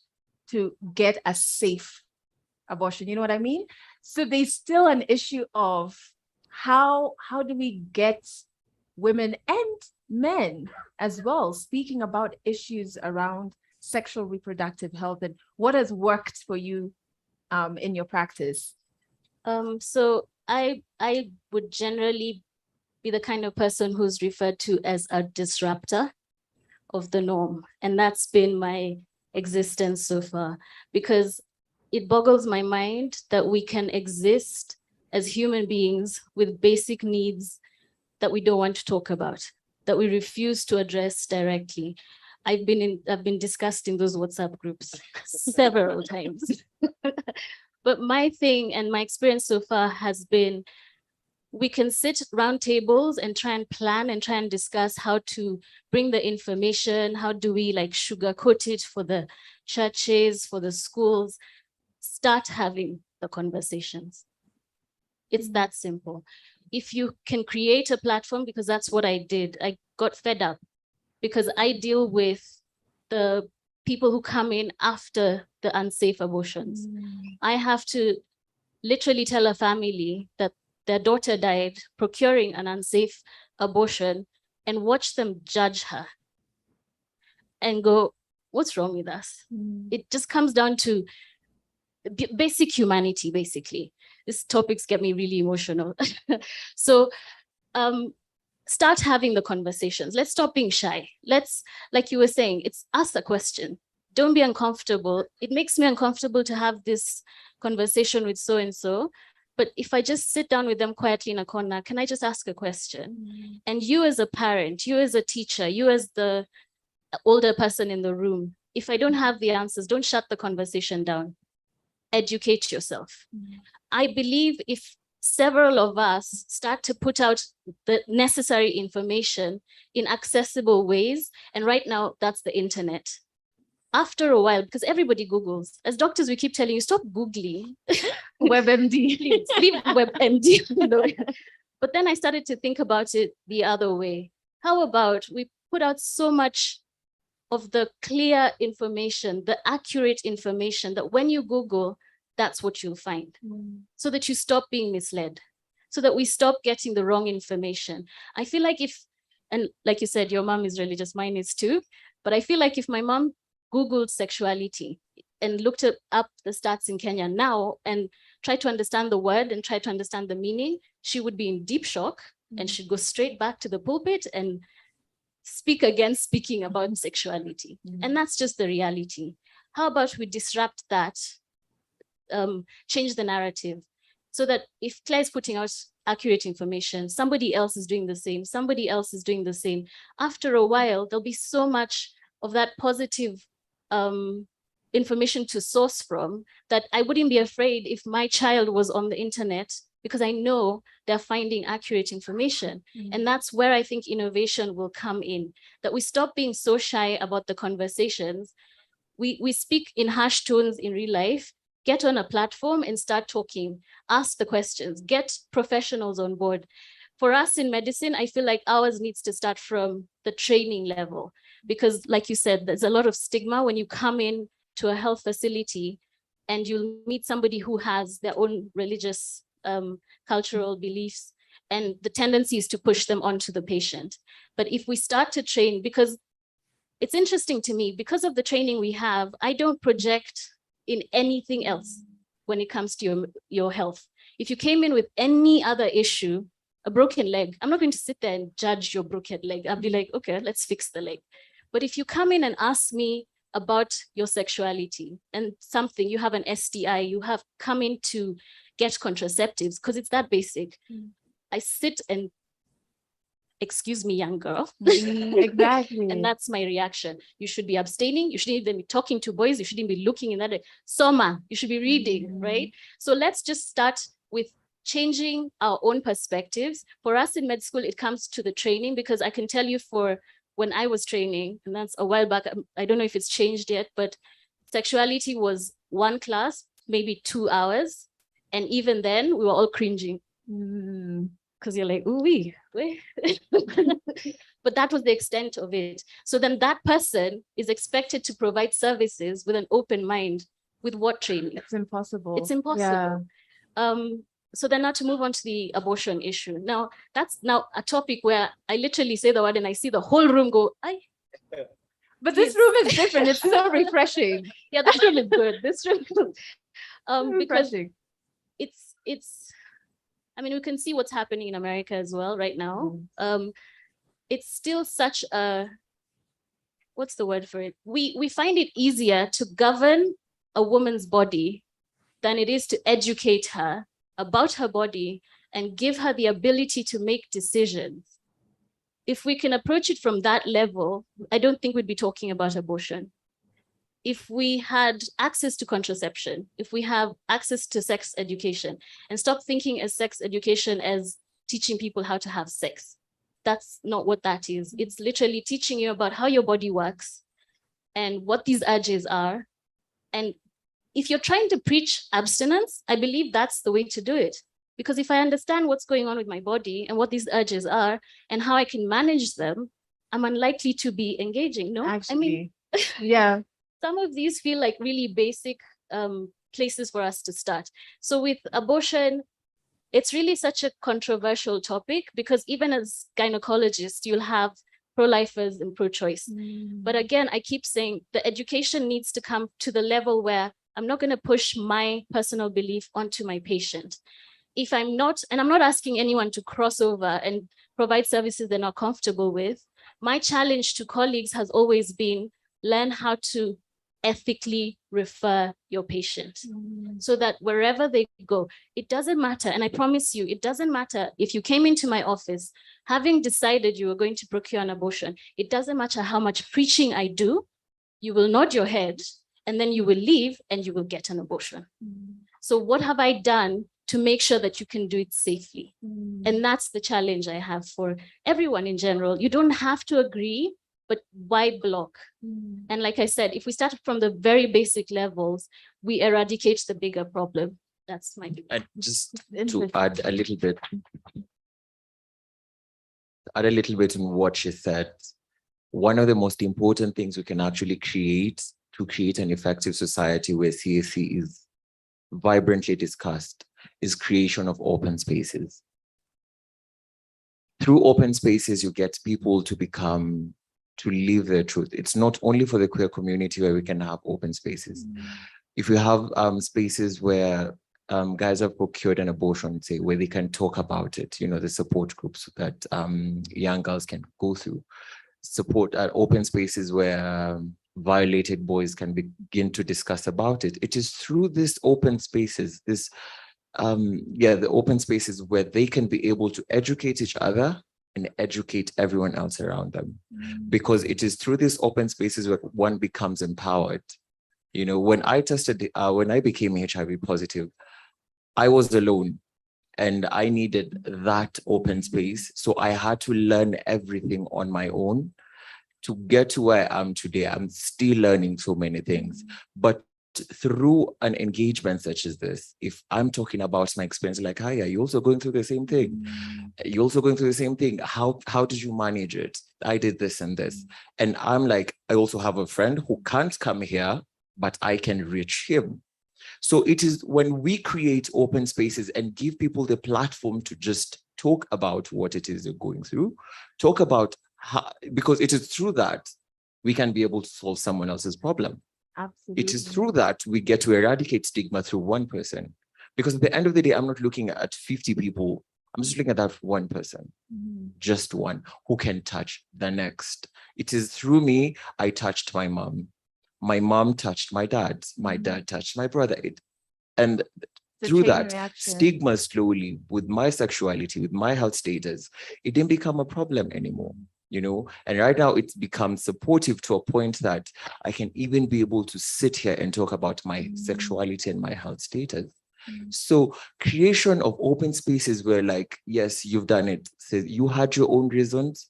to get a safe abortion. You know what I mean? So there's still an issue of how do we get women and men as well speaking about issues around sexual reproductive health, and what has worked for you in your practice? So I would generally be the kind of person who's referred to as a disruptor of the norm. And that's been my existence so far, because it boggles my mind that we can exist as human beings with basic needs that we don't want to talk about, that we refuse to address directly. I've been discussed in those WhatsApp groups several times. But my thing and my experience so far has been, we can sit round tables and try and plan and try and discuss how to bring the information, how do we like sugarcoat it for the churches, for the schools, start having the conversations. It's that simple. If you can create a platform, because that's what I did, I got fed up because I deal with the people who come in after the unsafe abortions. I have to literally tell a family that their daughter died procuring an unsafe abortion and watch them judge her and go, what's wrong with us? It just comes down to basic humanity, basically. These topics get me really emotional. So start having the conversations. Let's stop being shy. Let's, like you were saying, it's ask a question. Don't be uncomfortable. It makes me uncomfortable to have this conversation with so-and-so. But if I just sit down with them quietly in a corner, can I just ask a question? And you as a parent, you as a teacher, you as the older person in the room, if I don't have the answers, don't shut the conversation down. Educate yourself. I believe if several of us start to put out the necessary information in accessible ways. And right now, that's the internet. After a while, because everybody Googles, as doctors, we keep telling you, stop Googling. WebMD. Please, leave WebMD. But then I started to think about it the other way. How about we put out so much of the clear information, the accurate information, that when you Google, that's what you'll find. So that you stop being misled, so that we stop getting the wrong information. I feel like if, and like you said, your mom is religious, mine is too, but I feel like if my mom Googled sexuality and looked up the stats in Kenya now and tried to understand the word and tried to understand the meaning, she would be in deep shock and she'd go straight back to the pulpit and speak against speaking about sexuality. And that's just the reality. How about we disrupt that, change the narrative, so that if Claire is putting out accurate information, somebody else is doing the same, somebody else is doing the same. After a while, there'll be so much of that positive information to source from that I wouldn't be afraid if my child was on the internet, because I know they're finding accurate information. And that's where I think innovation will come in, that we stop being so shy about the conversations. We speak in harsh tones in real life, get on a platform and start talking, ask the questions, get professionals on board. For us in medicine, I feel like ours needs to start from the training level, because like you said, there's a lot of stigma when you come in to a health facility and you'll meet somebody who has their own religious cultural beliefs, and the tendency is to push them onto the patient. But if we start to train, because it's interesting to me, because of the training we have, I don't project in anything else when it comes to your health. If you came in with any other issue, a broken leg, I'm not going to sit there and judge your broken leg. I'll be like, okay, let's fix the leg. But if you come in and ask me about your sexuality and something, you have an STI, you have come in to get contraceptives, because it's that basic. I sit and, excuse me, young girl. Exactly. And that's my reaction. You should be abstaining. You shouldn't even be talking to boys. You shouldn't be looking in that. Soma, you should be reading, right? So let's just start with changing our own perspectives. For us in med school, it comes to the training, because I can tell you for when I was training, and that's a while back, I don't know if it's changed yet, but sexuality was one class, maybe 2 hours. And even then we were all cringing. Because you're like, ooh, wee. But that was the extent of it. So then that person is expected to provide services with an open mind. With what training? It's impossible. It's impossible. Yeah. So then now to move on to the abortion issue. Now, that's now a topic where I literally say the word and I see the whole room go, ay. But this room is different. It's so refreshing. Yeah, this room is good. This room because it's I mean, we can see what's happening in America as well right now. It's still such a, what's the word for it? We find it easier to govern a woman's body than it is to educate her about her body and give her the ability to make decisions. If we can approach it from that level, I don't think we'd be talking about abortion. If we had access to contraception, if we have access to sex education, and stop thinking as sex education as teaching people how to have sex. That's not what that is. It's literally teaching you about how your body works and what these urges are. And if you're trying to preach abstinence, I believe that's the way to do it. Because if I understand what's going on with my body and what these urges are and how I can manage them, I'm unlikely to be engaging. No, actually, I mean, yeah. Some of these feel like really basic places for us to start. So with abortion, it's really such a controversial topic because even as gynecologists, you'll have pro-lifers and pro-choice. But again, I keep saying the education needs to come to the level where I'm not going to push my personal belief onto my patient. If I'm not, and I'm not asking anyone to cross over and provide services they're not comfortable with, my challenge to colleagues has always been learn how to ethically refer your patient so that wherever they go, it doesn't matter. And I promise you, it doesn't matter if you came into my office having decided you were going to procure an abortion. It doesn't matter how much preaching I do, you will nod your head and then you will leave and you will get an abortion. So what have I done to make sure that you can do it safely. And that's the challenge I have for everyone in general. You don't have to agree, but why block? And like I said, if we start from the very basic levels, we eradicate the bigger problem. That's my view. And just to add a little bit, in what she said, one of the most important things we can actually create to create an effective society where CAC is vibrantly discussed is creation of open spaces. Through open spaces, you get people to live their truth. It's not only for the queer community where we can have open spaces. If we have spaces where guys have procured an abortion, say, where they can talk about it, the support groups that young girls can go through, support open spaces where violated boys can begin to discuss about it. It is through these open spaces, the open spaces where they can be able to educate each other and educate everyone else around them. Because it is through these open spaces where one becomes empowered. When I became HIV positive, I was alone and I needed that open space. So I had to learn everything on my own. To get to where I am today, I'm still learning so many things. But through an engagement such as this, if I'm talking about my experience, like, hi, are you also going through the same thing? You're also going through the same thing. How did you manage it? I did this and this. And I'm like, I also have a friend who can't come here, but I can reach him. So it is when we create open spaces and give people the platform to just talk about what it is they're going through, talk about how, because it is through that we can be able to solve someone else's problem. Absolutely. It is through that we get to eradicate stigma through one person. Because at the end of the day, I'm not looking at 50 people. I'm just looking at that one person, just one, who can touch the next. It is through me, I touched my mom. My mom touched my dad. My dad touched my brother. And through that, stigma slowly, with my sexuality, with my health status, it didn't become a problem anymore. And right now it's become supportive to a point that I can even be able to sit here and talk about my sexuality and my health status. So creation of open spaces where, like, yes, you've done it. So you had your own reasons.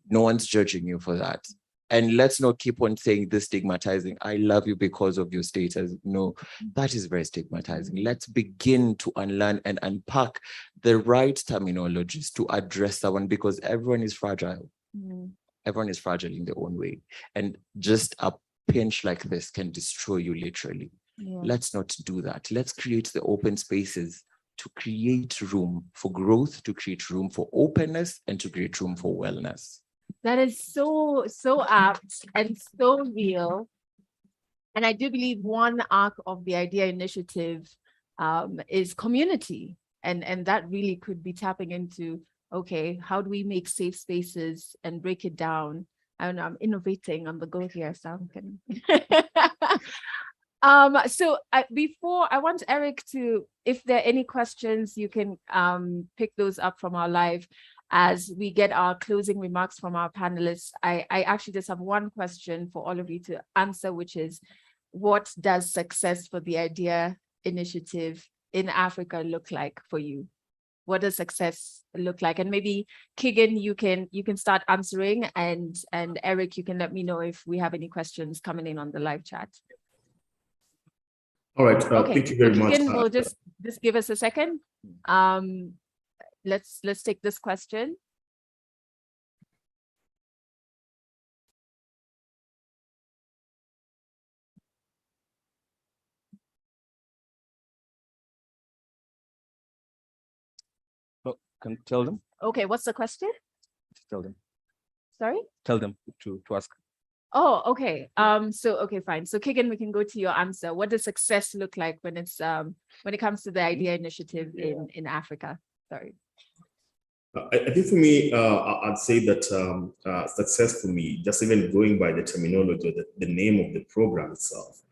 No one's judging you for that. And let's not keep on saying this stigmatizing, I love you because of your status. No, that is very stigmatizing. Let's begin to unlearn and unpack the right terminologies to address someone, because everyone is fragile. Everyone is fragile in their own way. And just a pinch like this can destroy you literally. Let's not do that. Let's create the open spaces to create room for growth, to create room for openness, and to create room for wellness. That is so apt and so real. And I do believe one arc of the IDEA initiative is community. And that really could be tapping into, okay, how do we make safe spaces and break it down? I don't know, I'm innovating on the go here, so I'm kidding. Before, I want Eric to, if there are any questions, you can pick those up from our live as we get our closing remarks from our panelists. I actually just have one question for all of you to answer, which is, what does success for the IDEA initiative in Africa look like for you? What does success look like? And maybe Keegan, you can start answering, and Eric, you can let me know if we have any questions coming in on the live chat. All right, Okay. thank you very much. Keegan will just give us a second. Let's take this question. Can tell them? Okay, what's the question? Tell them. Sorry? Tell them to ask. Oh, okay. Okay, fine. So Keegan, we can go to your answer. What does success look like when it comes to the IDEA initiative in Africa? Sorry. I think for me, I'd say that success for me, just even going by the terminology, the name of the program itself,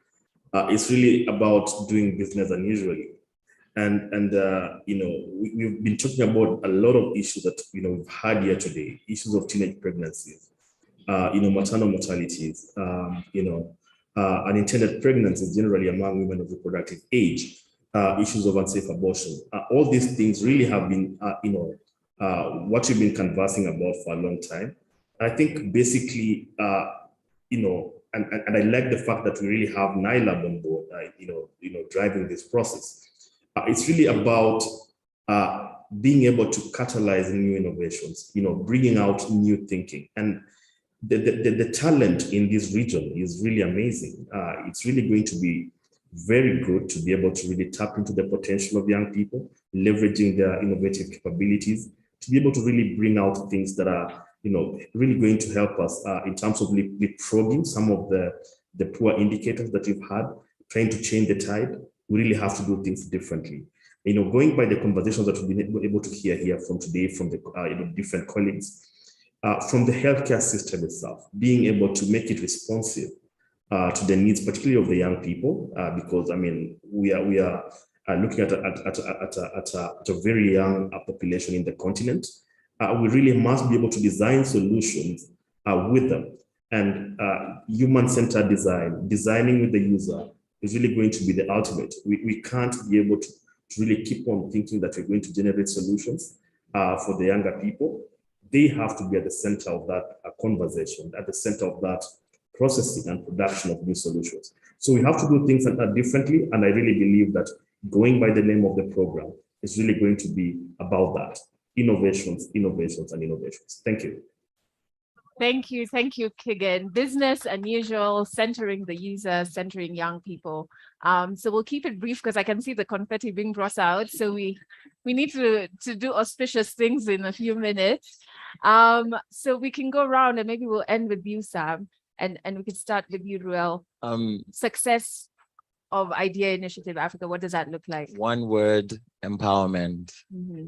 it's really about doing business unusually. And we've been talking about a lot of issues that we've had here today, issues of teenage pregnancies, maternal mortalities, unintended pregnancies generally among women of reproductive age, issues of unsafe abortion. All these things really have been, what we've been conversing about for a long time. I think basically, and I like the fact that we really have NILAB on board, driving this process. It's really about being able to catalyze new innovations, bringing out new thinking. And the talent in this region is really amazing. It's really going to be very good to be able to really tap into the potential of young people, leveraging their innovative capabilities, to be able to really bring out things that are, really going to help us in terms of leapfrogging some of the poor indicators that we've had, trying to change the tide. We really have to do things differently. Going by the conversations that we've been able to hear here from today, from the different colleagues, from the healthcare system itself, being able to make it responsive to the needs, particularly of the young people, because we are looking at a very young population in the continent. We really must be able to design solutions with them, and human-centered designing with the user is really going to be the ultimate. We can't be able to really keep on thinking that we're going to generate solutions for the younger people. They have to be at the center of that conversation, at the center of that processing and production of new solutions. So we have to do things differently, and I really believe that going by the name of the program is really going to be about that. Innovations, innovations, and innovations. Thank you. Thank you, Kigan. Business unusual, centering the user, centering young people. So we'll keep it brief because I can see the confetti being brought out. So we need to do auspicious things in a few minutes. So we can go around and maybe we'll end with you, Sam, and we can start with you, Ruel. Success of Idea Initiative Africa, what does that look like? One word: empowerment. Mm-hmm.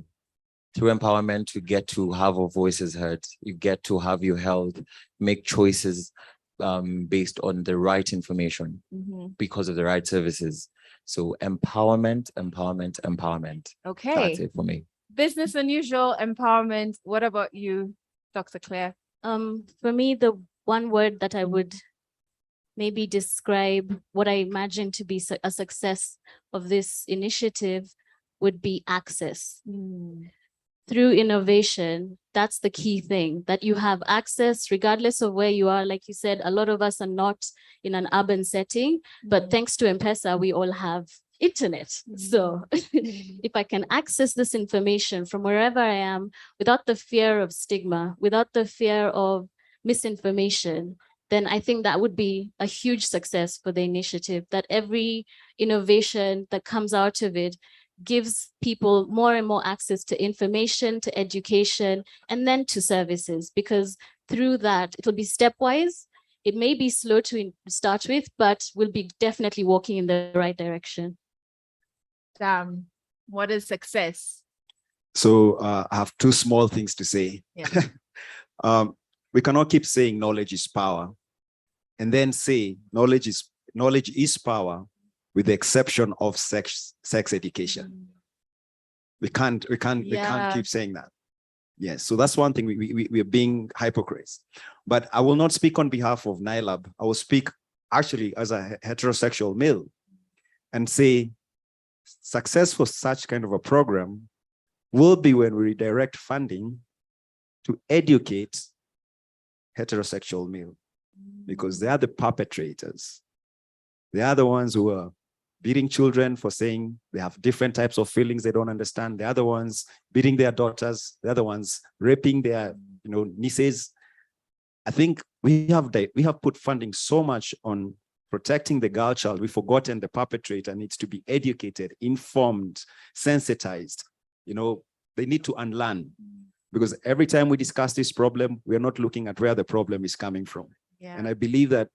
Through empowerment, you get to have our voices heard. You get to have your health, make choices based on the right information, because of the right services. So empowerment, empowerment, empowerment. Okay. That's it for me. Business unusual, empowerment. What about you, Dr. Claire? For me, the one word that I would maybe describe what I imagine to be a success of this initiative would be access. Through innovation, that's the key thing, that you have access regardless of where you are. Like you said, a lot of us are not in an urban setting, but thanks to M-Pesa, we all have internet. So if I can access this information from wherever I am without the fear of stigma, without the fear of misinformation, then I think that would be a huge success for the initiative, that every innovation that comes out of it gives people more and more access to information, to education, and then to services, because through that, it will be stepwise. It may be slow to start with, but we'll be definitely walking in the right direction. Sam, what is success? So I have two small things to say. Yeah. We cannot keep saying knowledge is power and then say knowledge is power, with the exception of sex education. We can't keep saying that. Yes, so that's one thing. We are being hypocrites. But I will not speak on behalf of NILAB. I will speak actually as a heterosexual male and say success for such kind of a program will be when we redirect funding to educate heterosexual male, because they are the perpetrators. They are the ones who are beating children for saying they have different types of feelings they don't understand. The other ones beating their daughters. The other ones raping their nieces. I think we have put funding so much on protecting the girl child. We've forgotten the perpetrator needs to be educated, informed, sensitized. They need to unlearn, because every time we discuss this problem, we are not looking at where the problem is coming from. Yeah. And I believe that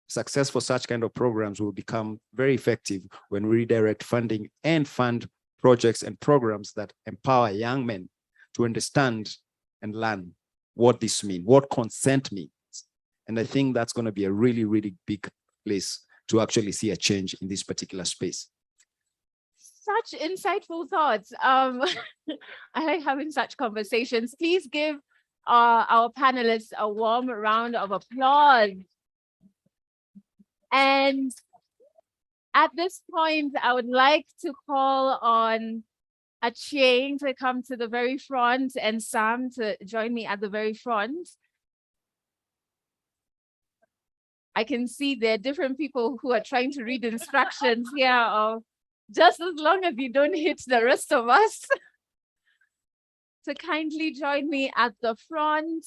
success for such kind of programs will become very effective when we redirect funding and fund projects and programs that empower young men to understand and learn what this means, what consent means. And I think that's going to be a really, really big place to actually see a change in this particular space. Such insightful thoughts. I like having such conversations. Please give our panelists a warm round of applause. And At this point, I would like to call on Achieng to come to the very front and Sam to join me at the very front. I can see there are different people who are trying to read instructions here of just as long as you don't hit the rest of us. To kindly join me at the front.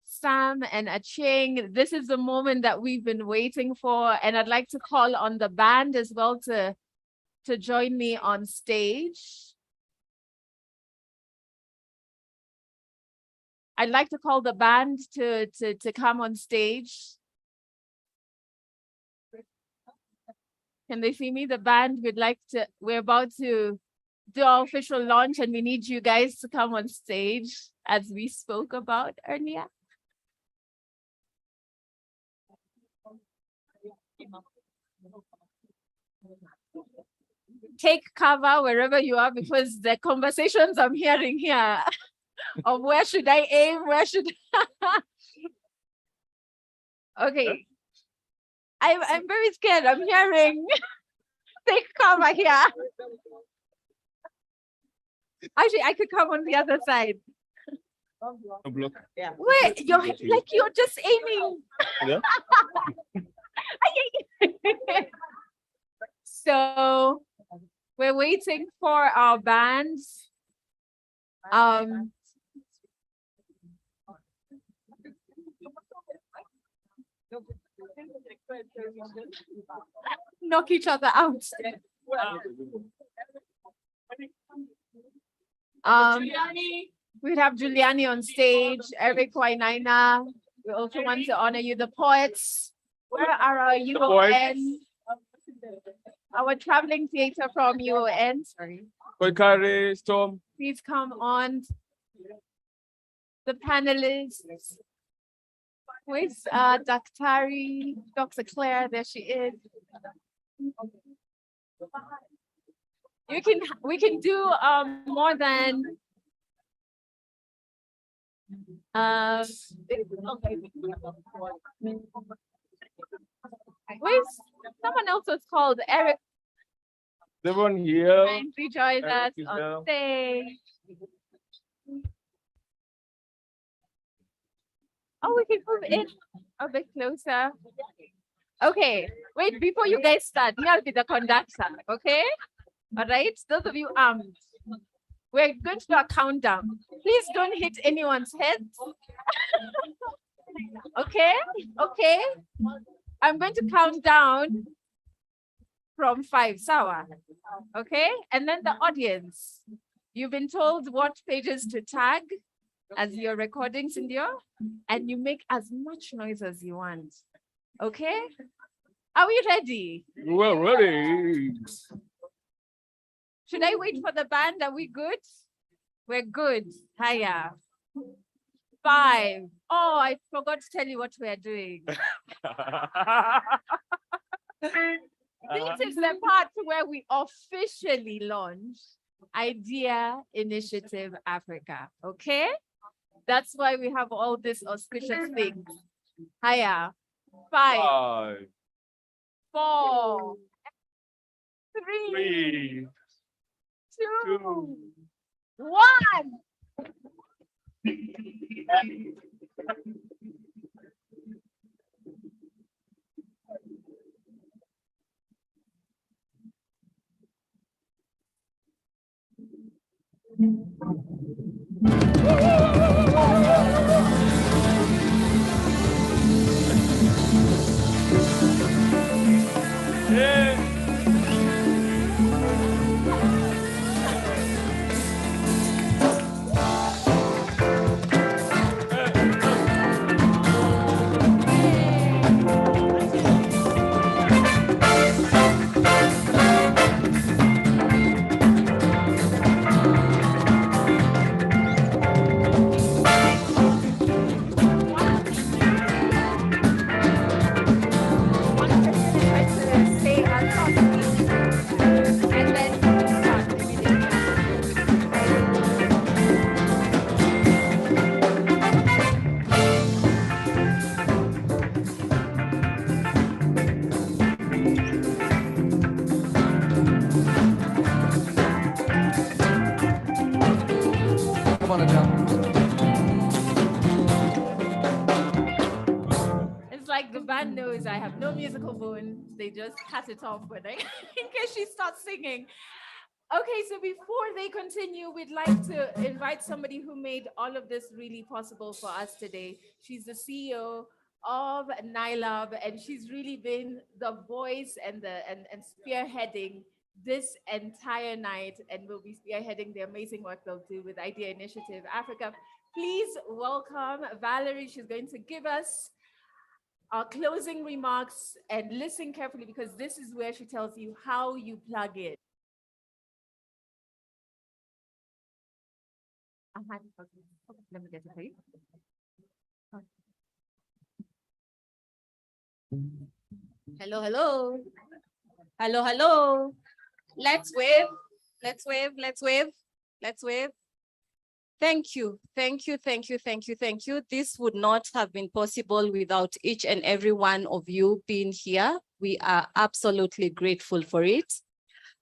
Sam and Achieng, this is the moment that we've been waiting for, and I'd like to call on the band as well to join me on stage. I'd like to call the band to come on stage. Can they see me? The band we're about to do our official launch, and we need you guys to come on stage as we spoke about earlier. Take cover wherever you are, because the conversations I'm hearing here of where should I aim, where should okay. I'm very scared. I'm hearing take cover here. Actually, I could come on the other side. Yeah. Wait, you're just aiming. Yeah. So we're waiting for our bands. Knock each other out. We'd have Giuliani on stage, Eric Wainaina. We also want to honor you, the poets. Where are our UON? Our traveling theater from UON, sorry. Koikare, Storm. Please come on. The panelists. Where's Dr. Claire? There she is. We can do more than where's someone else was called Eric? Everyone here. Kindly join us on stage. Oh, we can move in a bit closer. Okay, wait, before you guys start, I'll be the conductor, okay? All right, those of you armed. We're going to do a countdown. Please don't hit anyone's head. Okay, okay. I'm going to count down from 5, Sawa. Okay, and then the audience. You've been told what pages to tag as your recordings in there, and you make as much noise as you want. Okay? Are we ready? We're ready. Should I wait for the band? Are we good? We're good. Hiya. 5. Oh, I forgot to tell you what we're doing. This is the part where we officially launch Idea Initiative Africa. Okay? That's why we have all these auspicious things. Hiya. 5, 4, 3, 2, 1. on, Adele. It's like the band knows I have no musical bone. They just cut it off when I, in case she starts singing. Okay, so before they continue, we'd like to invite somebody who made all of this really possible for us today. She's the CEO of NILAB, and she's really been the voice and spearheading this entire night, and will be spearheading the amazing work they'll do with Idea Initiative Africa. Please welcome Valerie. She's going to give us our closing remarks, and listen carefully because this is where she tells you how you plug in. Let me get it for you. Hello, hello. Hello, hello. Let's wave. Let's wave. Let's wave. Let's wave. Thank you. Thank you. Thank you. Thank you. Thank you. This would not have been possible without each and every one of you being here. We are absolutely grateful for it.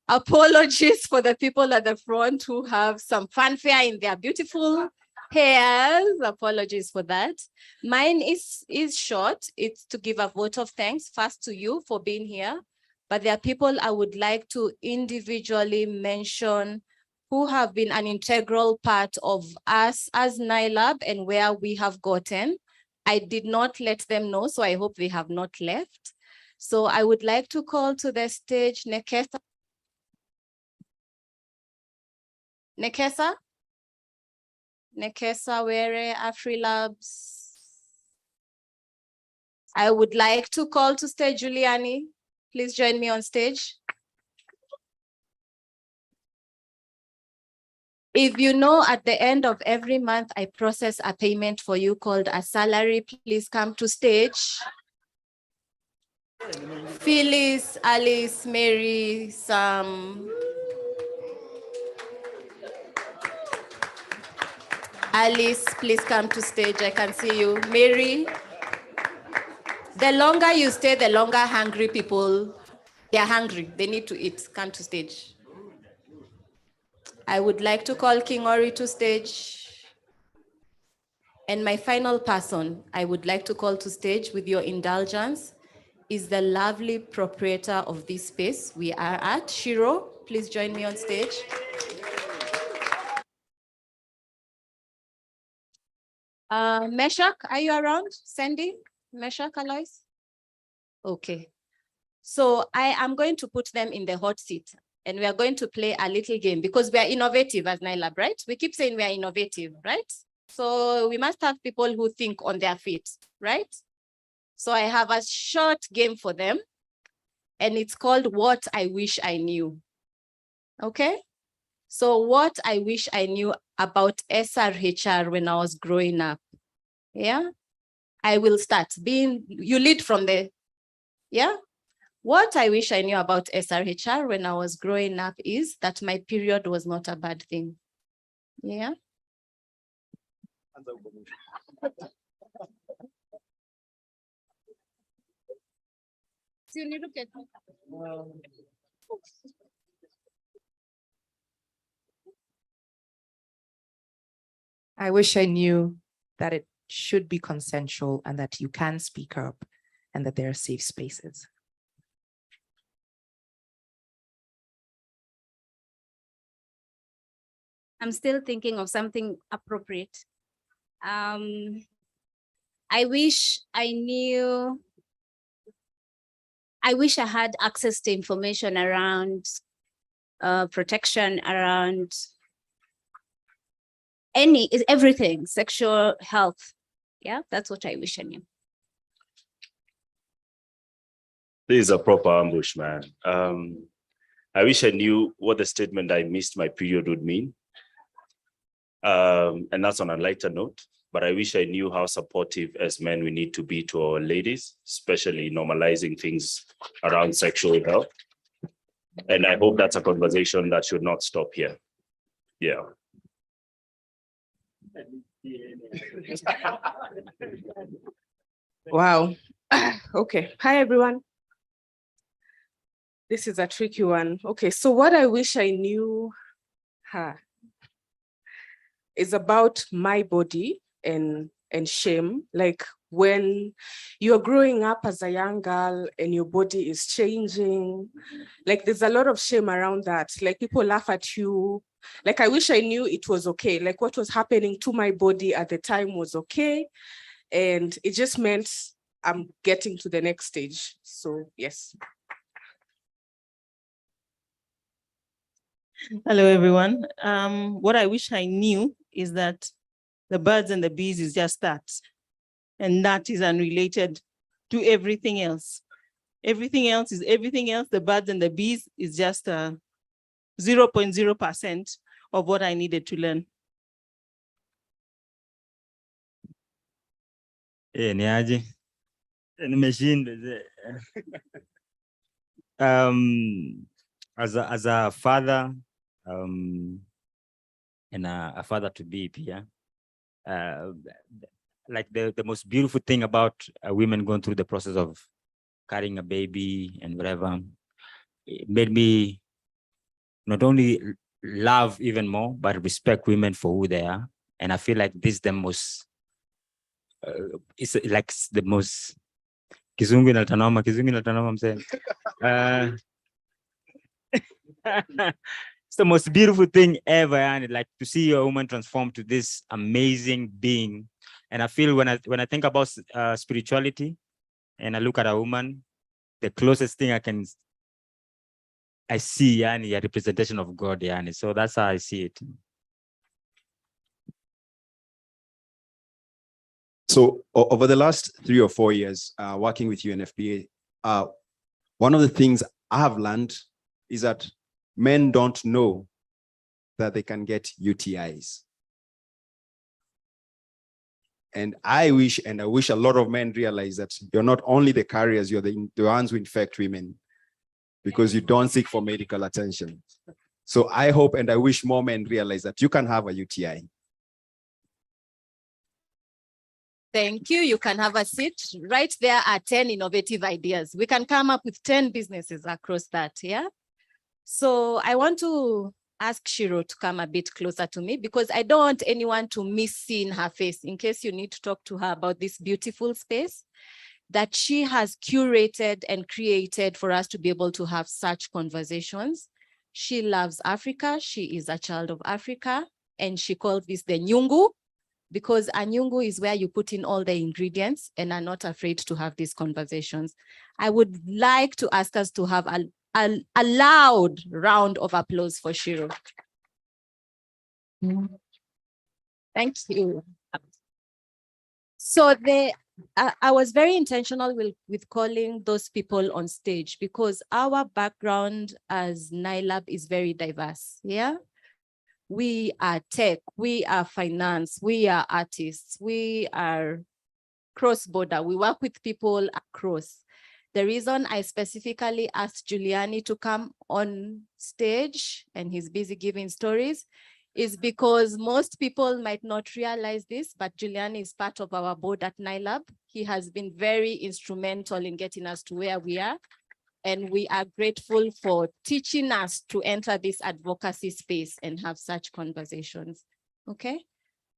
Apologies for the people at the front who have some fanfare in their beautiful hairs. Apologies for that. Mine is short. It's to give a vote of thanks first to you for being here. But there are people I would like to individually mention who have been an integral part of us as NILAB and where we have gotten. I did not let them know, so I hope they have not left. So I would like to call to the stage Nekesa. Nekesa? Nekesa Were, AfriLabs. I would like to call to stage Juliani. Please join me on stage. If you know at the end of every month, I process a payment for you called a salary, please come to stage. Phyllis, Alice, Mary, Sam. Alice, please come to stage. I can see you. Mary, the longer you stay, the longer hungry people, they're hungry. They need to eat. Come to stage. I would like to call King Ori to stage. And my final person I would like to call to stage with your indulgence is the lovely proprietor of this space we are at, Shiro. Please join me on stage. Meshach, are you around? Sandy? Meshach, Alois? Okay. So I am going to put them in the hot seat and we are going to play a little game because we are innovative as NILAB, right? We keep saying we are innovative, right? So we must have people who think on their feet, right? So I have a short game for them and it's called What I Wish I Knew. Okay? So what I wish I knew about SRHR when I was growing up. Yeah? I will start. You lead from there. Yeah? What I wish I knew about SRHR when I was growing up is that my period was not a bad thing. Yeah? I wish I knew that it should be consensual and that you can speak up and that there are safe spaces. I'm still thinking of something appropriate. I wish I knew, I wish I had access to information around protection, around everything, sexual health. Yeah, that's what I wish I knew. This is a proper ambush, man. I wish I knew what the statement "I missed my period" would mean. And that's on a lighter note, but I wish I knew how supportive as men we need to be to our ladies, especially normalizing things around sexual health. And I hope that's a conversation that should not stop here. Yeah. Wow. Okay. Hi, everyone. This is a tricky one. Okay, so what I wish I knew, is about my body and shame. Like when you're growing up as a young girl and your body is changing, like there's a lot of shame around that. Like people laugh at you. Like I wish I knew it was okay. Like what was happening to my body at the time was okay. And it just meant I'm getting to the next stage. So yes. Hello, everyone. What I wish I knew is that the birds and the bees is just that. And that is unrelated to everything else. Everything else is everything else. The birds and the bees is just 0.0% of what I needed to learn. Ni aje? Nimeshinda. As a father, and a father to be here, like the most beautiful thing about women going through the process of carrying a baby and whatever, it made me not only love even more, but respect women for who they are. And I feel like this is the most, it's like the most, Kizungu inatanoma, I'm saying. It's the most beautiful thing ever, and like to see a woman transform to this amazing being. And I feel when I think about spirituality, and I look at a woman, the closest thing I see, yani, a representation of God, yani. So that's how I see it. So over the last 3 or 4 years, working with UNFPA, one of the things I have learned is that men don't know that they can get UTIs. And I wish a lot of men realize that you're not only the carriers, you're the ones who infect women because you don't seek for medical attention. So I hope and I wish more men realize that you can have a UTI. Thank you. You can have a seat. Right there are 10 innovative ideas. We can come up with 10 businesses across that, yeah? So I want to ask Shiro to come a bit closer to me because I don't want anyone to miss seeing her face in case you need to talk to her about this beautiful space that she has curated and created for us to be able to have such conversations. She loves Africa. She is a child of Africa, and she calls this the Nyungu, because a Nyungu is where you put in all the ingredients and are not afraid to have these conversations. I would like to ask us to have a loud round of applause for Shiro. Thank you. So I was very intentional with calling those people on stage because our background as NILAB is very diverse, yeah? We are tech, we are finance, we are artists, we are cross-border. We work with people across. The reason I specifically asked Giuliani to come on stage, and he's busy giving stories, is because most people might not realize this, but Giuliani is part of our board at NILAB. He has been very instrumental in getting us to where we are. And we are grateful for teaching us to enter this advocacy space and have such conversations, okay?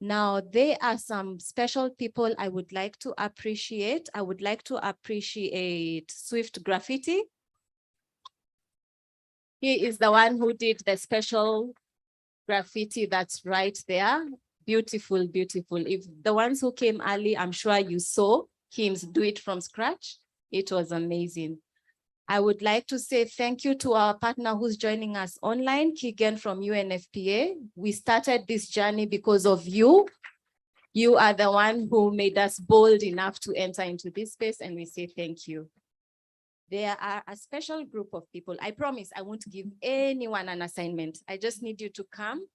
Now, there are some special people I would like to appreciate. I would like to appreciate Swift Graffiti. He is the one who did the special graffiti that's right there. Beautiful, beautiful. If the ones who came early, I'm sure you saw him do it from scratch. It was amazing. I would like to say thank you to our partner who's joining us online, Keegan from UNFPA. We started this journey because of you. You are the one who made us bold enough to enter into this space, and we say thank you. There are a special group of people. I promise I won't give anyone an assignment. I just need you to come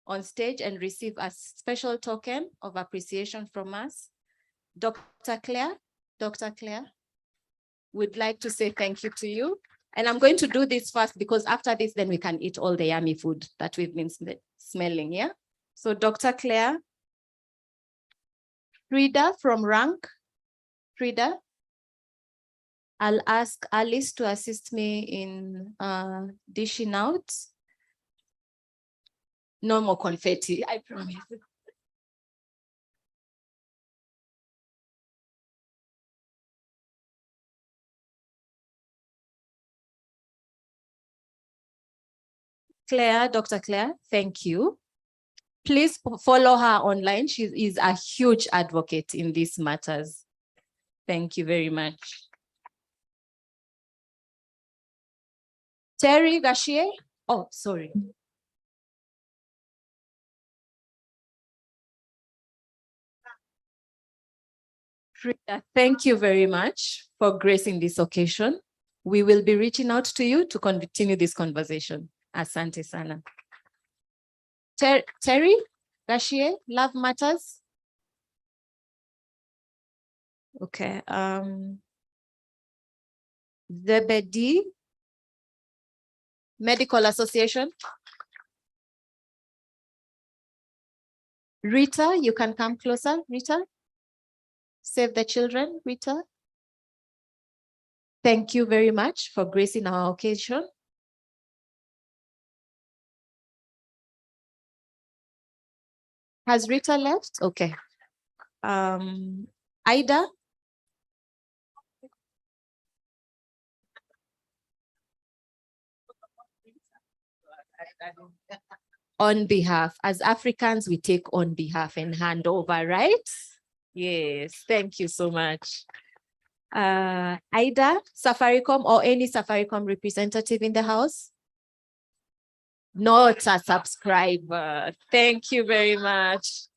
on stage and receive a special token of appreciation from us. Dr. Claire, would like to say thank you to you. And I'm going to do this first because after this, then we can eat all the yummy food that we've been smelling, yeah? So Dr. Claire, Frida from Rank, Frida, I'll ask Alice to assist me in dishing out. No more confetti, I promise. Claire, Dr. Claire, thank you. Please follow her online. She is a huge advocate in these matters. Thank you very much. Terry Gashier. Oh, sorry. Frida, thank you very much for gracing this occasion. We will be reaching out to you to continue this conversation. Asante sana. Terry Gashier, Love Matters. Okay. Zebedi Medical Association. Rita, you can come closer, Rita. Save the Children, Rita. Thank you very much for gracing our occasion. Has Rita left? Okay. Ida. On behalf, as Africans, we take on behalf and hand over, right? Yes, thank you so much. Ida, Safaricom or any Safaricom representative in the house? Not a subscriber. Thank you very much.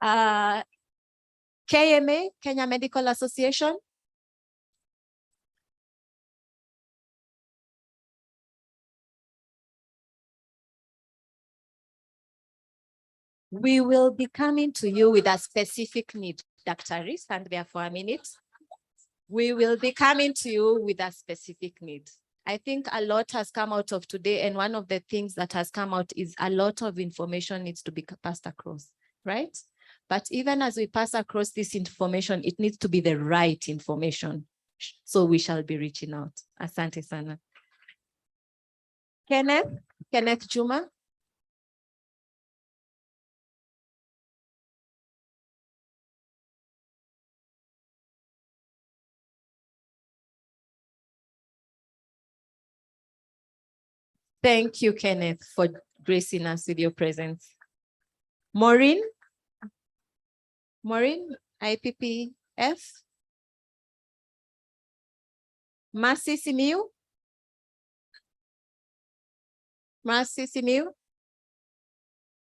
KMA, Kenya Medical Association. We will be coming to you with a specific need. Dr. Reese, stand there for a minute. We will be coming to you with a specific need. I think a lot has come out of today, and one of the things that has come out is a lot of information needs to be passed across, right? But even as we pass across this information, it needs to be the right information. So we shall be reaching out. Asante sana. Kenneth Juma. Thank you, Kenneth, for gracing us with your presence. Maureen, IPPF. Mercy Simiu.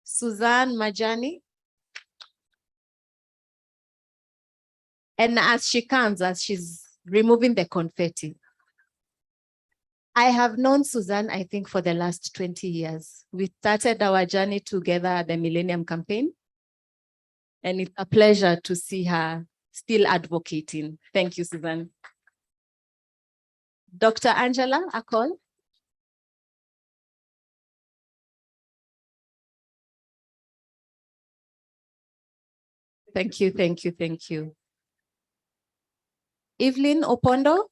Suzanne Majani. And as she comes, as she's removing the confetti, I have known Suzanne, I think, for the last 20 years. We started our journey together at the Millennium Campaign. And it's a pleasure to see her still advocating. Thank you, Suzanne. Dr. Angela Akol. Thank you, thank you, thank you. Evelyn Opondo.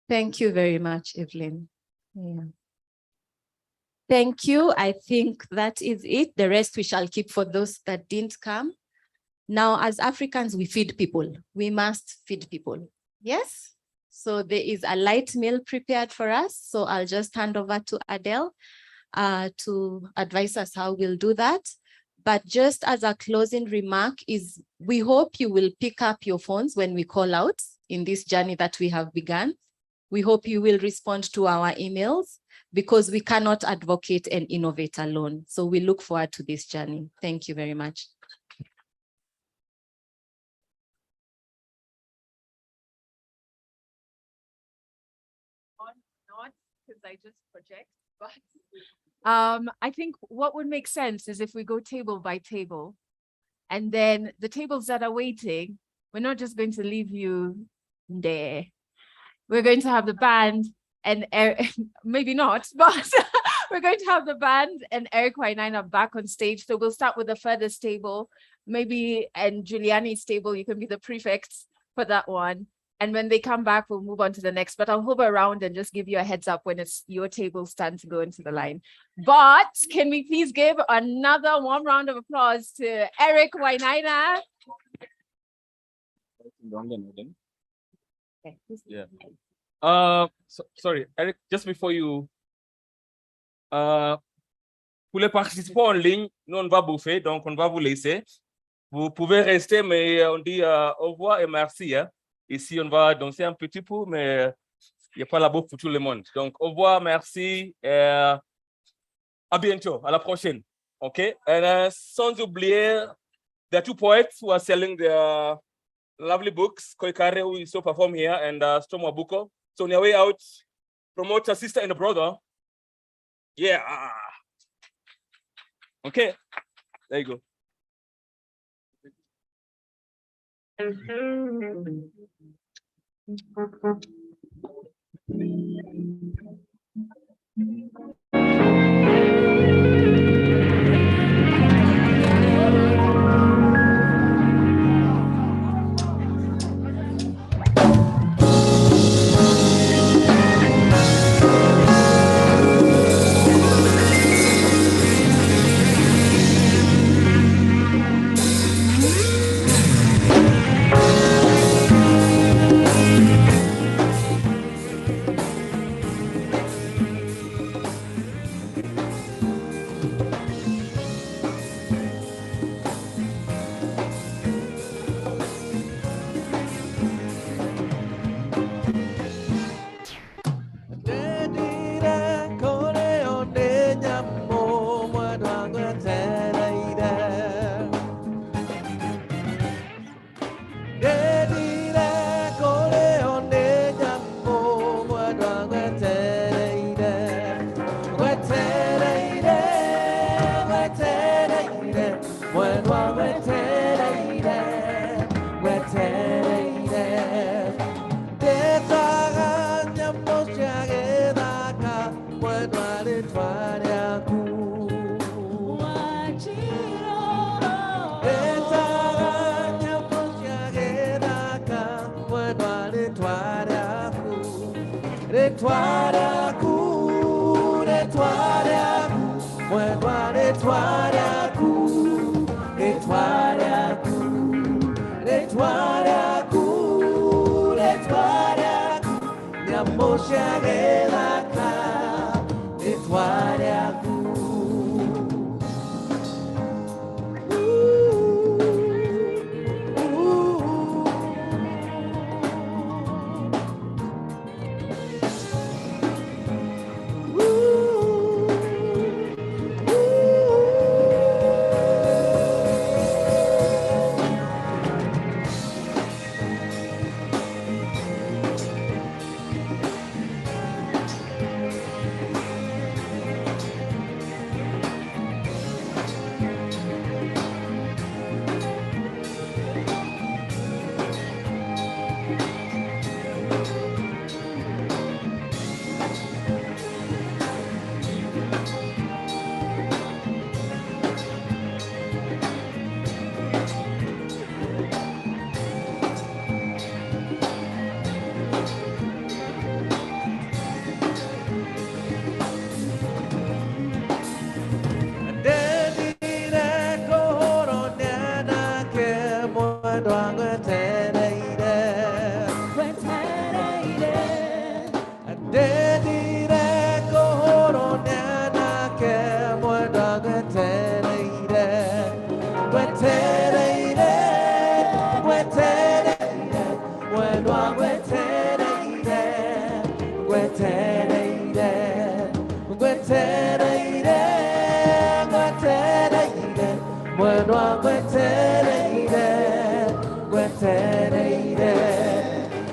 Thank you very much, Evelyn. Yeah. Thank you. I think that is it. The rest we shall keep for those that didn't come. Now, as Africans, we feed people. We must feed people. Yes? So there is a light meal prepared for us. So I'll just hand over to Adele to advise us how we'll do that. But just as a closing remark is, we hope you will pick up your phones when we call out in this journey that we have begun. We hope you will respond to our emails because we cannot advocate and innovate alone. So we look forward to this journey. Thank you very much. Not because I just project, but I think what would make sense is if we go table by table, and then the tables that are waiting, we're not just going to leave you there. We're going to have the band and maybe not, but we're going to have the band and Eric Wainaina back on stage. So we'll start with the furthest table, maybe, and Giuliani's table, you can be the prefects for that one. And when they come back, we'll move on to the next, but I'll hover around and just give you a heads up when it's your table's turn to go into the line. But can we please give another warm round of applause to Eric Wainaina? Yeah. Sorry, Eric, just before you, pour les participants en ligne, nous on va bouffer, donc on va vous laisser. Vous pouvez rester, mais on dit au revoir et merci. Hein. Ici, on va danser un petit peu, mais il n'y a pas la bouffe pour tout le monde. Donc, au revoir, merci, et à bientôt, à la prochaine. Okay, and sans oublier, there are two poets who are selling their lovely books. Koikare, who is so perform here, and Storm Wabuko. So on your way out, promote a sister and a brother. Yeah. Okay, there you go.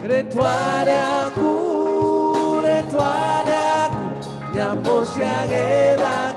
Retware aku, nyambo siagera